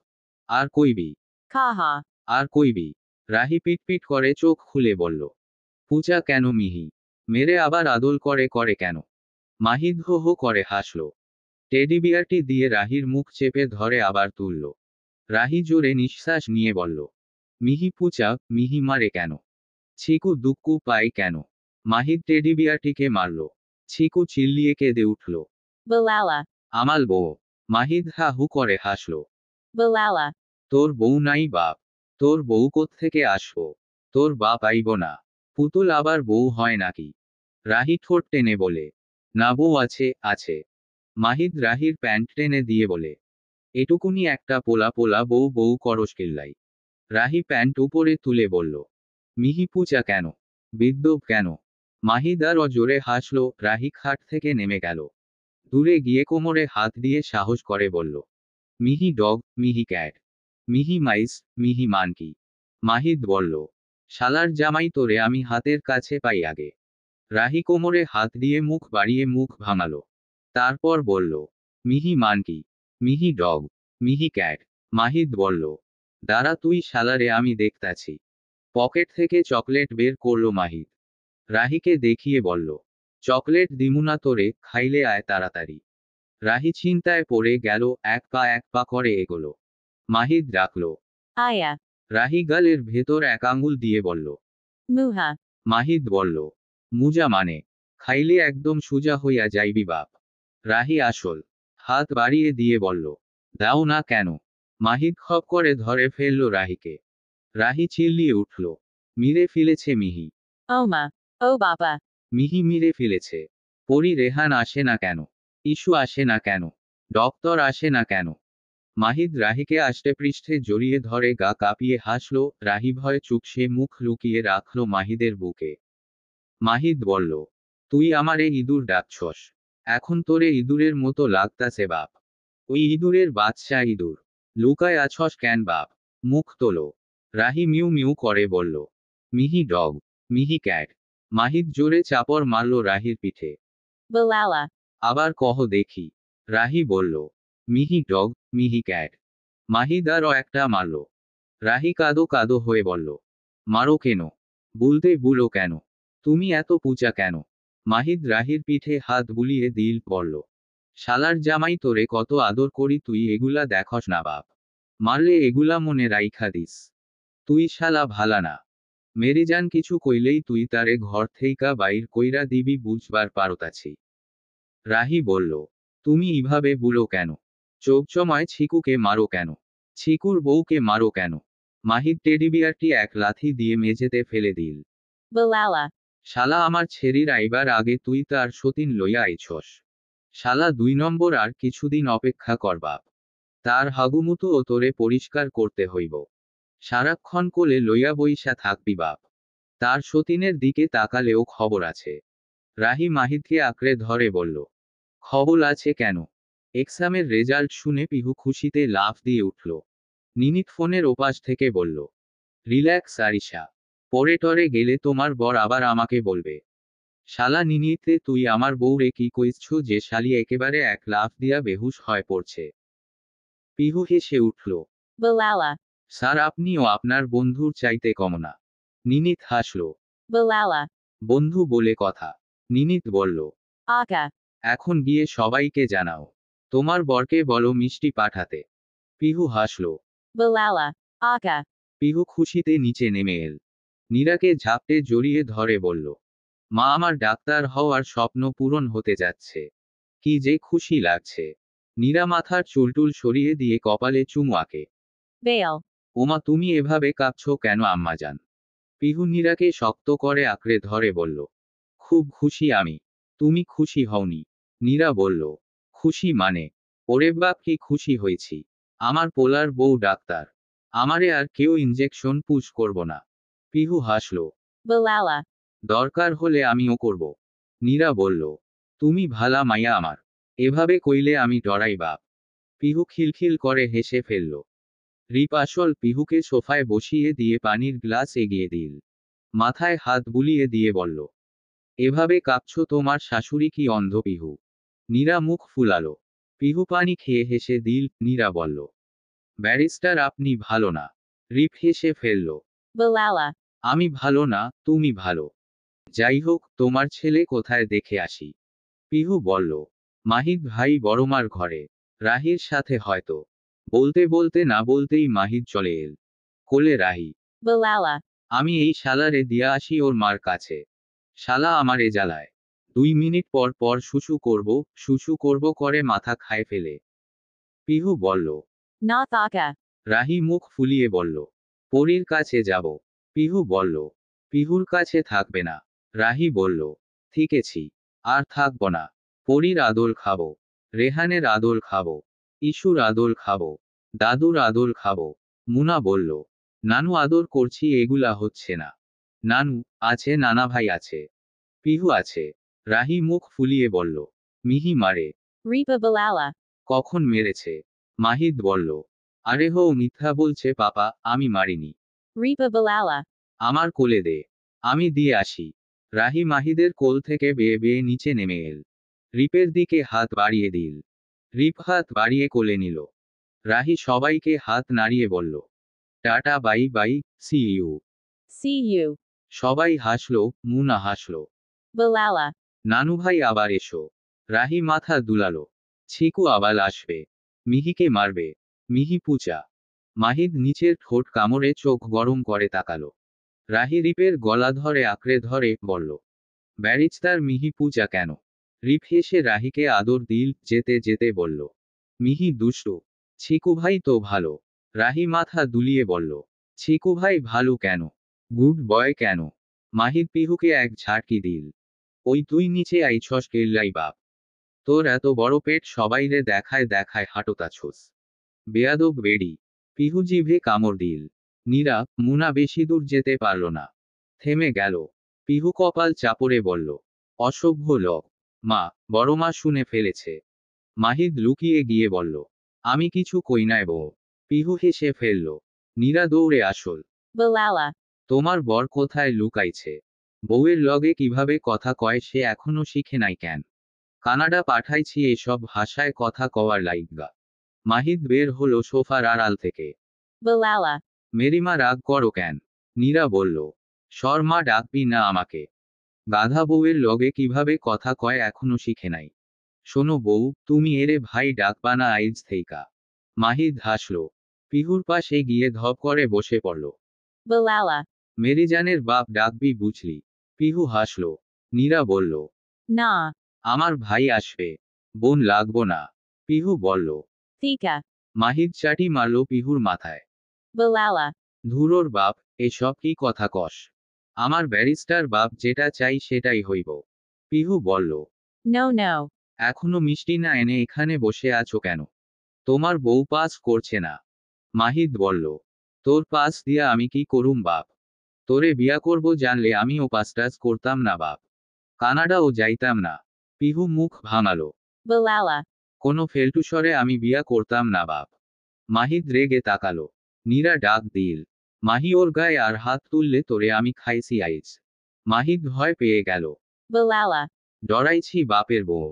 আর কইবি? Kaha. আর কইবি? রাহি পিটপিট করে চোখ খুলে বলল, পূজা কেন মিহি? মেরে আবার আদল করে কেন? মাহিদ হো হো করে হাসল। টেডি বিয়ারটি দিয়ে রাহির মুখ চেপে ধরে আবার তুলল। রাহি জোরে নিঃশ্বাস নিয়ে বলল, মিহি পূজা, মিহি মারে কেন? ছিকু দুক্কু পায় কেন? মাহিদ টেডি বিয়ারটিকে মারল। ছিকু চিল্লিয়ে কেঁদে উঠল। Balala. আমাল বউ। মাহিদ হা হু করে হাসল। Balala. তোর বউ নাই বাপ? তোর বউ কোত্থেকে আসবো? তোর বাপ আইব না? পুতুল আবার বউ হয় নাকি? রাহি ঠোঁট টেনে বলে, না বউ আছে, আছে। মাহিদ রাহির প্যান্ট টেনে দিয়ে বলে, এটুকুনি একটা পোলা পোলা বউ বউ করস কিল্লাই। রাহি প্যান্ট উপরে তুলে বলল, মিহি পূজা কেন? বিদ্যুৎ কেন? মাহিদ আরও জোরে হাসল। রাহি খাট থেকে নেমে গেল। দূরে গিয়ে কোমরে হাত দিয়ে সাহস করে বলল, মিহি ডগ, মিহি ক্যাট, মিহি মাইস, মিহি মানকি। মাহিদ বলল, শালার জামাই তোরে আমি হাতের কাছে পাই আগে। রাহি কোমরে হাত দিয়ে মুখ বাড়িয়ে মুখ ভাঙালো। তারপর বলল, মিহি মানকি, মিহি ডগ, মিহি ক্যাট। মাহিদ বলল, দাঁড়া তুই শালারে আমি দেখতাছি। পকেট থেকে চকলেট বের করলো মাহিদ। রাহিকে দেখিয়ে বলল, চকলেট দিমুনা তোরে, খাইলে আয় তাড়াতাড়ি। রাহি চিন্তায় পড়ে গেল, এক পা করে এগোলো। মাহিদ ডাকলো। Aya. রাহি গালের ভেতর এক আঙুল দিয়ে বলল, Muha. মাহিদ বলল, মুজা মানে? খাইলে একদম সুজা হইয়া যাইবি বাপ। রাহি আসল হাত বাড়িয়ে দিয়ে বলল, দাও না কেন? মাহিদ খপ করে ধরে ফেলল রাহিকে। রাহি চিল্লিয়ে উঠল, মিরে ফেলেছে মিহি। Oma. Oh Baba. মিহি মিরে ফেলেছে। পরি রেহান আসে না কেন? ইস্যু আসে না কেন? ডক্টর আসে না কেন? মাহিদ রাহিকে আষ্টে পৃষ্ঠে জড়িয়ে ধরে গা কাঁপিয়ে হাসল। রাহি ভয়ে চুপসে মুখ লুকিয়ে রাখল মাহিদের বুকে। মাহিদ বলল, তুই আমারে ইঁদুর ডাকছস? এখন তোরে ইঁদুরের মতো লাগতাছে বাপ। ওই ইঁদুরের বাচ্চা ইঁদুর। লুকায় আছস কেন বাপ? মুখ তোলো। রাহি মিউ মিউ করে বলল, মিহি ডগ, মিহি ক্যাট। মাহিদ জোরে চাপড় মারল রাহির পিঠে। Balala. আবার কহ দেখি। রাহি বলল, মিহি ডগ, মিহি ক্যাট। মাহিদ আরও একটা মারল। রাহি কাদো কাদো হয়ে বলল, মারো কেন? বুলতে বুলো কেন? তুমি এত পুচা কেন? মাহিদ রাহির পিঠে হাত বুলিয়ে দিল বলল, শালার জামাই তোরে কত আদর করি তুই এগুলা দেখস না বাপ। মারলে এগুলা মনে রাইখা দিস। তুই শালা ভালা না। মেরিজান কিছু কইলেই তুই তারে ঘর থেইকা বাইর কইরা দিবি বুঝবার পারতাছি। রাহি বলল, তুমি ইভাবে বুলো কেন? চোখচময় ছিকুকে মারো কেন? ছিকুর বউকে মারো কেন? মাহিদ টেডিবিয়ারটি এক লাথি দিয়ে মেঝেতে ফেলে দিল। Balala. শালা আমার ছেড়ির আইবার আগে তুই তার সতীন লইয়া আইছস। শালা 2 নম্বর আর কিছুদিন অপেক্ষা কর বাপ। তার হাগুমুতু ও তোরে পরিষ্কার করতে হইব। সারাক্ষণ কোলে লইয়া বইসা থাকবি বাপ। তার সতীনের দিকে তাকালেও খবর আছে। রাহি মাহিদকে আঁকড়ে ধরে বলল, খবর আছে কেন? এক্সামের রেজাল্ট শুনে পিহু খুশিতে লাফ দিয়ে উঠল। নিনিত ফোনের ওপাশ থেকে বলল, রিল্যাক্স আরিশা। পরে টরে গেলে তোমার বর আবার আমাকে বলবে। শালা নিনিতে তুই আমার বউরে কি কইছু যে শালি একেবারে এক লাফ দিয়া বেহুশ হয়ে পড়ছে। পিহু হেসে উঠল। Balala. স্যার আপনিও আপনার বন্ধুর চাইতে কম না। নিনিত হাসল। Balala. বন্ধু বলে কথা। নিনিত বলল, Aka. এখন গিয়ে সবাইকে জানাও। তোমার বরকে বলো মিষ্টি পাঠাতে। পিহু হাসল। Balala. Aka. পিহু খুশিতে নিচে নেমে এল। নীরাকে ঝাপটে জড়িয়ে ধরে বলল, মা আমার ডাক্তার হওয়ার স্বপ্ন পূরণ হতে যাচ্ছে। কি যে খুশি লাগছে। নীরা মাথার চুলটুল সরিয়ে দিয়ে কপালে চুমু আঁকে। Bail. ওমা তুমি এভাবে কাঁদছো কেন আম্মাজান? পিহু নীরাকে শক্ত করে আঁকড়ে ধরে বলল, খুব খুশি আমি। তুমি খুশি হওনি? নীরা বলল, খুশি মানে? ওরে বাপ কি খুশি হয়েছি। আমার পোলার বউ ডাক্তার। আমারে আর কেউ ইনজেকশন পুশ করব না। পিহু হাসল। Balala. দরকার হলে আমিও করব। নীরা বলল, তুমি ভালা মাইয়া আমার। এভাবে কইলে আমি ডরাই বাপ। পিহু খিলখিল করে হেসে ফেলল। রিপ আসল পিহুকে সোফায় বসিয়ে দিয়ে পানির গ্লাস এগিয়ে দিল। মাথায় হাত বুলিয়ে দিয়ে বলল, এভাবে কাঁপছো তোমার শাশুড়ি কি অন্ধ? পিহু নীরা মুখ ফুলালো। পিহু পানি খেয়ে হেসে দিল। নীরা বলল, ব্যারিস্টার আপনি ভালো না। রিপ হেসে ফেলল, Balala. আমি ভালো না, তুমি ভালো। যাই হোক, তোমার ছেলে কোথায় দেখে আসি। পিহু বলল, মাহিদ ভাই বড়মার ঘরে, রাহির সাথে হয়তো। বলতে বলতে না বলতেই মাহিদ চলে এল। কোলে রাহি। Balala. আমি এই শালারে দিয়া আসি ওর মার কাছে। শালা আমারে জ্বালায়। 2 মিনিট পর পর শুশু করব করে মাথা খায় ফেলে। পিহু বলল। Nathaka. রাহি মুখ ফুলিয়ে বলল, পরীর কাছে যাব। পিহু বলল, পিহুর কাছে থাকবে না। রাহি বলল, ঠিকেছি, আর থাকব না। পরীর আদল খাবো, রেহানের আদল খাবো, ইস্যুর আদল খাবো, দাদুর আদল খাবো। মুনা বলল, নানু আদর করছি এগুলা হচ্ছে না। নানু আছে, নানা ভাই আছে, পিহু আছে। রাহি মুখ ফুলিয়ে বলল, মিহি মারে। Ripa Balala. কখন মেরেছে? মাহিদ বলল, আরে হো মিথ্যা বলছে পাপা, আমি মারিনি। Ripa Balala. আমার কোলে দে, আমি দিয়ে আসি। রাহি মাহিদের কোল থেকে বেয়ে বেয়ে নিচে নেমে এল। রিপের দিকে হাত বাড়িয়ে দিল। রিপ হাত বাড়িয়ে কোলে নিল। রাহি সবাইকে হাত নাড়িয়ে বলল, tata bye bye, see you. See you. সবাই হাসলো, মুনা হাসলো। Balala. নানু ভাই আবার এসো। রাহি মাথা দুলালো। ছিকু আবার আসবে। মিহিকে মারবে। মিহি পুচা। মাহিদ নিচের ঠোঁট কামড়ে চোখ গরম করে তাকালো। রাহি রিপের গলা ধরে আঁকড়ে ধরে বলল, ব্যারিস্টার মিহি পুচা কেন? রিপ হেসে রাহিকে আদর দিল, যেতে যেতে বলল, মিহি দুষ্টু। ছিকু ভাই তো ভালো। রাহি মাথা দুলিয়ে বলল, ছিকু ভাই ভালো কেন? গুড বয় কেন? মাহিদ পিহুকে এক ঝাড়কি দিল। ওই তুই নিচে আইছস কেল্লাই বাপ। তোর এত বড় পেট সবাইরে দেখায় দেখায় হাঁটোতাছোস। বেয়াদব বেড়ি। পিহু জিভে কামড় দিল। নীরা, মুনা বেশি দূর যেতে পারল না। থেমে গেল। পিহু কপাল চাপড়ে বলল, অসভ্য লোক। মা, বড়মা শুনে ফেলেছে। মাহিদ লুকিয়ে গিয়ে বলল, আমি কিছু কই নাই বউ। পিহু হেসে ফেলল। নীরা দৌড়ে আসল। Balala. তোমার বর কোথায় লুকাইছে? বউয়ের লগে কিভাবে কথা কয় সে এখনো শিখে নাই কেন? কানাডা পাঠাইছি এসব ভাষায় কথা কওয়ার লাইগা। মাহিদ বের হলো সোফার আড়াল থেকে। Balala. মেরিমা রাগ করো কেন? নীরা বলল, শর্মা ডাকবি না আমাকে। গাধা বউয়ের লগে কিভাবে কথা কয় এখনো শিখে নাই। শোনো বউ, তুমি এরে ভাই ডাকবা না আইজ থেইকা। মাহিদ হাসল। পিহুর পাশে গিয়ে ধপ করে বসে পড়ল। Balala. মেরিজানের বাপ ডাকবি বুঝলি? পিহু হাসল। নীরা বলল, Na. আমার ভাই আসবে। বোন লাগবো না। পিহু বলল। Thika. মাহিদ চাটি মারল পিহুর মাথায়। Balala. ধুরোর বাপ, এসব কি কথা কস? আমার ব্যারিস্টার বাপ যেটা চাই সেটাই হইব। পিহু বলল, No, no. এখনো মিষ্টি না এনে এখানে বসে আছো কেন? তোমার বউ পাস করছে না। মাহিদ বলল, তোর পাস দিয়া আমি কি করুম বাপ? তোরে বিয়া করব জানলে আমিও পাসটাস করতাম না বাপ। কানাডাও যাইতাম না। পিহু মুখ ভাঙালো। Balala. কোনো ফেলটুসরে আমি বিয়া করতাম না বাপ। মাহিদ রেগে তাকালো। নীরা ডাক দিল, মাহি ওর গায়ে আর হাত তুললে তোরে আমি খাইছি আইজ। মাহিদ ভয় পেয়ে গেল। Balala. ডরাইছি বাপের বউ।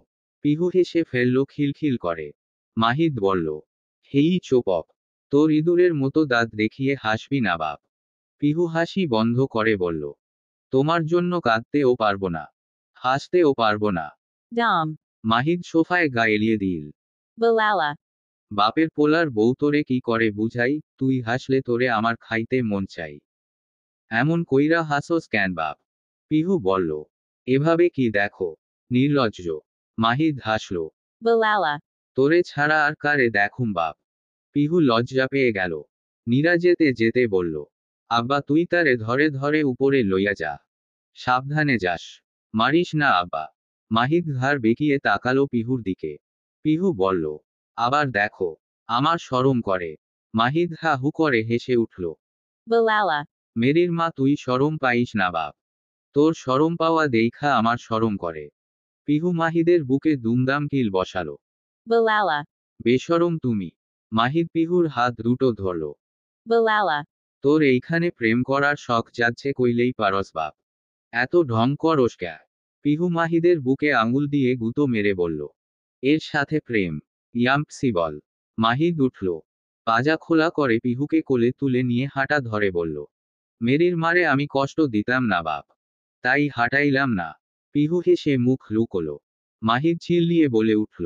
পিহু হেসে ফেলল খিলখিল করে। মাহিদ বলল, হেই চোপক। তোর ইঁদুরের মতো দাঁত দেখিয়ে হাসবি না বাপ। পিহু হাসি বন্ধ করে বলল, তোমার জন্য কাঁদতেও পারবো না, হাসতেও পারবো না। Dom. মাহিদ সোফায় গা এলিয়ে দিল। Balala. বাপের পোলার বউ তোরে কি করে বুঝাই, তুই হাসলে তোরে আমার খাইতে মন চাই। এমন কইরা হাসোস কেন বাপ? পিহু বলল, এভাবে কি দেখো, নির্লজ্জ। মাহিদ হাসল। Balala. তোরে ছাড়া আর কারে দেখুম বাপ। পিহু লজ্জা পেয়ে গেল। নীরা যেতে যেতে বলল, আব্বা তুই তারে ধরে ধরে উপরে লইয়া যা। সাবধানে যাস। মারিস না আব্বা। মাহিদ ঘাড় বেঁকিয়ে তাকালো পিহুর দিকে। পিহু বলল, আবার দেখো, আমার শরম করে। মাহিদ হা হু করে হেসে উঠল। Balala. মেরির মা তুই শরম পাইস না বাপ। তোর শরম পাওয়া দেইখা আমার শরম করে। পিহু মাহিদের বুকে দুমদাম কিল বসালো। Balala. বেশরম তুমি। মাহিদ পিহুর হাত দুটো ধরল। Balala. তোর এইখানে প্রেম করার শখ যাচ্ছে কইলেই পারস বাপ। এত ঢং করস ক্যা? পিহু মাহিদের বুকে আঙুল দিয়ে গুঁতো মেরে বলল, এর সাথে প্রেম ইয়াম্পসিবল। মাহিদ উঠল, পাজা খোলা করে পিহুকে কোলে তুলে নিয়ে হাঁটা ধরে বলল, মেরির মারে আমি কষ্ট দিতাম না বাপ, তাই হাঁটাইলাম না। পিহু হেসে মুখ লুকোলো। মাহিদ চিল্লিয়ে বলে উঠল,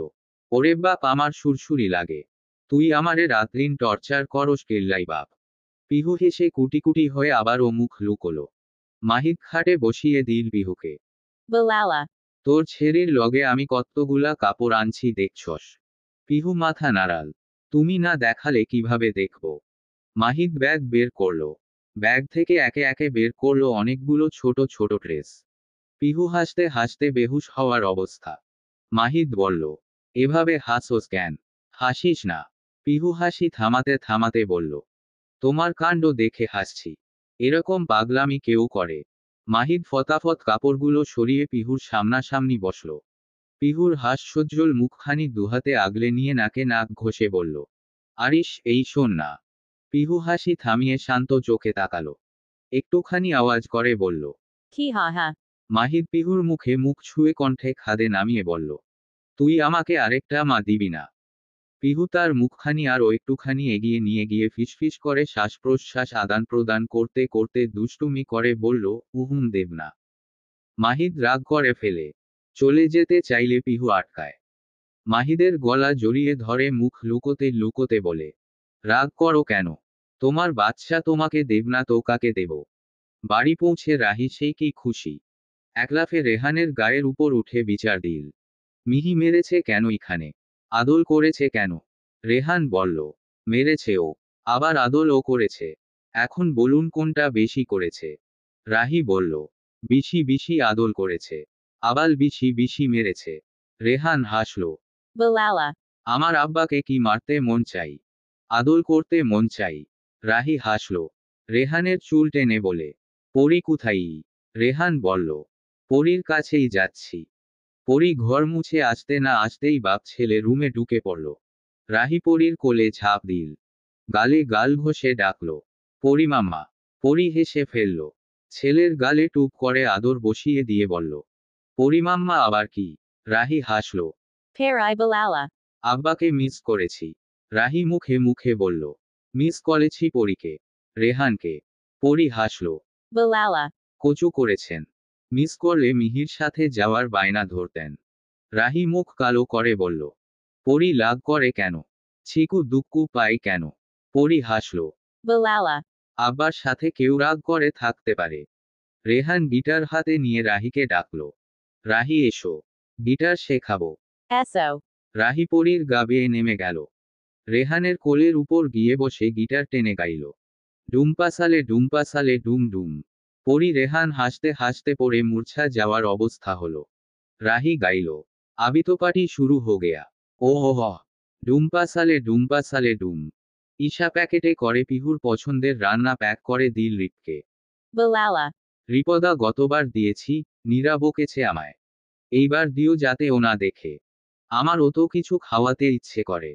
ওরে বাপ আমার সুরসুরি লাগে, তুই আমারে রাতদিন টর্চার করস কেল্লাই বাপ। পিহু হেসে কুটি কুটি হয়ে আবারও মুখ লুকোলো। মাহিদ খাটে বসিয়ে দিল পিহুকে। Balala. তোর ছেড়ির লগে আমি কতগুলা কাপড় আনছি দেখছস। পিহু মাথা নাড়াল। তুমি না দেখালে কিভাবে দেখব। মাহিদ ব্যাগ বের করলো। ব্যাগ থেকে একে একে বের করলো অনেকগুলো ছোট ছোট ড্রেস। পিহু হাসতে হাসতে বেহুশ হওয়ার অবস্থা। মাহিদ বলল, এভাবে হাসোস কেন? হাসিস না। পিহু হাসি থামাতে থামাতে বলল, তোমার কাণ্ড দেখে হাসছি। এরকম পাগলামি কেউ করে? মাহিদ ফতাফত কাপড়গুলো সরিয়ে পিহুর সামনাসামনি বসল। পিহুর হাস্যোজ্জ্বল মুখখানি দুহাতে আগলে নিয়ে নাকে নাক ঘষে বলল, আরিশ এই শোন না। পিহু হাসি থামিয়ে শান্ত চোখে তাকালো। একটুখানি আওয়াজ করে বলল, Kihaha. মাহিদ পিহুর মুখে মুখ ছুঁয়ে কণ্ঠে খাদে নামিয়ে বলল, তুই আমাকে আরেকটা মা দিবি না? পিহু তার মুখখানি আরও একটুখানি এগিয়ে নিয়ে গিয়ে ফিসফিস করে শ্বাস প্রশ্বাস আদান প্রদান করতে করতে দুষ্টুমি করে বলল, উহুম দেব না। মাহিদ রাগ করে ফেলে চলে যেতে চাইলে পিহু আটকায়। মাহিদের গলা জড়িয়ে ধরে মুখ লুকোতে লুকোতে বলে, রাগ করো কেন? তোমার বাচ্চা তোমাকে দেব না তো কাকে দেব? বাড়ি পৌঁছে রাহি সেই কি খুশি। একলাফে রেহানের গায়ের উপর উঠে বিচার দিল, মিহি মেরেছে কেন এখানে? আদল করেছে কেন? রেহান বলল, মেরেছে ও, আবার আদল ও করেছে। এখন বলুন কোনটা বেশি করেছে? রাহি বলল, বেশি বেশি আদল করেছে, আবাল বেশি বেশি মেরেছে। রেহান হাসল, Balala. আমার আব্বাকে কি মারতে মন চাই? আদল করতে মন চাই। রাহি হাসল। রেহানের চুল টেনে বলে, পরি কোথায়? রেহান বলল, পরির কাছেই যাচ্ছি। পরি ঘর মুছে আসতে না আসতেই বাপ ছেলে রুমে ঢুকে পড়ল। রাহি পরির কোলে ঝাঁপ দিল, গালে গাল ঘষে ডাকল, পরিমাম্মা। পরি হেসে ফেলল, ছেলের গালে টুপ করে আদর বসিয়ে দিয়ে বলল, পরিমাম্মা আবার কি? রাহি হাসল, Perai Balala. আব্বাকে মিস করেছি। রাহি মুখে মুখে বলল, মিস করেছি পরীকে। রেহানকে। পরি হাসল, Balala. কচু করেছেন। মিস করলে মিহির সাথে যাওয়ার বায়না ধরতেন। রাহি মুখ কালো করে বলল, পরি লাগ করে কেন? ছিকু দুক্কু পায় কেন? পরি হাসল, Balala. আব্বার সাথে কেউ রাগ করে থাকতে পারে। রেহান গিটার হাতে নিয়ে রাহিকে ডাকল, রাহি এসো, গিটার শেখাবো। Eso. রাহি পরির গা বেয়ে নেমে গেল। রেহানের কোলের উপর গিয়ে বসে গিটার টেনে গাইল, ডুম্পাসালে ডুম ডুম। পরি রেহান হাসতে হাসতে পড়ে মূর্ছা যাওয়ার অবস্থা হলো। রাহি গাইল, আবি তো পার্টি শুরু হো গেয়া। ও হো হ, ডুম্পাসালে ডুম। ঈশা প্যাকেটে করে পিহুর পছন্দের রান্না প্যাক করে দিল রিপকে। Balala. রিপদা গতবার দিয়েছি, নীরা বকেছে আমায়। এইবার দিও যাতে ও না দেখে। আমার অত কিছু খাওয়াতে ইচ্ছে করে।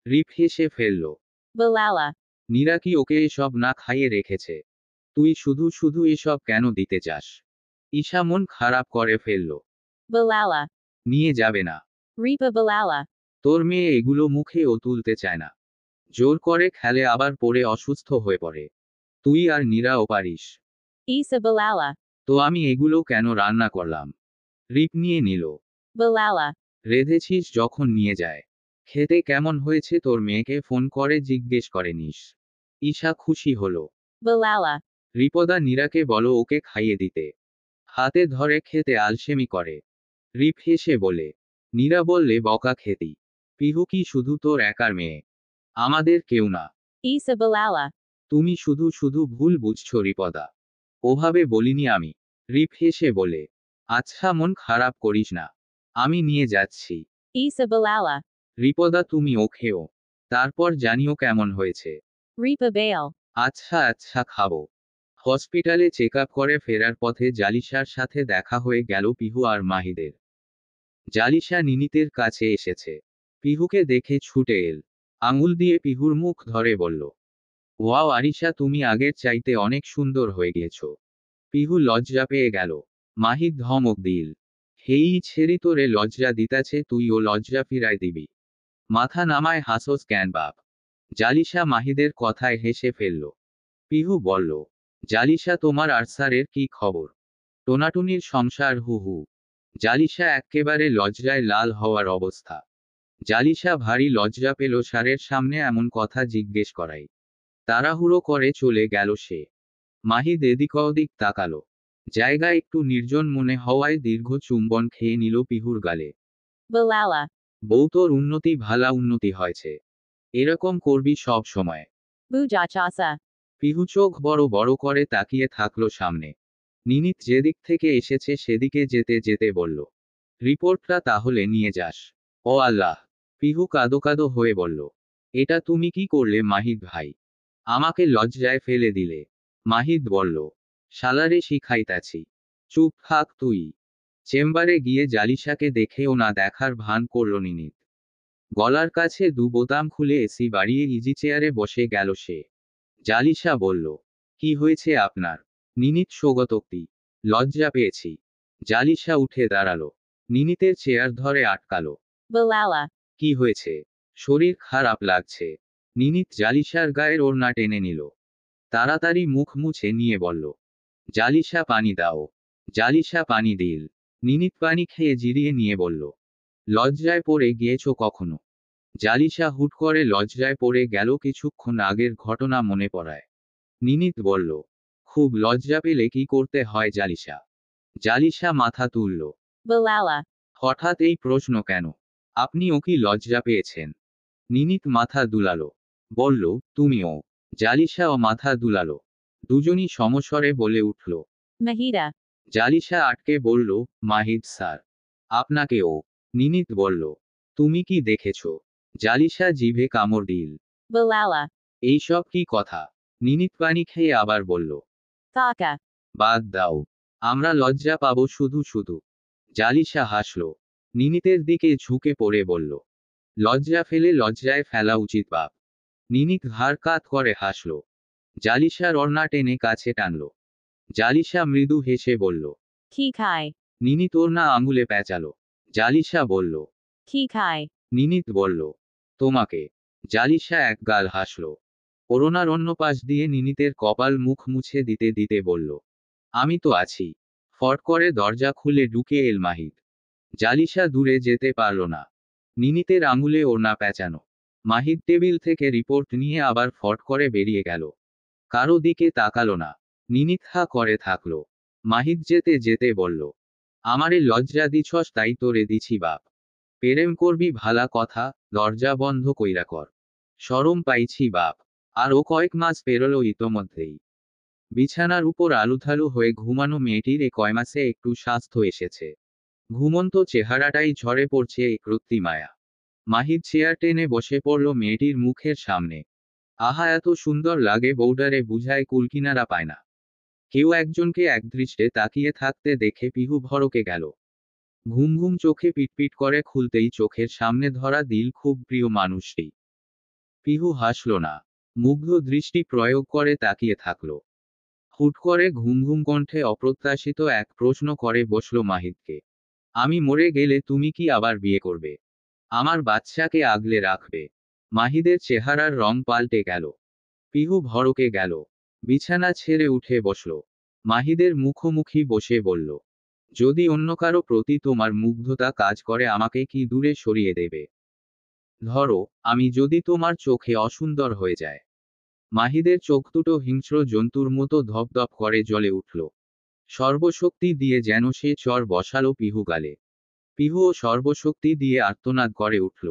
রিপ হেসে ফেলল, Balala. নীরা কি ওকে এসব না খাইয়ে রেখেছে? তুই শুধু শুধু এসব কেন দিতে চাস? ঈশা মন খারাপ করে ফেলল, Balala. নিয়ে যাবে না। Ripa Balala. তোর মেয়ে এগুলো মুখেও তুলতে চায় না। জোর করে খেলে আবার পড়ে অসুস্থ হয়ে পড়ে। তুই আর নীরাও পারিস। Isa Balala. তো আমি এগুলো কেন রান্না করলাম? রিপ নিয়ে নিল। Balala. রেঁধেছিস যখন নিয়ে যায়। খেতে কেমন হয়েছে তোর মেয়েকে ফোন করে জিজ্ঞেস করে নিস। ঈশা খুশি হলো। Balala. রিপদা নীরাকে বলো ওকে খাইয়ে দিতে। হাতে ধরে খেতে আলসেমি করে। রিপ হেসে বলে, নীরা বললে বকা খেতি। পিহু কি শুধু তোর একার মেয়ে? আমাদের কেউ না। Isa Balala. তুমি শুধু শুধু ভুল বুঝছো রিপদা। ওভাবে বলিনি আমি। রিপ হেসে বলে, আচ্ছা মন খারাপ করিস না, আমি নিয়ে যাচ্ছি। Isa Balala. রিপদা তুমি ওখেও। তারপর জানিও কেমন হয়েছে। Ripa Bale. আচ্ছা আচ্ছা খাবো। হসপিটালে চেক আপ করে ফেরার পথে জালিশার সাথে দেখা হয়ে গেল পিহু আর মাহিদের। জালিশা নিনিতের কাছে এসেছে। পিহুকে দেখে ছুটে এল। আঙুল দিয়ে পিহুর মুখ ধরে বলল, ওয়াও আরিশা তুমি আগের চাইতে অনেক সুন্দর হয়ে গিয়েছো। পিহু লজ্জা পেয়ে গেল। মাহিদ ধমক দিল, হেই ছেড়ি তোরে লজ্জা দিতাছে, তুইও লজ্জা ফিরায় দিবি। মাথা নামায় হাসোস কেন বাপ? জালিশা মাহিদের কথায় হেসে ফেলল। পিহু বলল, জালিশা তোমার আর স্যারের কি খবর? টোনাটুনির সংসার হু হু। জালিশা এক্কেবারে লজ্জায় লাল হওয়ার অবস্থা। জালিশা ভারী লজ্জা পেল স্যারের সামনে এমন কথা জিজ্ঞেস করাই। তাড়াহুড়ো করে চলে গেল সে। মাহিদ এদিক ওদিক তাকালো। জায়গা একটু নির্জন মনে হওয়ায় দীর্ঘ চুম্বন খেয়ে নিল পিহুর গালে। Balala. বউ তোর উন্নতি ভালা উন্নতি হয়েছে। এরকম করবি সব সময়। Bujachasa. পিহু চোখ বড় বড় করে তাকিয়ে থাকলো সামনে। নিনিত যেদিক থেকে এসেছে সেদিকে যেতে যেতে বলল, রিপোর্টটা তাহলে নিয়ে যাস। ও আল্লাহ! পিহু কাঁদো কাঁদো হয়ে বলল, এটা তুমি কি করলে মাহিদ ভাই? আমাকে লজ্জায় ফেলে দিলে। মাহিদ বলল, শালারে শিখাইতাছি। চুপ থাক তুই। চেম্বারে গিয়ে জালিশাকে দেখেও না দেখার ভান করল নিনিত। গলার কাছে দু বোতাম খুলে এসি বাড়িয়ে ইজি চেয়ারে বসে গেল সে। জালিশা বলল, কি হয়েছে আপনার? নিনিত স্বগতোক্তি, লজ্জা পেয়েছি। জালিশা উঠে দাঁড়ালো। নিনিতের চেয়ার ধরে আটকালো। Balala. কি হয়েছে? শরীর খারাপ লাগছে। নিনিত জালিশার গায়ের ওড়না টেনে নিল। তাড়াতাড়ি মুখ মুছে নিয়ে বলল, জালিশা পানি দাও। জালিশা পানি দিল। নিনিত পানি খেয়ে জিরিয়ে নিয়ে বলল, লজ্জায় পড়ে গিয়েছো কখনো? জালিশা হুট করে লজ্জায় পড়ে গেল কিছুক্ষণ আগের ঘটনা মনে পড়ায়। নিনিত বলল, খুব লজ্জা পেলে কি করতে হয় জালিশা? জালিশা মাথা তুলল। Balala. হঠাৎ এই প্রশ্ন কেন? আপনিও কি লজ্জা পেয়েছেন? নিনিত মাথা দুলালো। বলল, তুমিও। জালিশাও মাথা দুলালো। দুজনই সমস্বরে বলে উঠল। Mahida. জালিশা আটকে বলল, মাহিদ স্যার। আপনাকেও। নিনিত বলল, তুমি কি দেখেছ? জালিশা জিভে কামড় দিল। Balala. এইসব কি কথা? নিনিত পানি খেয়ে আবার বলল, Thaka. বাদ দাও। আমরা লজ্জা পাবো শুধু শুধু। জালিশা হাসল। নিনিতের দিকে ঝুঁকে পড়ে বলল, লজ্জা ফেলে লজ্জায় ফেলা উচিত বাপ। নিনিত ঘাড় কাত করে হাসল। জালিশার ওড়না টেনে কাছে টানল। জালিশা মৃদু হেসে বলল, Kikai. নিনিত ওড়না আঙুলে পেঁচালো। জালিশা বলল, Kikai. নিনিত বলল, তোমাকে। জালিশা একগাল হাসল। ওড়নার অন্য পাশ দিয়ে নিনিতের কপাল মুখ মুছে দিতে দিতে বলল, আমি তো আছি। ফট করে দরজা খুলে ঢুকে এল মাহিদ। জালিশা দূরে যেতে পারল না। নিনিতের আঙুলে ওড়না পেঁচানো। মাহিদ টেবিল থেকে রিপোর্ট নিয়ে আবার ফট করে বেরিয়ে গেল। কারো দিকে তাকালো না। নিনিত হা করে থাকলো। মাহিদ যেতে যেতে বলল, আমারে লজ্জা দিছস তাই তোরে দিছি বাপ। প্রেম করবি ভালা কথা, দরজা বন্ধ কইরা কর। শরম পাইছি বাপ। আর ও কয়েক মাস পেরোলো ইতোমধ্যেই। বিছানার উপর আলুথালু হয়ে ঘুমানো মেয়েটির এ কয় মাসে একটু স্বাস্থ্য এসেছে। ঘুমন্ত চেহারাটাই ঝরে পড়ছে একরত্তি মায়া। মাহিদ চেয়ার টেনে বসে পড়ল মেয়েটির মুখের সামনে। আহা, এত সুন্দর লাগে বউডারে, বুঝায় কুলকিনারা পায় না। কেউ একজনকে একদৃষ্টে তাকিয়ে থাকতে দেখে পিহু ভড়কে গেল। ঘুম ঘুম চোখে পিটপিট করে খুলতেই চোখের সামনে ধরা দিল খুব প্রিয় মানুষটি। পিহু হাসল না। মুগ্ধ দৃষ্টি প্রয়োগ করে তাকিয়ে থাকল। হুট করে ঘুম ঘুম কণ্ঠে অপ্রত্যাশিত এক প্রশ্ন করে বসল মাহিদকে, আমি মরে গেলে তুমি কি আবার বিয়ে করবে? আমার বাচ্চাকে আগলে রাখবে? মাহিদের চেহারার রং পাল্টে গেল। পিহু ভড়কে গেল। বিছানা ছেড়ে উঠে বসল। মাহিদের মুখোমুখি বসে বলল, যদি অন্য কারো প্রতি তোমার মুগ্ধতা কাজ করে আমাকে কি দূরে সরিয়ে দেবে? ধরো, আমি যদি তোমার চোখে অসুন্দর হয়ে যায়। মাহিদের চোখ দুটো হিংস্র জন্তুর মতো ধপধপ করে জ্বলে উঠল। সর্বশক্তি দিয়ে যেন সে চর বসালো পিহু গালে। পিহুও সর্বশক্তি দিয়ে আর্তনাদ করে উঠল।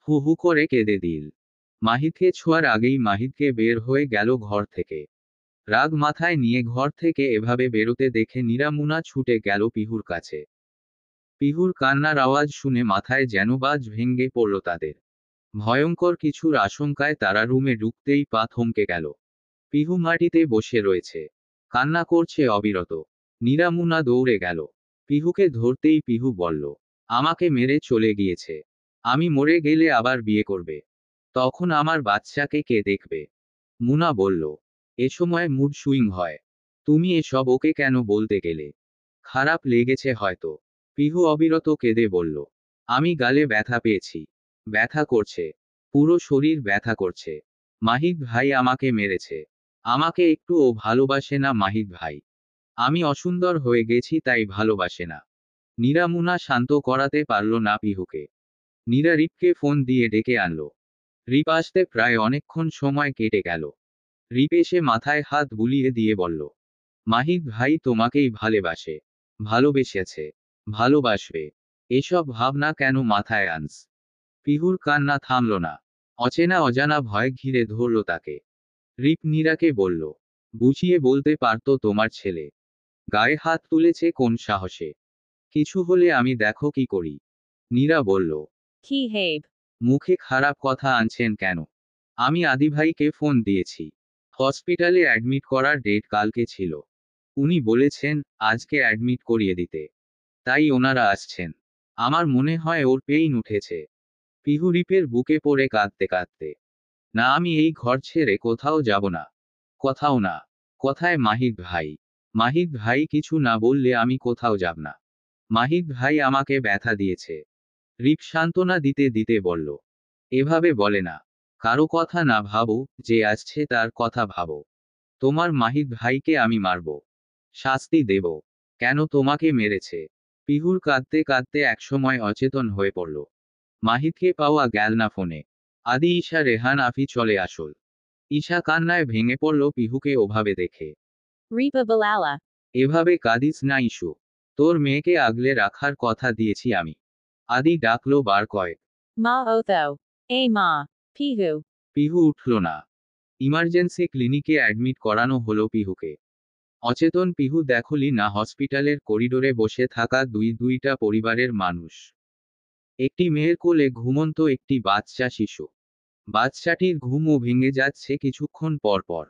হু হু করে কেঁদে দিল। মাহিদকে ছোঁয়ার আগেই মাহিদকে বের হয়ে গেল ঘর থেকে। রাগ মাথায় নিয়ে ঘর থেকে এভাবে বেরোতে দেখে নিরামুনা ছুটে গেল পিহুর কাছে। পিহুর কান্নার আওয়াজ শুনে মাথায় যেন বাজ ভেঙ্গে পড়ল তাদের। ভয়ঙ্কর কিছুর আশঙ্কায় তারা রুমে ঢুকতেই পা থমকে গেল। পিহু মাটিতে বসে রয়েছে। কান্না করছে অবিরত। নিরামুনা দৌড়ে গেল। পিহুকে ধরতেই পিহু বলল, আমাকে মেরে চলে গিয়েছে। আমি মরে গেলে আবার বিয়ে করবে। তখন আমার বাচ্চাকে কে দেখবে? মুনা বলল, এ সময় মুড সুইং হয়। তুমি এসব ওকে কেন বলতে গেলে? খারাপ লেগেছে হয়তো। পিহু অবিরত কেঁদে বলল, আমি গালে ব্যথা পেয়েছি। ব্যথা করছে। পুরো শরীর ব্যথা করছে। মাহিদ ভাই আমাকে মেরেছে। আমাকে একটুও ভালোবাসে না মাহিদ ভাই। আমি অসুন্দর হয়ে গেছি তাই ভালোবাসে না। নীরা মুনা শান্ত করাতে পারল না পিহুকে। নীরা রিপকে ফোন দিয়ে ডেকে আনল। রিপ আসতে প্রায় অনেকক্ষণ সময় কেটে গেল। রিপ এসে মাথায় হাত বুলিয়ে দিয়ে বলল, মাহিদ ভাই তোমাকেই ভালোবাসে। ভালোবেসেছে। ভালোবাসবে। এসব ভাবনা কেন মাথায় আনস? পিহুর কান্না থামল না। অচেনা অজানা ভয় ঘিরে ধরল তাকে। রিপ নীরাকে বলল, বুঝিয়ে বলতে পারতো তোমার ছেলে। গায়ে হাত তুলেছে কোন সাহসে? কিছু হলে আমি দেখো কি করি। নীরা বলল, কি হেব? মুখে খারাপ কথা আনছেন কেন? আমি আদিভাইকে ফোন দিয়েছি। হসপিটালে অ্যাডমিট করার ডেট কালকে ছিল। উনি বলেছেন আজকে অ্যাডমিট করিয়ে দিতে। তাই ওনারা আসছেন। আমার মনে হয় ওর পেইন উঠেছে। পিহু রিপের বুকে পড়ে কাঁদতে কাঁদতে, না আমি এই ঘর ছেড়ে কোথাও যাব না। কোথাও না। কোথায় মাহিদ ভাই? মাহিদ ভাই কিছু না বললে আমি কোথাও যাব না। মাহিদ ভাই আমাকে ব্যথা দিয়েছে। রিপ সান্ত্বনা দিতে দিতে বলল, এভাবে বলে না। কারো কথা না ভাবো, যে আসছে তার কথা ভাবো। তোমার মাহিদ ভাইকে আমি মারব। শাস্তি দেব। কেন তোমাকে মেরেছে? পিহুর কাঁদতে কাঁদতে একসময় অচেতন হয়ে পড়ল। মাহিদকে পাওয়া গেল না ফোনে। আদি ঈশা রেহান আফি চলে আসল। ঈশা কান্নায় ভেঙে পড়ল পিহুকে ওভাবে দেখে। Ripa Balala. এভাবে কাঁদিস না ইস্যু। তোর মেয়েকে আগলে রাখার কথা দিয়েছি আমি। আদি ডাকলো বার কয়েক। Ma Otho. A Ma. Pihu. Pihu উঠল না। ইমার্জেন্সি ক্লিনিকে অ্যাডমিট করানো হলো পিহুকে। অচেতন পিহু দেখলি না হসপিটালের করিডোরে বসে থাকা দুইটা পরিবারের মানুষ। একটি মেয়ের কোলে ঘুমন্ত একটি বাচ্চা শিশু। বাচ্চাটির ঘুমও ভেঙে যাচ্ছে কিছুক্ষণ পর পর।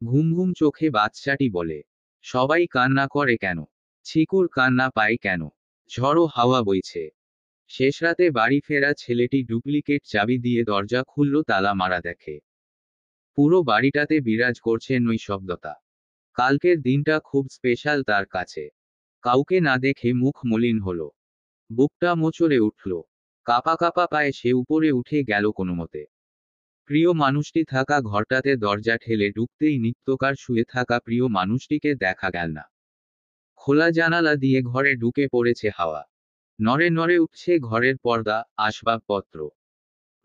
ঘুম ঘুম চোখে বাচ্চাটি বলে, সবাই কান্না করে কেন? ছিকুর কান্না পায় কেন? ঝড়ো হাওয়া বইছে। শেষ রাতে বাড়ি ফেরা ছেলেটি ডুপ্লিকেট চাবি দিয়ে দরজা খুলল, তালা মারা দেখে। পুরো বাড়িটাতে বিরাজ করছে নৈশব্দতা। কালকের দিনটা খুব স্পেশাল তার কাছে। কাউকে না দেখে মুখ মলিন হলো। বুকটা মোচড়ে উঠল। কাপা কাপা পায়ে সে উপরে উঠে গেল কোনোমতে। প্রিয় মানুষটি থাকা ঘরটাতে দরজা ঠেলে ঢুকতেই নিত্যকার শুয়ে থাকা প্রিয় মানুষটিকে দেখা গেল না। খোলা জানালা দিয়ে ঘরে ঢুকে পড়েছে হাওয়া। নড়ে নড়ে উঠছে ঘরের পর্দা, আসবাবপত্র।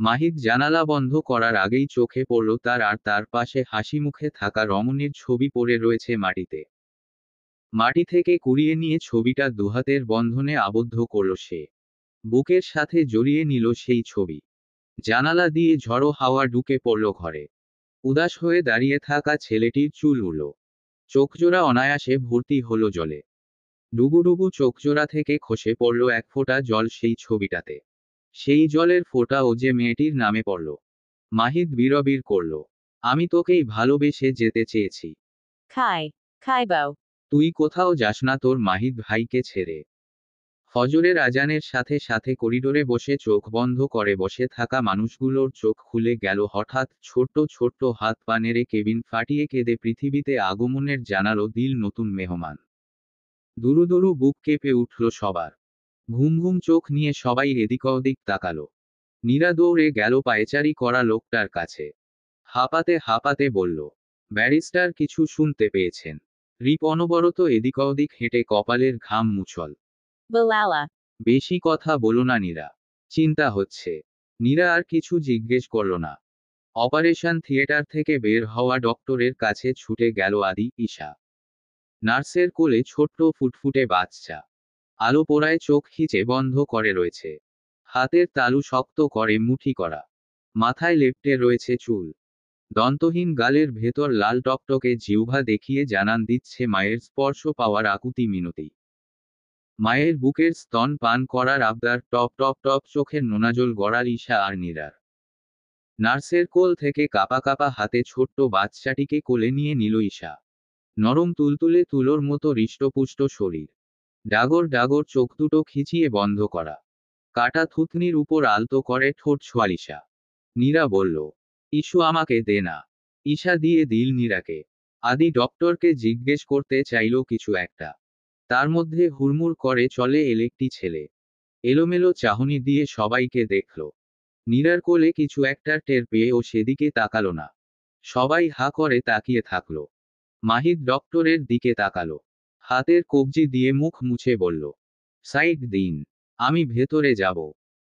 মাহিদ জানালা বন্ধ করার আগেই চোখে পড়ল তার পাশে হাসি মুখে থাকা রমণীর ছবি পড়ে রয়েছে মাটিতে। মাটি থেকে কুড়িয়ে নিয়ে ছবিটা দুহাতের বন্ধনে আবদ্ধ করল সে। বুকের সাথে জড়িয়ে নিল সেই ছবি। জানালা দিয়ে ঝড়ো হাওয়া ঢুকে পড়ল ঘরে। উদাস হয়ে দাঁড়িয়ে থাকা ছেলেটির চুল উড়ল। চোখজোড়া অনায়াসে ভর্তি হলো জলে। ডুবুডুবু চোখজোড়া থেকে খসে পড়ল এক ফোঁটা জল সেই ছবিটাতে। সেই জলের ফোঁটা ও যে মেয়েটির নামে পড়ল। মাহিদ বিড়বিড় করল, আমি তোকেই ভালোবেসে যেতে চেয়েছি। Kai. Kaibo. তুই কোথাও যাস না তোর মাহিদ ভাইকে ছেড়ে। ফজরের আজানের সাথে সাথে করিডোরে বসে চোখ বন্ধ করে বসে থাকা মানুষগুলোর চোখ খুলে গেল হঠাৎ। ছোট্ট ছোট্ট হাত পা নেড়ে কেবিন ফাটিয়ে কেঁদে পৃথিবীতে আগমনের জানালো দিল নতুন মেহমান। দুরু দুরু বুক কেঁপে উঠল সবার। ঘুম ঘুম চোখ নিয়ে সবাই এদিক ওদিক তাকালো। নীরা দৌড়ে গেল পায়চারি করা লোকটার কাছে। হাঁপাতে হাঁপাতে বলল, ব্যারিস্টার কিছু শুনতে পেয়েছেন? রিপ অনবরত এদিক ওদিক হেঁটে কপালের ঘাম মুছল। Balala. বেশি কথা বলো না নীরা। চিন্তা হচ্ছে। নীরা আর কিছু জিজ্ঞেস করল না। অপারেশন থিয়েটার থেকে বের হওয়া ডক্টরের কাছে ছুটে গেল আদি ঈশা। নার্সের কোলে ছোট্ট ফুটফুটে বাচ্চা। আলো পোড়ায় চোখ খিচে বন্ধ করে রয়েছে। হাতের তালু শক্ত করে মুঠি করা। মাথায় লেপ্টে রয়েছে চুল। দন্তহীন গালের ভেতর লাল টকটকে জিহ্বা দেখিয়ে জানান দিচ্ছে মায়ের স্পর্শ পাওয়ার আকুতি মিনতি। মায়ের বুকের স্তন পান করার আবদার, টপ টপ টপ চোখের নোনাজল গড়াল ঈশা আর নীরার। নার্সের কোল থেকে কাপা কাপা হাতে ছোট্ট বাচ্চাটিকে কোলে নিয়ে নিল ঈশা। নরম তুলতুলে তুলোর মতো হৃষ্টপুষ্ট শরীর। ডাগর ডাগর চোখ দুটো খিচিয়ে বন্ধ করা। কাটা থুতনির উপর আলতো করে ঠোঁট ছোঁয়াল ঈশা। নীরা বলল, ইস্যু আমাকে দে না। ঈশা দিয়ে দিল নীরাকে। আদি ডক্টরকে জিজ্ঞেস করতে চাইল কিছু একটা। তার মধ্যে হুড়মুড় করে চলে এল একটি ছেলে। এলোমেলো চাহনি দিয়ে সবাইকে দেখল। নীরার কোলে কিছু একটা টের পেয়ে ও সেদিকে তাকালো না। সবাই হা করে তাকিয়ে থাকলো। মাহিদ ডক্টরের দিকে তাকালো। হাতের কবজি দিয়ে মুখ মুছে বলল, সাইড দিন, আমি ভেতরে যাব।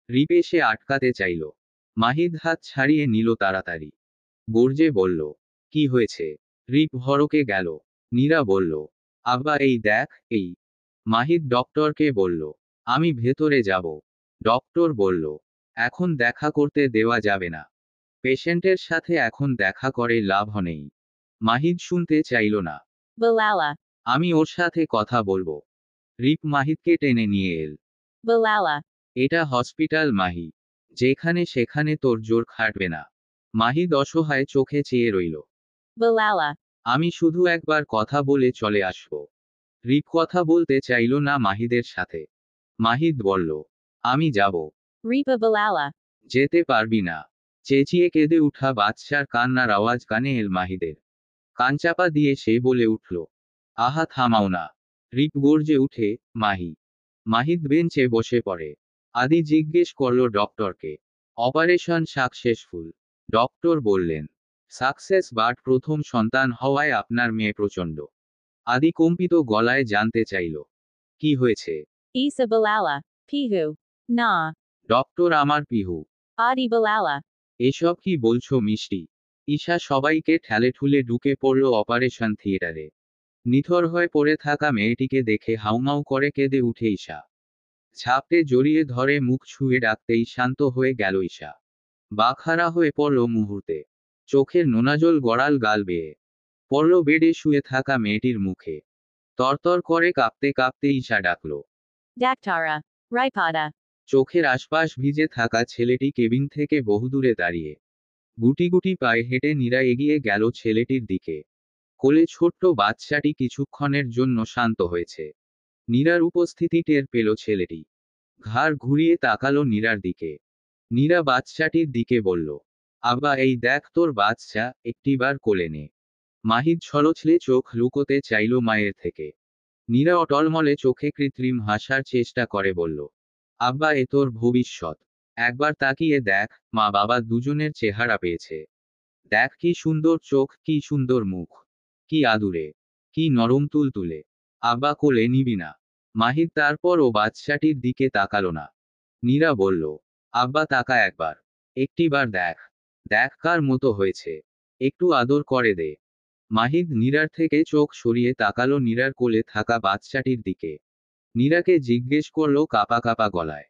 রিপ এসে আটকাতে চাইল। মাহিদ হাত ছাড়িয়ে নিল তাড়াতাড়ি। গর্জে বলল, কি হয়েছে? রিপ হড়কে গেল। নীরা বলল, আব্বা এই দেখ, এই। মাহিদ ডক্টরকে বলল, আমি ভেতরে যাব। ডক্টর বলল, এখন দেখা করতে দেওয়া যাবে না। পেশেন্টের সাথে এখন দেখা করে লাভ নেই। মাহিদ শুনতে চাইল না। Balala. আমি ওর সাথে কথা বলবো। রিপ মাহিদকে টেনে নিয়ে এল। Balala. এটা হসপিটাল মাহি, যেখানে সেখানে তোর জোর খাটবে না। মাহিদ অসহায় চোখে চেয়ে রইল। Balala. আমি শুধু একবার কথা বলে চলে আসব। রিপ কথা বলতে চাইল না মাহিদের সাথে। মাহিদ বলল, আমি যাব। Ripa Balala. যেতে পারবি না। চেঁচিয়ে কেঁদে উঠা বাচ্চার কান্নার আওয়াজ কানে এল মাহিদের। কান চাপা দিয়ে সে বলে উঠল, আহা থামাও না। রিপ গর্জে উঠে, মাহি। মাহিদ বেঞ্চে বসে পড়ে। আদি জিজ্ঞেস করল ডক্টরকে, অপারেশন সাকসেসফুল? ডক্টর বললেন, সাকসেস, বাট প্রথম সন্তান হওয়ায় আপনার মেয়ে প্রচণ্ড। আদি কম্পিত গলায় জানতে চাইল, কি হয়েছে? Isa Balala. Pihu. Na. Doctor, আমার পিহু। Adi Balala. এসব কি বলছো মিষ্টি? ঈশা সবাইকে ঠেলে ঠুলে ঢুকে পড়ল অপারেশন থিয়েটারে। নিথর হয়ে পড়ে থাকা মেয়েটিকে দেখে হাউমাউ করে কেঁদে উঠে ঈশা। ঝাপটে জড়িয়ে ধরে মুখ ছুঁয়ে ডাকতেই শান্ত হয়ে গেল ঈশা। বাকহারা হয়ে পড়ল মুহূর্তে। চোখের নোনাজল গড়াল গাল বেয়ে পড়ল বেডে শুয়ে থাকা মেয়েটির মুখে। তরতর করে কাঁপতে কাঁপতে ঈশা ডাকল, Daktara. Ripada. চোখের আশপাশ ভিজে থাকা ছেলেটি কেবিন থেকে বহুদূরে দাঁড়িয়ে। গুটি গুটি পায়ে হেঁটে নীরা এগিয়ে গেল ছেলেটির দিকে। কোলে ছোট্ট বাচ্চাটি কিছুক্ষণের জন্য শান্ত হয়েছে। নীরার উপস্থিতি টের পেল ছেলেটি। ঘাড় ঘুরিয়ে তাকালো নীরার দিকে। নীরা বাচ্চাটির দিকে বলল, আব্বা এই দেখ তোর বাচ্চা, একটিবার কোলে নে। মাহিদ ছলছলে চোখ লুকোতে চাইল মায়ের থেকে। নীরা অটলমলে চোখে কৃত্রিম হাসার চেষ্টা করে বলল, আব্বা এ তোর ভবিষ্যৎ। একবার তাকিয়ে দেখ, মা বাবা দুজনের চেহারা পেয়েছে। দেখ কি সুন্দর চোখ, কি সুন্দর মুখ, কি আদুরে, কি নরম তুলতুলে। আব্বা কোলে নিবি না? মাহিদ তারপর ও বাচ্চাটির দিকে তাকালো না। নীরা বলল, আব্বা তাকা একবার, একটিবার দেখ, দেখ কার মতো হয়েছে, একটু আদর করে দে। মাহিদ নীরার থেকে চোখ সরিয়ে তাকালো নীরার কোলে থাকা বাচ্চাটির দিকে। নীরাকে জিজ্ঞেস করলো কাপা কাপা গলায়,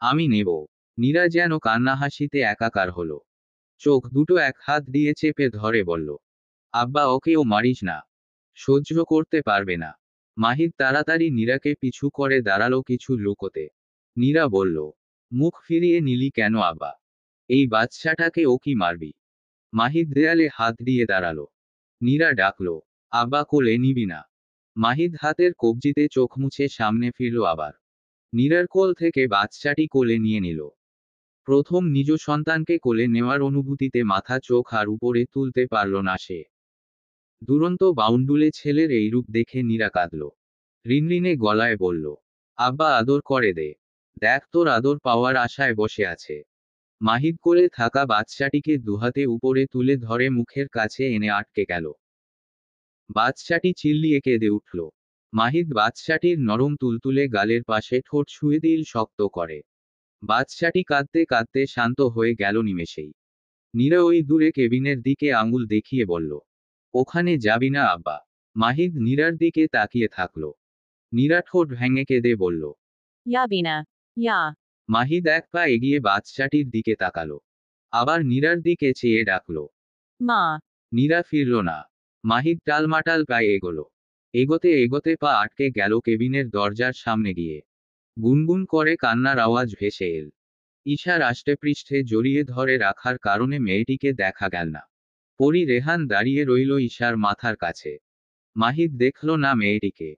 আমি নেব? নীরা যেন কান্না হাসিতে একাকার হলো। চোখ দুটো এক হাত দিয়ে চেপে ধরে বলল, আব্বা ওকেও মারিস না, সহ্য করতে পারবে না। মাহিদ তাড়াতাড়ি নীরাকে পিছু করে দাঁড়ালো কিছু লুকোতে। নীরা বলল, মুখ ফিরিয়ে নিলি কেন আব্বা? এই বাচ্চাটাকে ও কি মারবি? মাহিদ দেয়ালে হাত দিয়ে দাঁড়ালো। নীরা ডাকলো, আব্বা কোলে নিবি না? মাহিদ হাতের কবজিতে চোখ মুছে সামনে ফিরল আবার। নীরার কোল থেকে বাচ্চাটি কোলে নিয়ে নিল। প্রথম নিজ সন্তানকে কোলে নেওয়ার অনুভূতিতে মাথা চোখ আর উপরে তুলতে পারল না সে। দুরন্ত বাউন্ডুলে ছেলের এই রূপ দেখে নীরা কাঁদল। রিনরিনে গলায় বলল, আব্বা আদর করে দে, দেখ তোর আদর পাওয়ার আশায় বসে আছে। মাহিদ কোলে থাকা বাচ্চাটিকে দুহাতে উপরে তুলে ধরে মুখের কাছে এনে আটকে গেল। বাচ্চাটি চিল্লিয়ে কেঁদে উঠল। মাহিদ বাচ্চাটির নরম তুলতুলে গালের পাশে ঠোঁট ছুঁয়ে দিল শক্ত করে। বাচ্চাটি কাঁদতে কাঁদতে শান্ত হয়ে গেল নিমেষেই। নীরা ওই দূরে কেবিনের দিকে আঙুল দেখিয়ে বলল, ওখানে যাবি না আব্বা? মাহিদ নীরার দিকে তাকিয়ে থাকল। নীরা ঠোঁট ভেঙে কেঁদে বলল, Yabina. Ya. মাহিদ এক পা এগিয়ে বাচ্চাটির দিকে তাকালো। আবার নীরার দিকে চেয়ে ডাকল। Ma. নীরা ফিরল না। মাহিদ টালমাটাল পায়ে এগোলো। এগোতে এগোতে পা আটকে গেল কেবিনের দরজার সামনে গিয়ে। গুনগুন করে কান্নার আওয়াজ ভেসে এল। ঈশার আষ্টেপৃষ্ঠে জড়িয়ে ধরে রাখার কারণে মেয়েটিকে দেখা গেল না। পরি রেহান দাঁড়িয়ে রইল ঈশার মাথার কাছে। মাহিদ দেখল না মেয়েটিকে।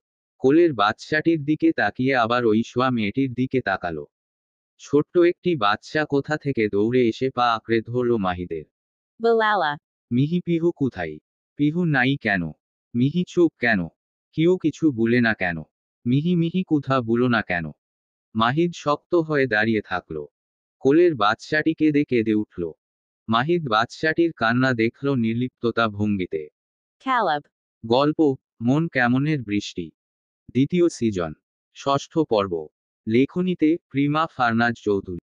কোলের বাচ্চাটির দিকে তাকিয়ে আবার ওই শোয়া মেয়েটির দিকে তাকালো। ছোট্ট একটি বাচ্চা কোথা থেকে দৌড়ে এসে পা আঁকড়ে ধরল মাহিদের। Balala. মিহি, পিহু কোথায়? পিহু নাই কেন? মিহি চুপ কেন? কেউ কিছু বলে না কেন? মিহি মিহি কুথা বুলো না কেন। মাহিদ শক্ত হয়ে দাঁড়িয়ে থাকলো। কোলের বাচ্চাটি কেঁদে কেঁদে উঠল। মাহিদ বাচ্চাটির কান্না দেখল নির্লিপ্ততা ভঙ্গিতে। Caleb. গল্প মন কেমনের বৃষ্টি, দ্বিতীয় সিজন, ষষ্ঠ পর্ব। লেখনীতে প্রিমা ফার্নাজ চৌধুরী।